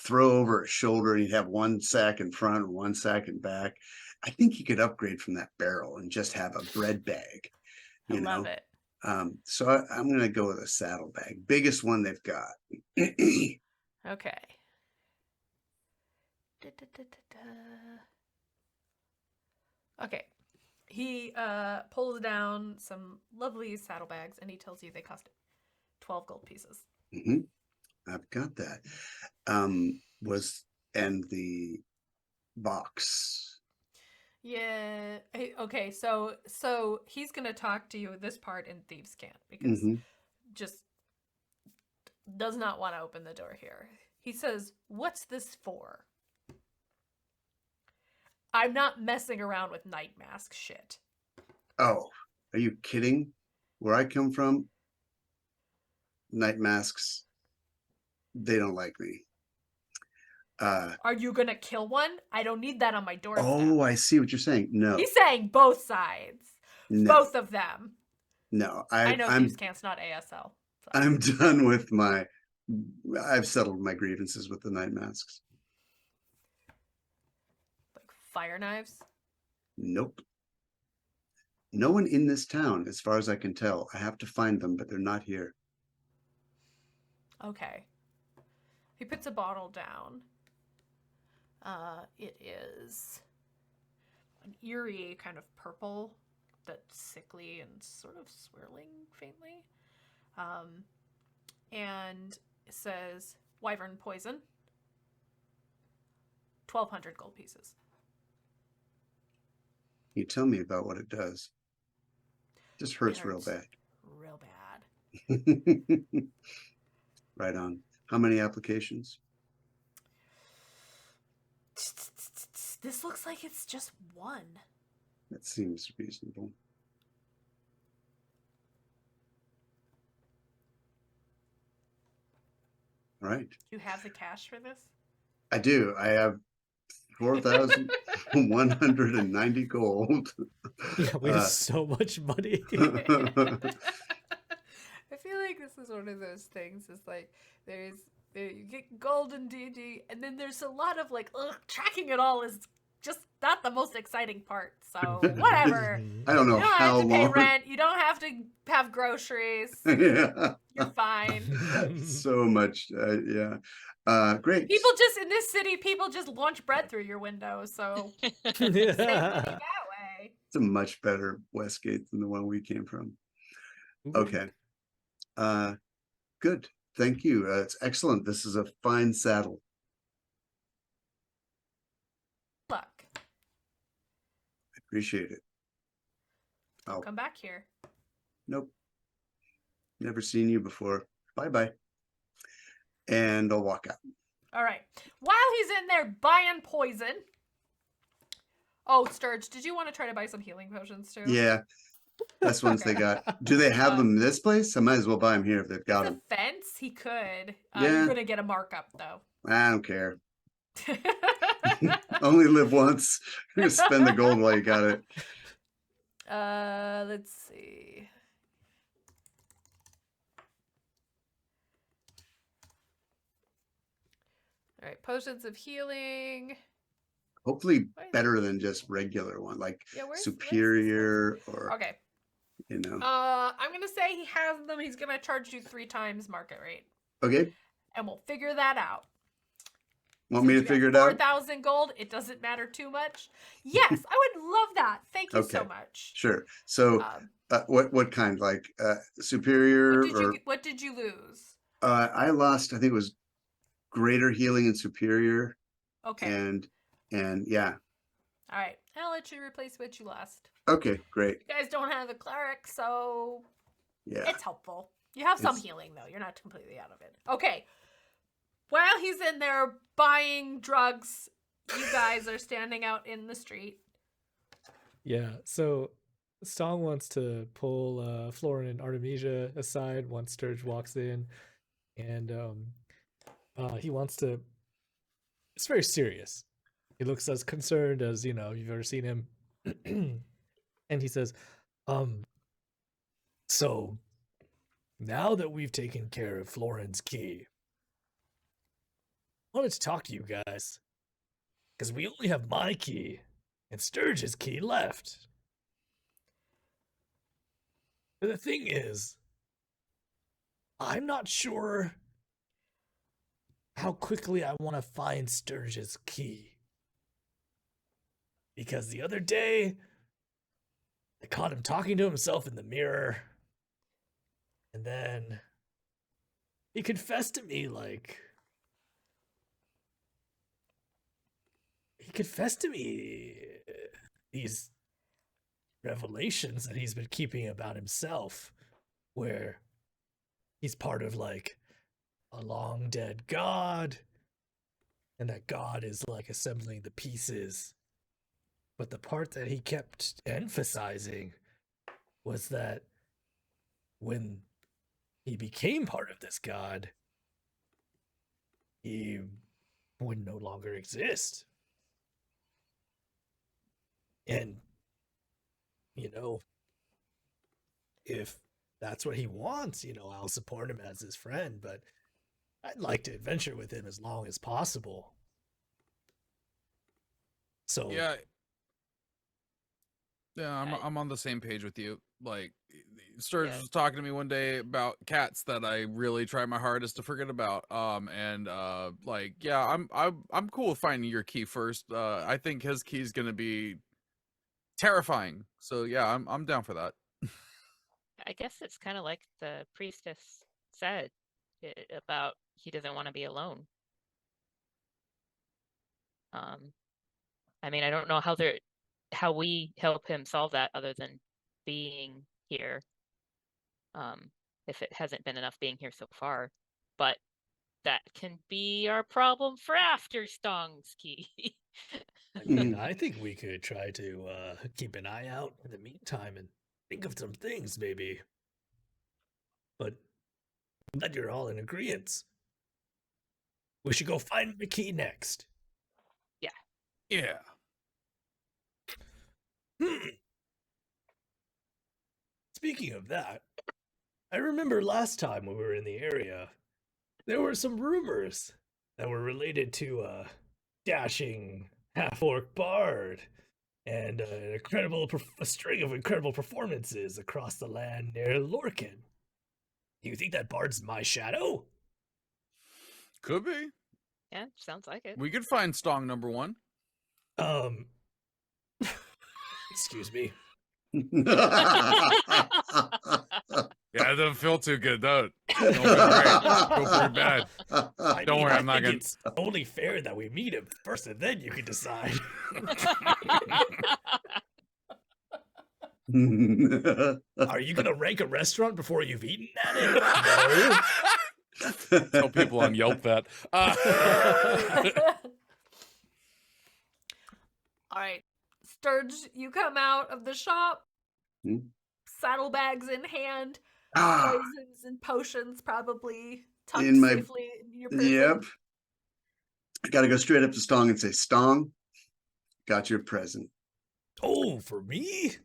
throw over his shoulder, and he'd have one sack in front and one sack in back. I think he could upgrade from that barrel and just have a bread bag.
I love it.
So I'm going to go with a saddlebag, biggest one they've got.
Okay. Okay. He pulls down some lovely saddlebags and he tells you they cost 12 gold pieces.
Hmm. I've got that. And the box.
Yeah. Okay. So he's gonna talk to you this part in Thieves' Cant because
Hmm.
just does not want to open the door here. He says, "What's this for?" I'm not messing around with night mask shit.
Oh, are you kidding? Where I come from, night masks, they don't like me.
Are you gonna kill one? I don't need that on my doorstep.
Oh, I see what you're saying. No,
He's saying both sides.
no,
Both of them.
no.
I know
I'm
Thieves' Cant's not ASL. So.
I'm done with I've settled my grievances with the night masks.
Like fire knives?
Nope. No one in this town, as far as I can tell. I have to find them, but they're not here.
Okay. He puts a bottle down. It is an eerie kind of purple that's sickly and sort of swirling faintly. And it says Wyvern Poison. 1,200 gold pieces.
Can you tell me about what it does? Just hurts real bad.
Real bad.
Right on. How many applications?
This looks like it's just one.
That seems reasonable. All right.
Do you have the cash for this?
I do. I have 4,190 gold.
Yeah, we have so much money.
I feel like this is one of those things. It's like you get gold in D&D, and then there's a lot of like, tracking it all is just not the most exciting part. So whatever.
I don't know
You don't
how
have to pay
long.
rent. You don't have to have groceries.
Yeah.
You're fine.
So much. Yeah. Great.
People just in this city, people just launch bread through your window. So save money that way.
It's a much better Westgate than the one we came from. Okay. Good. Thank you. It's excellent. This is a fine saddle.
Luck.
I appreciate it.
I'll come back here.
Nope. Never seen you before. Bye-bye. And I'll walk out.
All right. While he's in there buying poison. Oh, Sturge, did you want to try to buy some healing potions too?
Yeah. That's ones they got. Do they have them in this place? I might as well buy them here if they've got them.
The fence, he could.
Yeah.
You're going to get a markup though.
I don't care. Only live once. You're gonna spend the gold while you got it.
Let's see. All right, potions of healing.
Hopefully better than just regular one, like superior or
okay.
You know.
I'm gonna say he has them. He's gonna charge you 3 times market rate.
Okay.
And we'll figure that out.
Want me to figure it out?
4,000 gold. It doesn't matter too much. Yes, I would love that. Thank you so much.
Sure. So, what kind? Like superior
what did you lose?
I lost. I think it was greater healing and superior.
Okay.
And yeah.
All right. I'll let you replace what you lost.
Okay, great.
You guys don't have the cleric, so
yeah,
it's helpful. You have some healing though. You're not completely out of it. Okay. While he's in there buying drugs, you guys are standing out in the street.
Yeah, so Stong wants to pull Florin and Artemisia aside once Sturge walks in, and he wants to. It's very serious. He looks as concerned as you've ever seen him, and he says, so now that we've taken care of Florin's key, I wanted to talk to you guys, because we only have my key and Sturge's key left. But the thing is, I'm not sure how quickly I want to find Sturge's key. Because the other day, I caught him talking to himself in the mirror. And then he confessed to me, like... He confessed to me these revelations that he's been keeping about himself, where he's part of, like, a long dead god, and that god is, like, assembling the pieces. But the part that he kept emphasizing was that when he became part of this god, he would no longer exist. And, you know, if that's what he wants, you know, I'll support him as his friend, but I'd like to adventure with him as long as possible. So
Yeah, I'm on the same page with you. Like, Sturge was talking to me one day about cats that I really try my hardest to forget about. Like, yeah, I'm cool with finding your key first. I think his key is gonna be terrifying. So yeah, I'm down for that.
I guess it's kind of like the priestess said about he doesn't want to be alone. I mean, I don't know how we help him solve that other than being here. If it hasn't been enough being here so far, but that can be our problem for after Stong's key.
I mean, I think we could try to keep an eye out in the meantime and think of some things, maybe. But I'm glad you're all in agreement. We should go find the key next.
Yeah.
Speaking of that, I remember last time when we were in the area, there were some rumors that were related to a dashing half-orc bard and a string of incredible performances across the land near Lorcan. Do you think that bard's my shadow?
Could be.
Yeah, sounds like it.
We could find Stong number 1.
Excuse me.
Yeah, it doesn't feel too good, though. Don't feel great. Feel pretty bad. Don't worry, I'm not gonna.
It's only fair that we meet him first, and then you can decide. Are you gonna rank a restaurant before you've eaten at it? No.
Tell people on Yelp that.
All right, Sturge, you come out of the shop, saddlebags in hand, poisons and potions probably tucked safely in your person.
Yep. I gotta go straight up to Stong and say, Stong, got your present.
Oh, for me?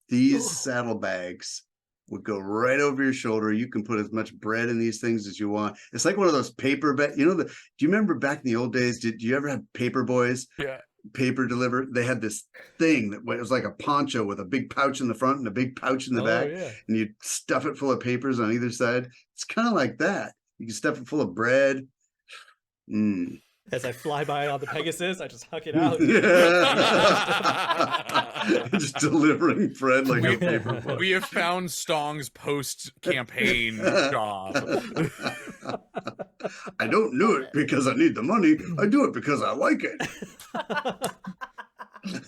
These saddlebags would go right over your shoulder. You can put as much bread in these things as you want. It's like one of those paper do you remember back in the old days, did you ever have paper boys?
Yeah.
Paper delivered. They had this thing that was like a poncho with a big pouch in the front and a big pouch in the back.
Yeah.
And you stuff it full of papers on either side. It's kind of like that. You can stuff it full of bread.
As I fly by on the Pegasus, I just huck it out.
Just delivering bread like a paper boy.
We have found Stong's post-campaign job.
I don't do it because I need the money. I do it because I like it.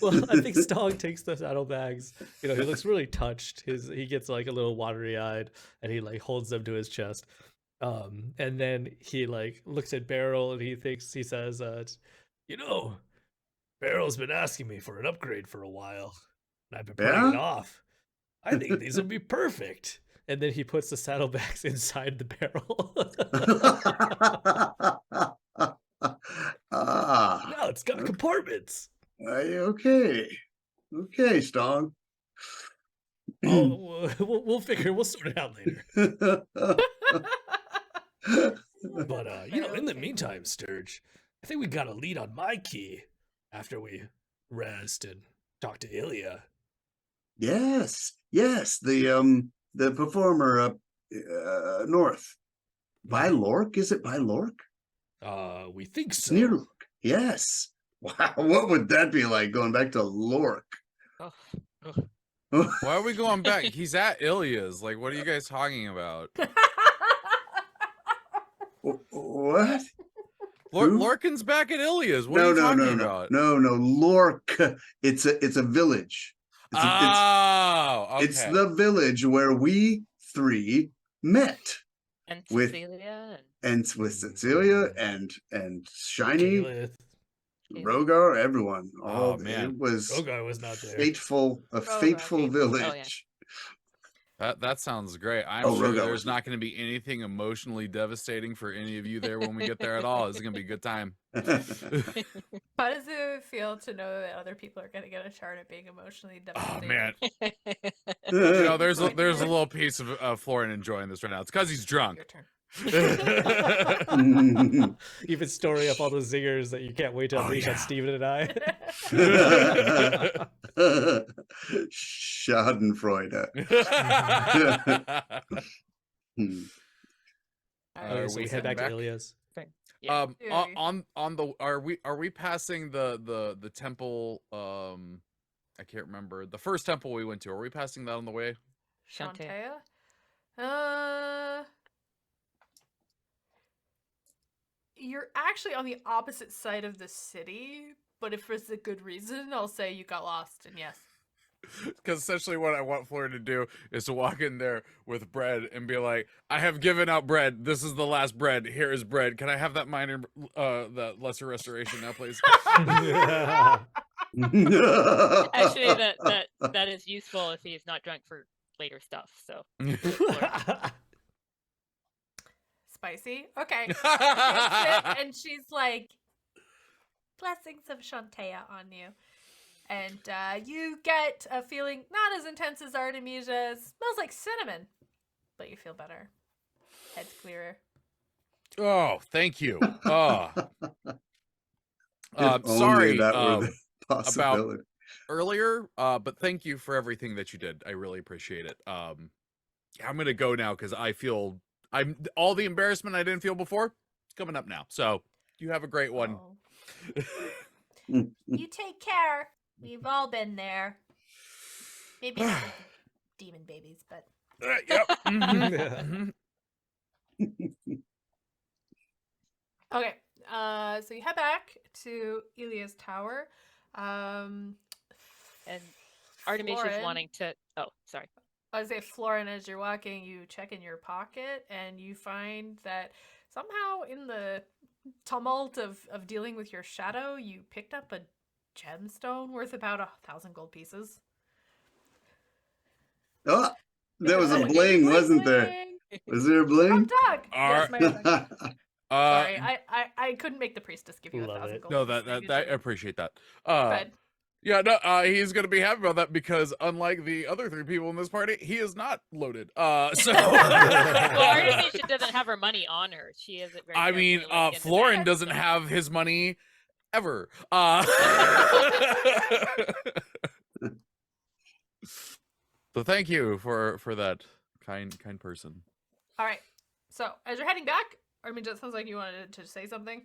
Well, I think Stong takes the saddlebags. You know, he looks really touched. He gets like a little watery-eyed, and he like holds them to his chest. And then he like looks at Beryl, and he says, you know, Beryl's been asking me for an upgrade for a while, and I've been putting it off. I think these would be perfect. And then he puts the saddlebags inside the barrel. Now it's got compartments.
Okay, Stong.
Oh, we'll sort it out later. But you know, in the meantime, Sturge, I think we got a lead on my key after we rest and talk to Ilya.
Yes, the performer up north. By Lork? Is it by Lork?
We think so.
It's near Lork. Yes. Wow, what would that be like going back to Lork?
Oh,
Why are we going back? He's at Ilya's. Like, what are you guys talking about?
What? Who?
Lorcan's back at Ilya's. What
no,
are you
no,
talking
no,
about?
no, no, Lork. It's a village. It's
Okay.
it's the village where we three met
And
with
Cecilia.
and with Cecilia and Shiny,
Keyleth.
Rogar, everyone.
Oh, man.
It was
Rogar was not there.
fateful
fateful.
village.
Oh, yeah.
That sounds great. I'm
Oh,
sure
Rogar
there's
was-
not going to be anything emotionally devastating for any of you there when we get there at all. It's going to be a good time.
How does it feel to know that other people are going to get a chart at being emotionally
Oh
devastated?
man, you know, there's a little piece of Florin enjoying this right now. It's because he's drunk.
Your turn.
You've been storing up all the zingers that you can't wait to
Oh,
unleash
yeah.
on Steven and I.
Schadenfreude. Hmm.
Okay, so
we
we head
heading
back
back?
to Ilya's.
Yeah.
Yeah.
On the are we passing the temple? I can't remember the first temple we went to. Are we passing that on the way?
Shantae.
Shantae? You're actually on the opposite side of the city, but if it's a good reason, I'll say you got lost, and yes.
Because essentially what I want Florin to do is to walk in there with bread and be like, I have given out bread. This is the last bread. Here is bread. Can I have that minor, the lesser restoration now, please?
Actually, that is useful if he's not drunk for later stuff. So
Spicy? Okay. Takes it, and she's like, blessings of Shantae on you. And you get a feeling not as intense as Artemisia. Smells like cinnamon, but you feel better. Head's clearer.
Oh, thank you. Oh.
If only
Sorry
that were the possibility.
earlier, but thank you for everything that you did. I really appreciate it. I'm gonna go now because I'm all the embarrassment I didn't feel before. It's coming up now. So you have a great one.
Oh. You take care. We've all been there. Maybe not with the demon babies, but
Yep. Mhm.
okay. So you head back to Ilya's tower.
and Artemisia's
Florin-
wanting to. Oh, sorry.
I would say, Florin, as you're walking, you check in your pocket and you find that somehow in the tumult of dealing with your shadow, you picked up a gemstone worth about 1,000 gold pieces.
Oh, there was a
Oh,
bling, wasn't there?
bling.
Was there a
From
bling?
Doug. Yes, my Doug. Sorry, I couldn't make the priestess give you
Love
1,000
it.
gold.
No,
pieces.
that
You
I
did.
appreciate that.
But
Yeah, no, he's gonna be happy about that because unlike the other three people in this party, he is not loaded. So
Well, Artemisia doesn't have her money on her. She is it very.
I mean,
carefully, like, in the
Florin
bag,
doesn't
so-
have his money ever. So thank you for that kind person.
all right. So as you're heading back, I mean, it sounds like you wanted to say something.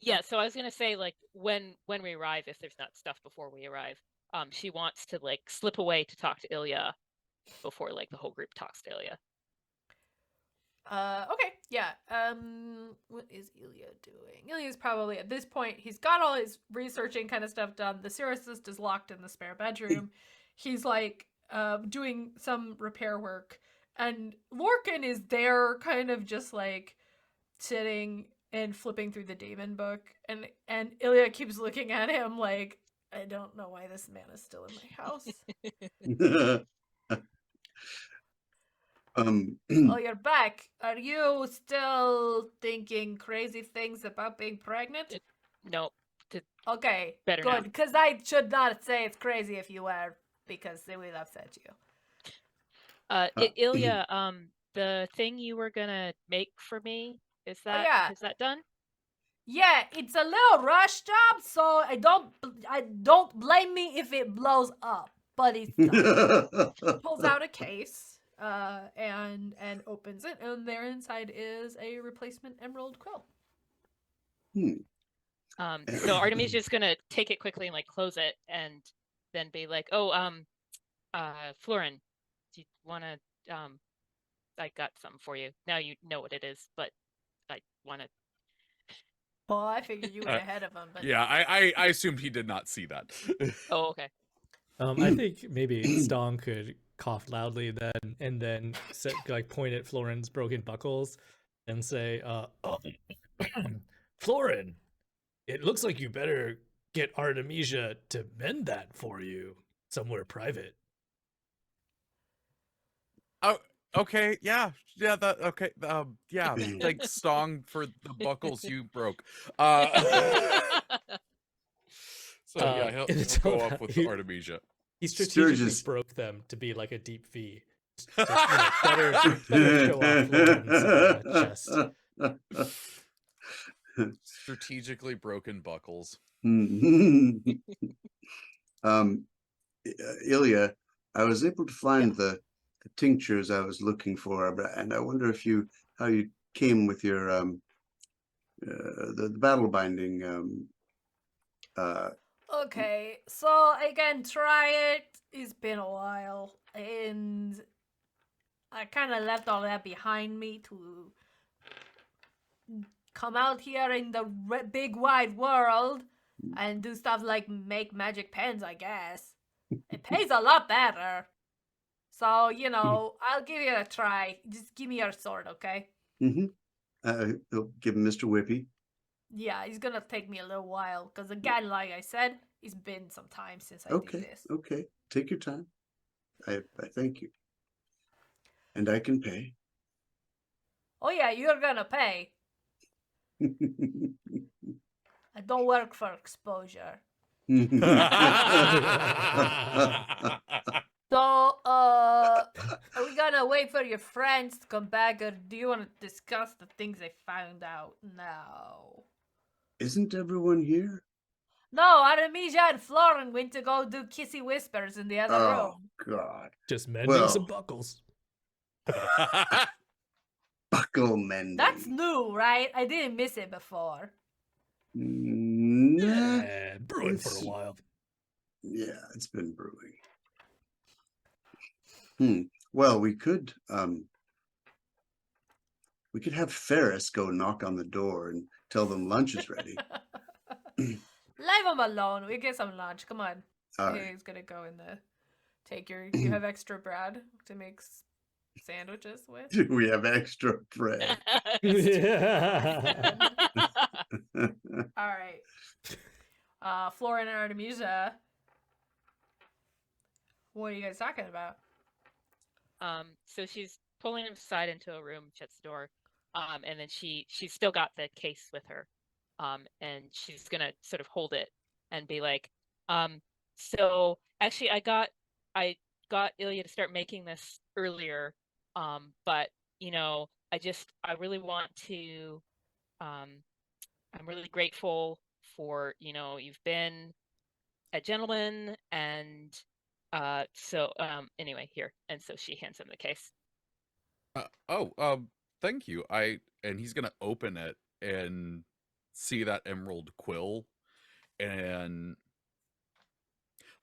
Yeah, so I was gonna say, like, when we arrive, if there's not stuff before we arrive, she wants to like slip away to talk to Ilya before like the whole group talks to Ilya.
Okay, yeah. What is Ilya doing? Ilya's probably at this point, he's got all his researching kind of stuff done. The Syracist is locked in the spare bedroom. He's like doing some repair work, and Lorcan is there, kind of just like sitting and flipping through the demon book, and Ilya keeps looking at him like, I don't know why this man is still in my house. Oh, you're back. Are you still thinking crazy things about being pregnant?
No,
Okay,
Better now.
good. Because I should not say it's crazy if you were, because they will upset you.
Ilya, the thing you were gonna make for me, is that
yeah.
is that done?
Yeah, it's a little rush job, so I don't blame me if it blows up. But it's done. Pulls out a case, and opens it, and there inside is a replacement emerald quill.
So Artemisia's gonna take it quickly and like close it, and then be like, "Oh, Florin, do you want to? I got something for you. Now you know what it is, but I want to.
Well, I figured you went ahead of him, but
Yeah, I assumed he did not see that.
Oh, okay.
I think maybe Stong could cough loudly then, and then point at Florin's broken buckles and say, Florin, it looks like you better get Artemisia to mend that for you somewhere private.
Oh, okay, yeah, that okay, yeah. Thanks, Stong, for the buckles you broke. So yeah, he'll go up with the Artemisia.
He strategically
Sturgis.
broke them to be like a deep V. Just, better show off Florin's chest.
Strategically broken buckles.
Ilya, I was able to find the tinctures I was looking for, and I wonder how you came with your the battle binding.
okay. So I can try it. It's been a while, and I kind of left all that behind me to come out here in the big wide world and do stuff like make magic pens, I guess. It pays a lot better. So, I'll give it a try. Just give me your sword, okay?
He'll give him Mr. Whippy.
Yeah, it's gonna take me a little while, because again, like I said, it's been some time since I did this.
Okay. Take your time. I thank you. And I can pay.
Oh yeah, you're gonna pay. I don't work for exposure. So, are we gonna wait for your friends to come back, or do you want to discuss the things they found out now?
Isn't everyone here?
No, Artemisia and Florin went to go do kissy whispers in the other room.
God.
Just mending some buckles.
Buckle mending.
That's new, right? I didn't miss it before.
Yeah, brewing for a while.
Yeah, it's been brewing. Well, we could have Ferris go knock on the door and tell them lunch is ready.
Leave him alone. We get some lunch. Come on.
All right.
He's gonna go in the you have extra bread to make sandwiches with?
We have extra bread.
All right. Florin and Artemisia. What are you guys talking about?
So she's pulling him aside into a room, shuts the door, and then she's still got the case with her, and she's gonna sort of hold it and be like, so actually I got Ilya to start making this earlier, but I really want to, I'm really grateful for you've been a gentleman, and so anyway, here. And so she hands him the case.
Thank you. And he's gonna open it and see that emerald quill, and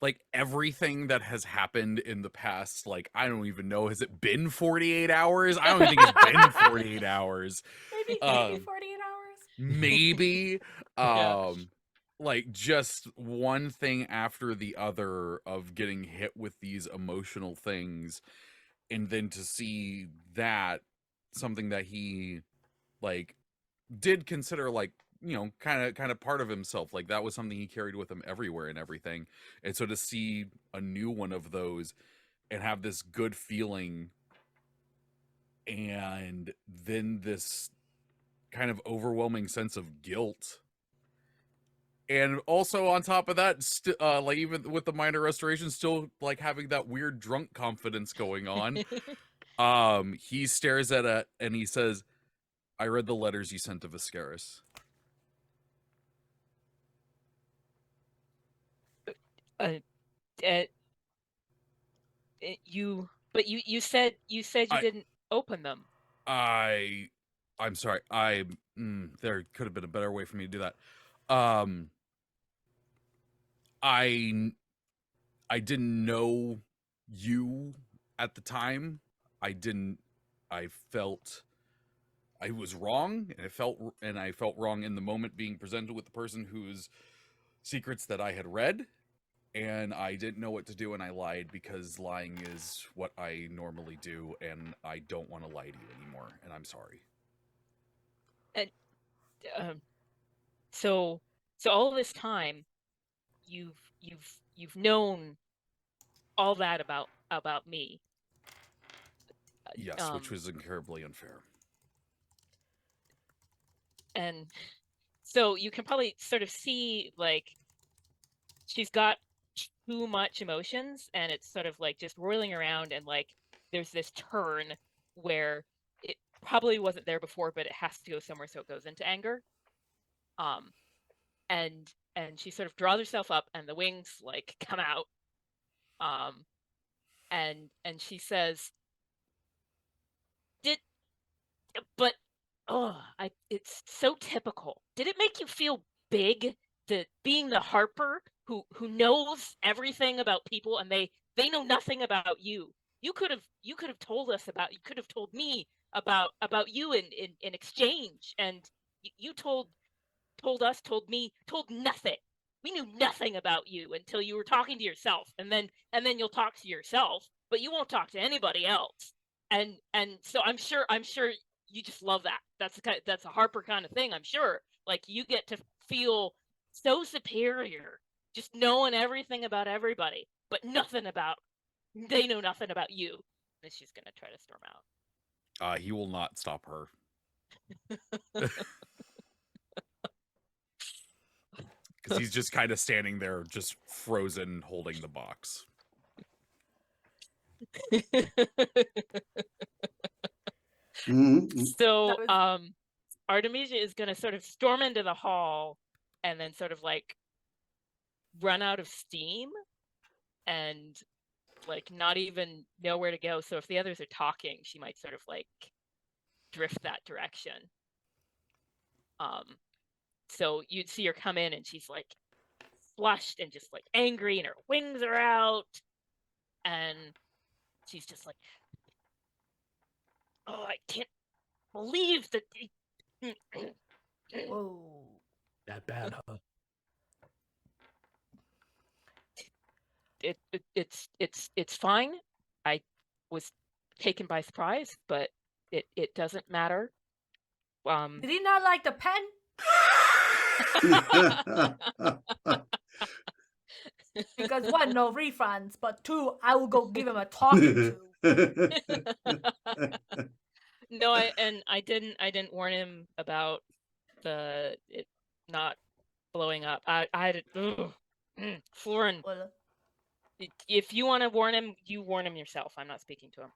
like everything that has happened in the past, like I don't even know, has it been 48 hours? I don't even think it's been 48 hours.
Maybe 48 hours?
Maybe.
Yeah.
Like just one thing after the other of getting hit with these emotional things, and then to see that something that he like did consider like kind of part of himself, like that was something he carried with him everywhere and everything, and so to see a new one of those and have this good feeling, and then this kind of overwhelming sense of guilt. And also on top of that, like even with the minor restoration, still like having that weird drunk confidence going on. He stares at it and he says, "I read the letters you sent to Viscaris."
You said you didn't open them.
I'm sorry. There could have been a better way for me to do that. I didn't know you at the time, I felt I was wrong, and I felt wrong in the moment being presented with the person whose secrets that I had read, and I didn't know what to do, and I lied because lying is what I normally do, and I don't want to lie to you anymore, and I'm sorry.
And so all this time, you've known all that about me.
Yes, which was incredibly unfair.
And so you can probably sort of see, like, she's got too much emotions, and it's sort of like just whirling around, and like there's this turn where it probably wasn't there before, but it has to go somewhere, so it goes into anger. And she sort of draws herself up, and the wings like come out. And she says, it's so typical. Did it make you feel big, being the Harper who knows everything about people, and they know nothing about you? You could have told me about you in exchange, and you told nothing. We knew nothing about you until you were talking to yourself, and then you'll talk to yourself, but you won't talk to anybody else. And so I'm sure you just love that. That's a Harper kind of thing, I'm sure. Like, you get to feel so superior, just knowing everything about everybody, but they know nothing about you. And she's gonna try to storm out.
He will not stop her. Because he's just kind of standing there, just frozen, holding the box.
So, Artemisia is going to sort of storm into the hall, and then sort of like run out of steam, and like not even know where to go. So if the others are talking, she might sort of like drift that direction. So you'd see her come in, and she's like flushed and just like angry, and her wings are out, and she's just like, "Oh, I can't believe that."
Whoa.
That bad, huh?
It's fine. I was taken by surprise, but it doesn't matter.
Did he not like the pen? Because one, no refunds, but two, I will go give him a talking to.
No, I didn't warn him about it not blowing up. Florin,
Well,
if you want to warn him, you warn him yourself. I'm not speaking to him.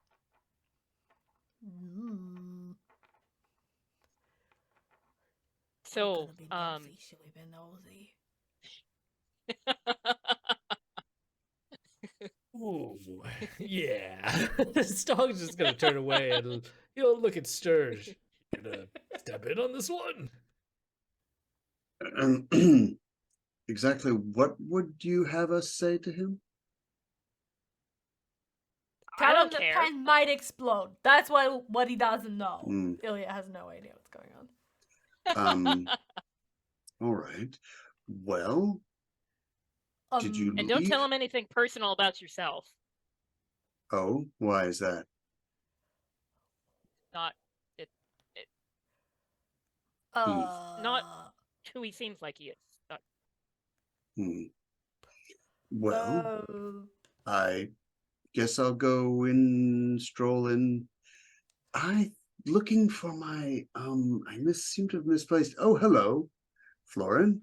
So,
should we be nosy?
Ooh, yeah. Stog's just gonna turn away and look at Sturge. Gonna step in on this one.
Exactly what would you have us say to him?
Tell
I
him
don't
the
care.
pen might explode. That's what he doesn't know. Ilya has no idea what's going on.
All right. Well, did you
And
leave?
don't tell him anything personal about yourself.
Oh, why is that?
Not it. Not who he seems like he is.
Well, I guess I'll go in, stroll in. Looking for my seem to have misplaced. Oh, hello, Florin.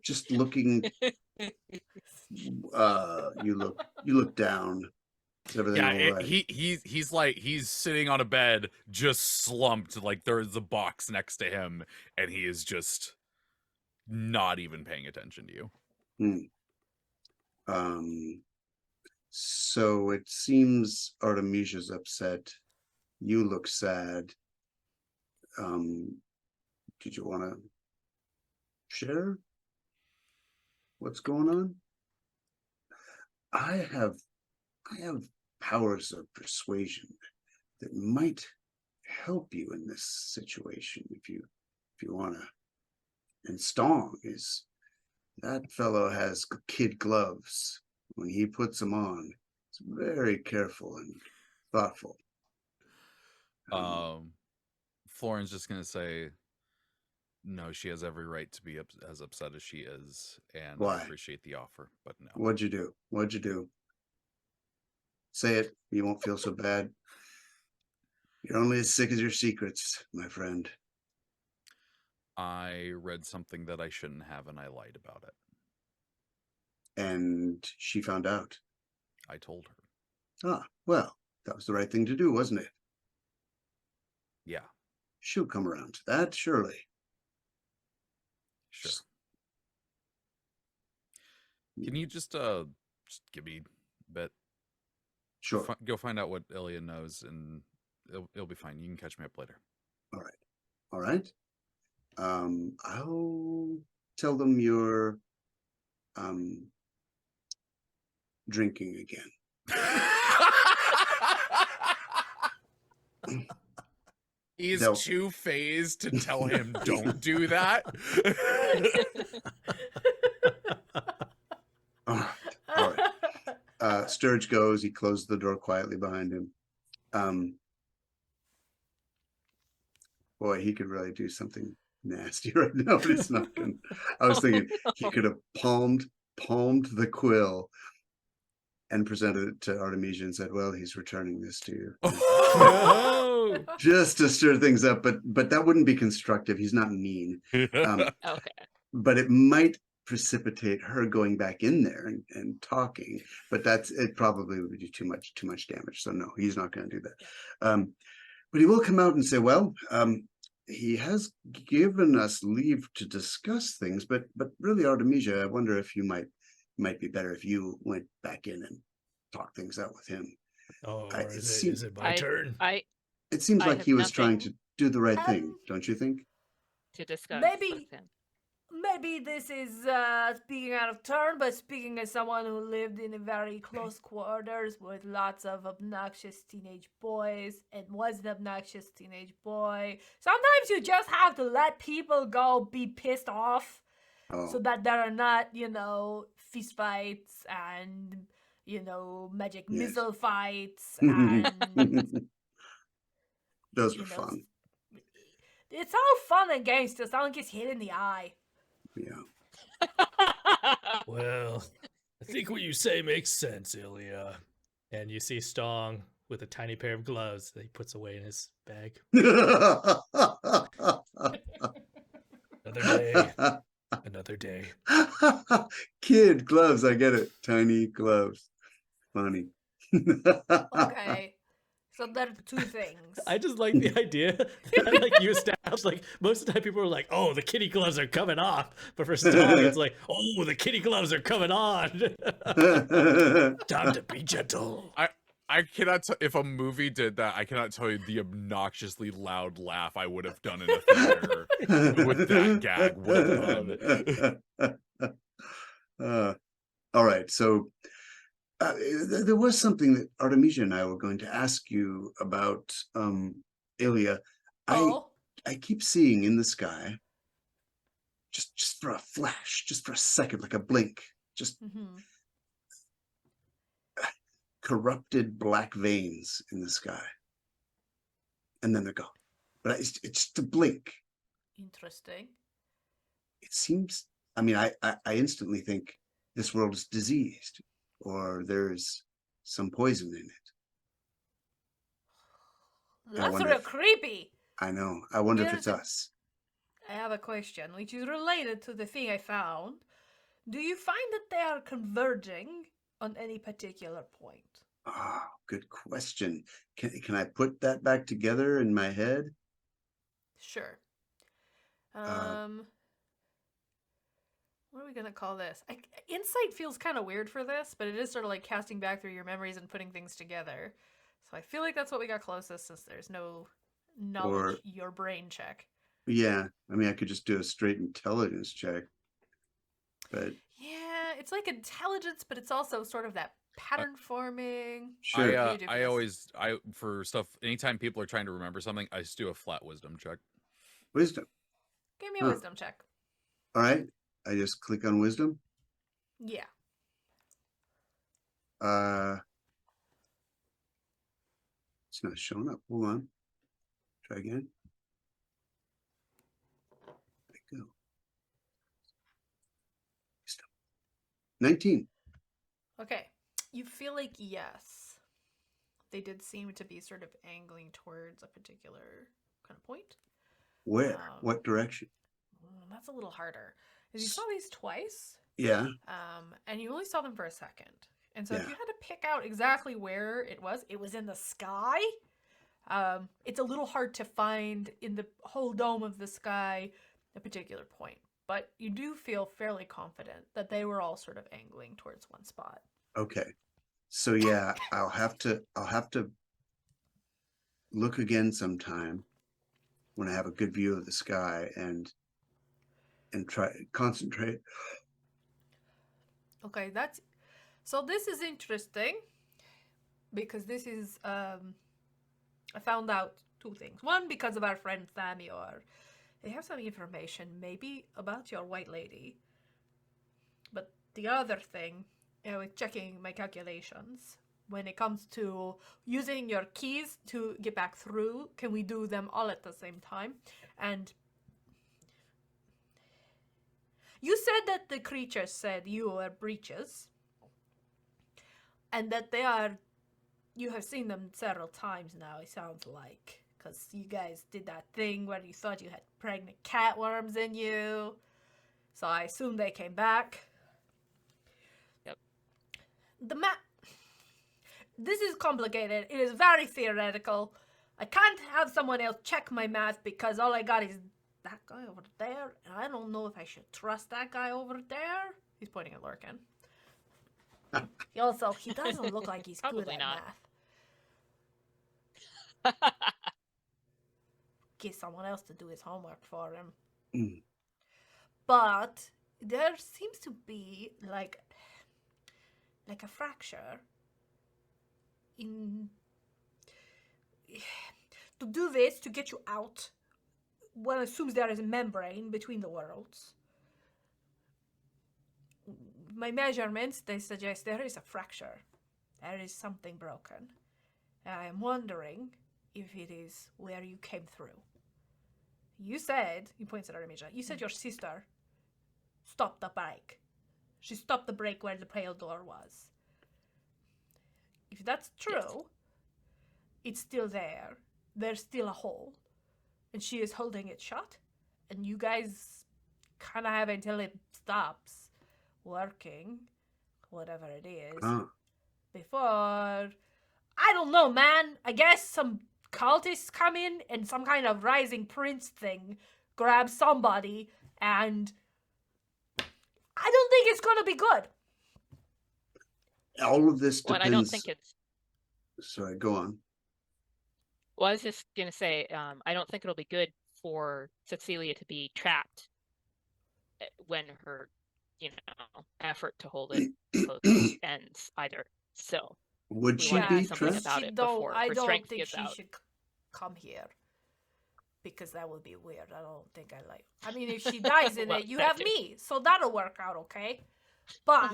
Just looking. You look down. Is everything all right?
He's sitting on a bed, just slumped, like there's a box next to him, and he is just not even paying attention to you.
So it seems Artemisia's upset. You look sad. Did you want to share what's going on? I have I have powers of persuasion that might help you in this situation if you want to. And Stong is, that fellow has kid gloves. When he puts them on, he's very careful and thoughtful.
Florin's just gonna say, no, she has every right to be as upset as she is, and
Why?
I appreciate the offer, but no.
What'd you do? What'd you do? Say it. You won't feel so bad. You're only as sick as your secrets, my friend.
I read something that I shouldn't have, and I lied about it.
And she found out.
I told her.
Ah, well, that was the right thing to do, wasn't it?
Yeah,
She'll come around to that, surely.
sure. Can you just give me a bit?
Sure.
Go find out what Ilya knows, and it'll be fine. You can catch me up later.
All right. All right. I'll tell them you're drinking again.
He's
They'll-
too phased to tell him don't do that.
All right. All right. Sturge goes. He closes the door quietly behind him. Boy, he could really do something nasty right now, but it's not gonna. I was thinking he could have palmed the quill and presented it to Artemisia and said, well, he's returning this to you.
No!
Just to stir things up, but that wouldn't be constructive. He's not mean.
Okay.
But it might precipitate her going back in there and talking, but it probably would do too much damage. So no, he's not going to do that. But he will come out and say, well, he has given us leave to discuss things, but really, Artemisia, I wonder if you might be better if you went back in and talked things out with him.
Oh,
I-
or
it
is it my turn?
It seems
I
like
have
he was trying
nothing.
to do the right thing, don't you think?
To discuss
Maybe-
with him.
Maybe this is speaking out of turn, but speaking as someone who lived in a very close quarters with lots of obnoxious teenage boys and was an obnoxious teenage boy. Sometimes you just have to let people go be pissed off
Oh,
so that there are not, fist fights and, magic
Yes.
missile fights and,
those
you
were
know,
fun.
it's all fun and games till someone gets hit in the eye.
Yeah.
Well, I think what you say makes sense, Ilya. And you see Stong with a tiny pair of gloves that he puts away in his bag. Another day, another day.
Kid gloves, I get it. Tiny gloves. Funny.
Okay. So there are two things.
I just like the idea that like you established, like most of the time people are like, oh, the kitty gloves are coming off. But for Stong, it's like, oh, the kitty gloves are coming on. Time to be gentle.
I cannot if a movie did that, I cannot tell you the obnoxiously loud laugh I would have done in a theater with that gag. Well done.
All right, so there was something that Artemisia and I were going to ask you about, Ilya.
Oh,
I keep seeing in the sky, just for a flash, just for a second, like a blink, just corrupted black veins in the sky, and then they're gone. But it's just a blink.
interesting.
It seems. I mean, I instantly think this world is diseased, or there's some poison in it.
That's
wonder
real
if-
creepy.
I know. I wonder if
Here's
it's
a-
us.
I have a question, which is related to the thing I found. Do you find that they are converging on any particular point?
Ah, good question. Can I put that back together in my head?
Sure.
Uh,
What are we gonna call this? Insight feels kind of weird for this, but it is sort of like casting back through your memories and putting things together. So I feel like that's what we got closest, since there's no knowledge your brain check.
Yeah. I mean, I could just do a straight intelligence check, but
Yeah, it's like intelligence, but it's also sort of that pattern forming.
Sure.
What do you do for this?
For stuff, anytime people are trying to remember something, I just do a flat wisdom check.
Wisdom.
Give me a
Huh.
wisdom check.
All right. I just click on wisdom.
Yeah.
It's not showing up. Hold on. Try again. There we go. Wisdom. 19.
Okay. You feel like yes. They did seem to be sort of angling towards a particular kind of point.
Where? What direction?
That's a little harder. Because you saw these twice.
Yeah.
And you only saw them for a second. And so if
Yeah.
you had to pick out exactly where it was in the sky. It's a little hard to find in the whole dome of the sky a particular point. But you do feel fairly confident that they were all sort of angling towards one spot.
Okay. So yeah, I'll have to look again sometime when I have a good view of the sky and try concentrate.
Okay, so this is interesting because this is I found out two things. One, because of our friend Thamior. They have some information maybe about your white lady. But the other thing, with checking my calculations, when it comes to using your keys to get back through, can we do them all at the same time? And you said that the creatures said you were breaches, and that you have seen them several times now, it sounds like, because you guys did that thing where you thought you had pregnant catworms in you, so I assume they came back.
Yep.
This is complicated. It is very theoretical. I can't have someone else check my math because all I got is that guy over there, and I don't know if I should trust that guy over there. He's pointing at Lurkin. He doesn't look like he's good
Probably
at
not.
math. Get someone else to do his homework for him.
Mm.
But there seems to be like a fracture in to do this, to get you out. One assumes there is a membrane between the worlds. My measurements, they suggest there is a fracture. There is something broken. I am wondering if it is where you came through. You said, he points at Artemisia, you said your sister stopped the brake. She stopped the brake where the pale door was. If that's true,
Yes.
It's still there. There's still a hole. And she is holding it shut. And you guys kind of have until it stops working, whatever it is, before, I don't know, man. I guess some cultists come in and some kind of rising prince thing grabs somebody, and I don't think it's gonna be good.
All of this
Well,
depends.
and I don't think it's.
Sorry, go on.
Well, I was just gonna say, I don't think it'll be good for Cecilia to be trapped when her, effort to hold it close ends either. So
Would
we
she
want to
be
do something
trapped?
about it before
I
her
don't
strength
think
gives
she
out.
should come here. Because that would be weird. I don't think I like. I mean, if she dies in
Well,
it, you
that
have
too.
me, so that'll work out okay. But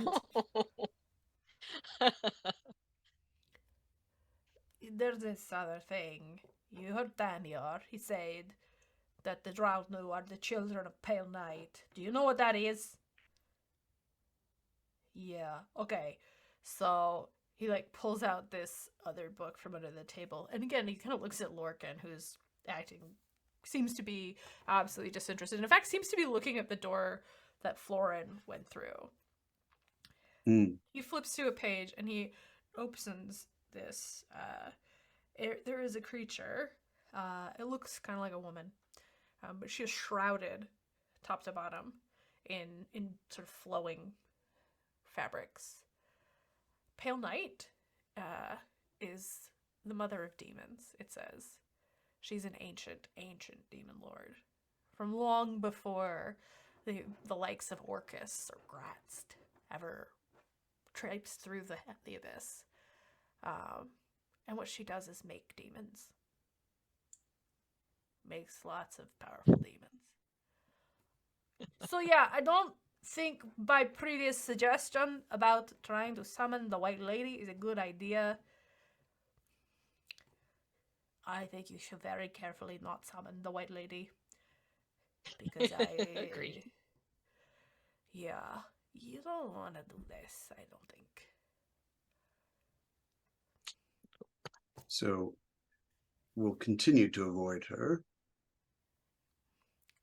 there's this other thing. You heard Thamior. He said that the Drowned are the children of Pale Night. Do you know what that is? Yeah. Okay. So he pulls out this other book from under the table, and again he kind of looks at Lorcan, who's seems to be absolutely disinterested. In fact, seems to be looking at the door that Florin went through. He flips to a page and he opens this. There is a creature. It looks kind of like a woman, but she is shrouded top to bottom in sort of flowing fabrics. Pale Night is the mother of demons, it says. She's an ancient demon lord from long before the likes of Orcus or Gratz ever traipse through the abyss. And what she does is make demons. Makes lots of powerful demons. So yeah, I don't think my previous suggestion about trying to summon the White Lady is a good idea. I think you should very carefully not summon the White Lady. Because
Agreed.
Yeah, you don't want to do this, I don't think.
So we'll continue to avoid her.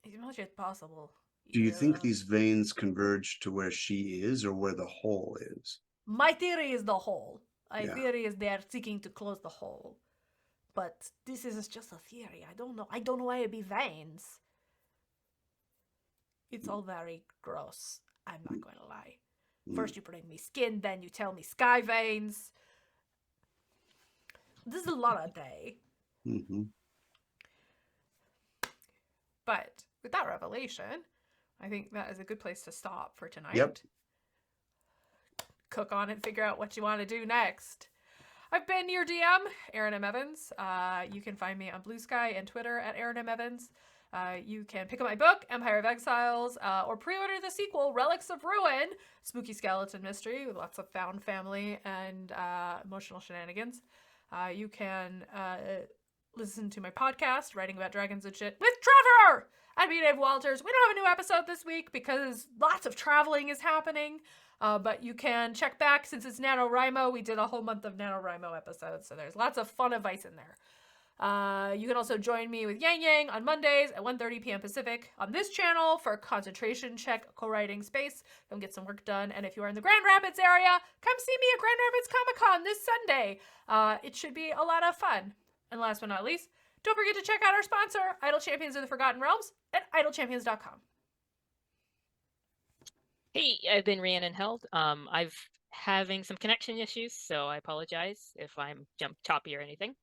As much as possible.
Do you think
Yeah.
these veins converge to where she is or where the hole is?
My theory is the hole. My
Yeah.
theory is they are seeking to close the hole. But this is just a theory. I don't know. I don't know why it'd be veins. It's all very gross. I'm not going to lie. First you bring me skin, then you tell me sky veins. This is a lot of day.
Mm-hmm.
But with that revelation, I think that is a good place to stop for tonight.
Yep.
Cook on it, figure out what you want to do next. I've been your DM, Aaron M. Evans. You can find me on Blue Sky and Twitter at Aaron M. Evans. You can pick up my book, Empire of Exiles, or pre-order the sequel, Relics of Ruin, spooky skeleton mystery with lots of found family and emotional shenanigans. You can listen to my podcast, Writing About Dragons and Shit, with Trevor! And me, Dave Walters. We don't have a new episode this week because lots of traveling is happening. But you can check back since it's NaNoWriMo. We did a whole month of NaNoWriMo episodes, so there's lots of fun advice in there. You can also join me with Yang Yang on Mondays at 1:30 p.m. Pacific on this channel for concentration check co-writing space. Come get some work done. And if you are in the Grand Rapids area, come see me at Grand Rapids Comic-Con this Sunday. It should be a lot of fun. And last but not least, don't forget to check out our sponsor, Idle Champions of the Forgotten Realms, at idlechampions.com.
Hey, I've been Rhiannon Held. I've having some connection issues, so I apologize if I'm choppy or anything.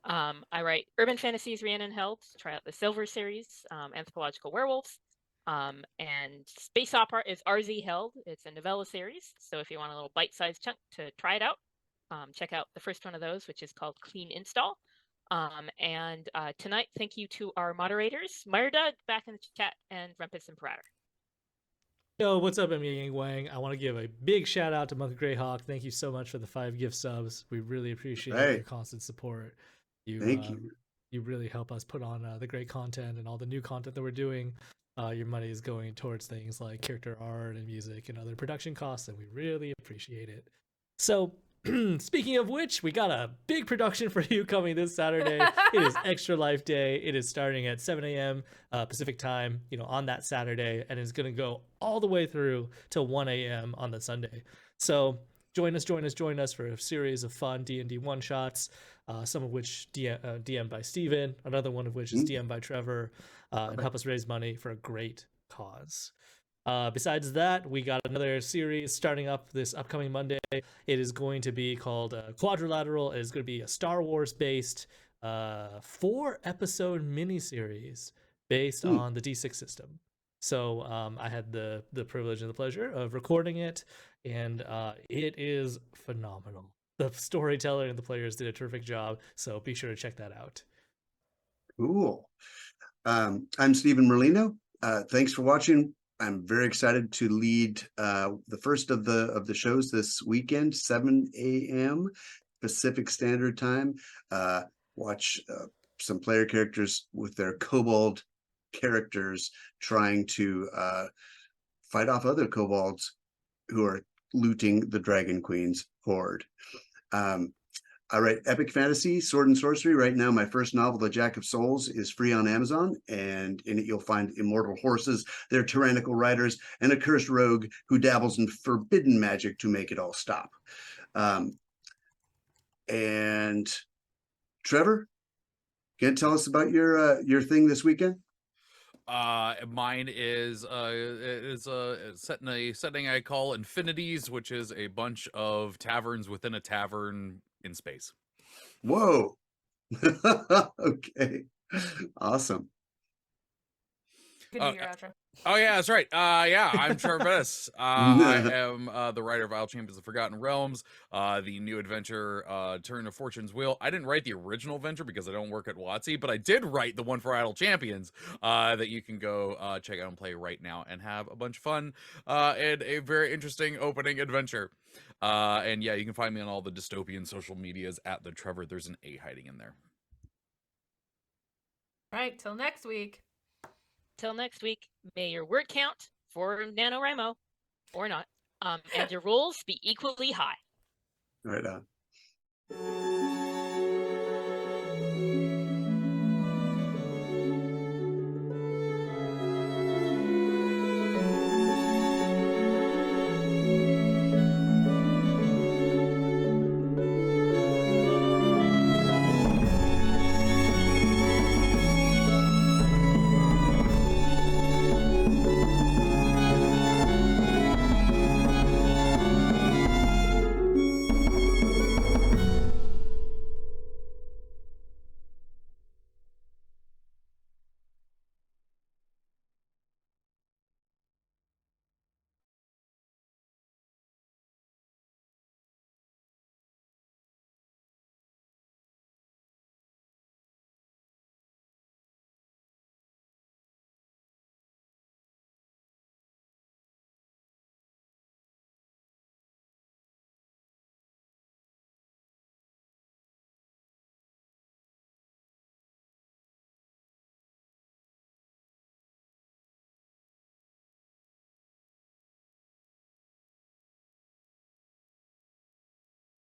I write urban fantasies, Rhiannon Held. Try out the Silver series, anthropological werewolves. And space opera is RZ Held. It's a novella series, so if you want a little bite-sized chunk to try it out, check out the first one of those, which is called Clean Install. And tonight, thank you to our moderators, Myrda back in the chat, and Rumpus and Parader.
Yo, what's up, I'm Yang Wang. I want to give a big shout out to Monkey Greyhawk. Thank you so much for the 5 gift subs. We really appreciate your constant support.
Thank you.
You really help us put on the great content and all the new content that we're doing. Your money is going towards things like character art and music and other production costs, and we really appreciate it. So, speaking of which, we got a big production for you coming this Saturday. It is Extra Life Day. It is starting at 7 a.m. Pacific time, on that Saturday, and it's going to go all the way through till 1 a.m. on the Sunday. So join us for a series of fun D&D one-shots, some of which DM'd by Steven, another one of which is DM'd by Trevor, and help us raise money for a great cause. Besides that, we got another series starting up this upcoming Monday. It is going to be called Quadrilateral. It is going to be a Star Wars based 4-episode miniseries based on the D6 system. So I had the privilege and the pleasure of recording it, and it is phenomenal. The storyteller and the players did a terrific job, so be sure to check that out.
Cool. I'm Stephen Merlino. Thanks for watching. I'm very excited to lead the first of the shows this weekend, 7 a.m. Pacific Standard Time. Watch some player characters with their kobold characters trying to fight off other kobolds who are looting the Dragon Queen's hoard. I write epic fantasy, sword and sorcery. Right now, my first novel, The Jack of Souls, is free on Amazon, and in it you'll find immortal horses, their tyrannical riders, and a cursed rogue who dabbles in forbidden magic to make it all stop. And Trevor, can you tell us about your thing this weekend?
Mine is set in a setting I call Infinities, which is a bunch of taverns within a tavern in space.
Whoa. Okay. Awesome.
Good to hear, outro.
Oh yeah, that's right. Yeah, I'm Trevor Bettis. I am the writer of Isle Champions of Forgotten Realms, the new adventure, Turn of Fortune's Wheel. I didn't write the original adventure because I don't work at WotC, but I did write the one for Idle Champions that you can go check out and play right now and have a bunch of fun and a very interesting opening adventure. And yeah, you can find me on all the dystopian social medias at the Trevor. There's an A hiding in there.
All right, till next week.
Till next week, may your word count for NaNoWriMo, or not, and your rolls be equally high.
Right on.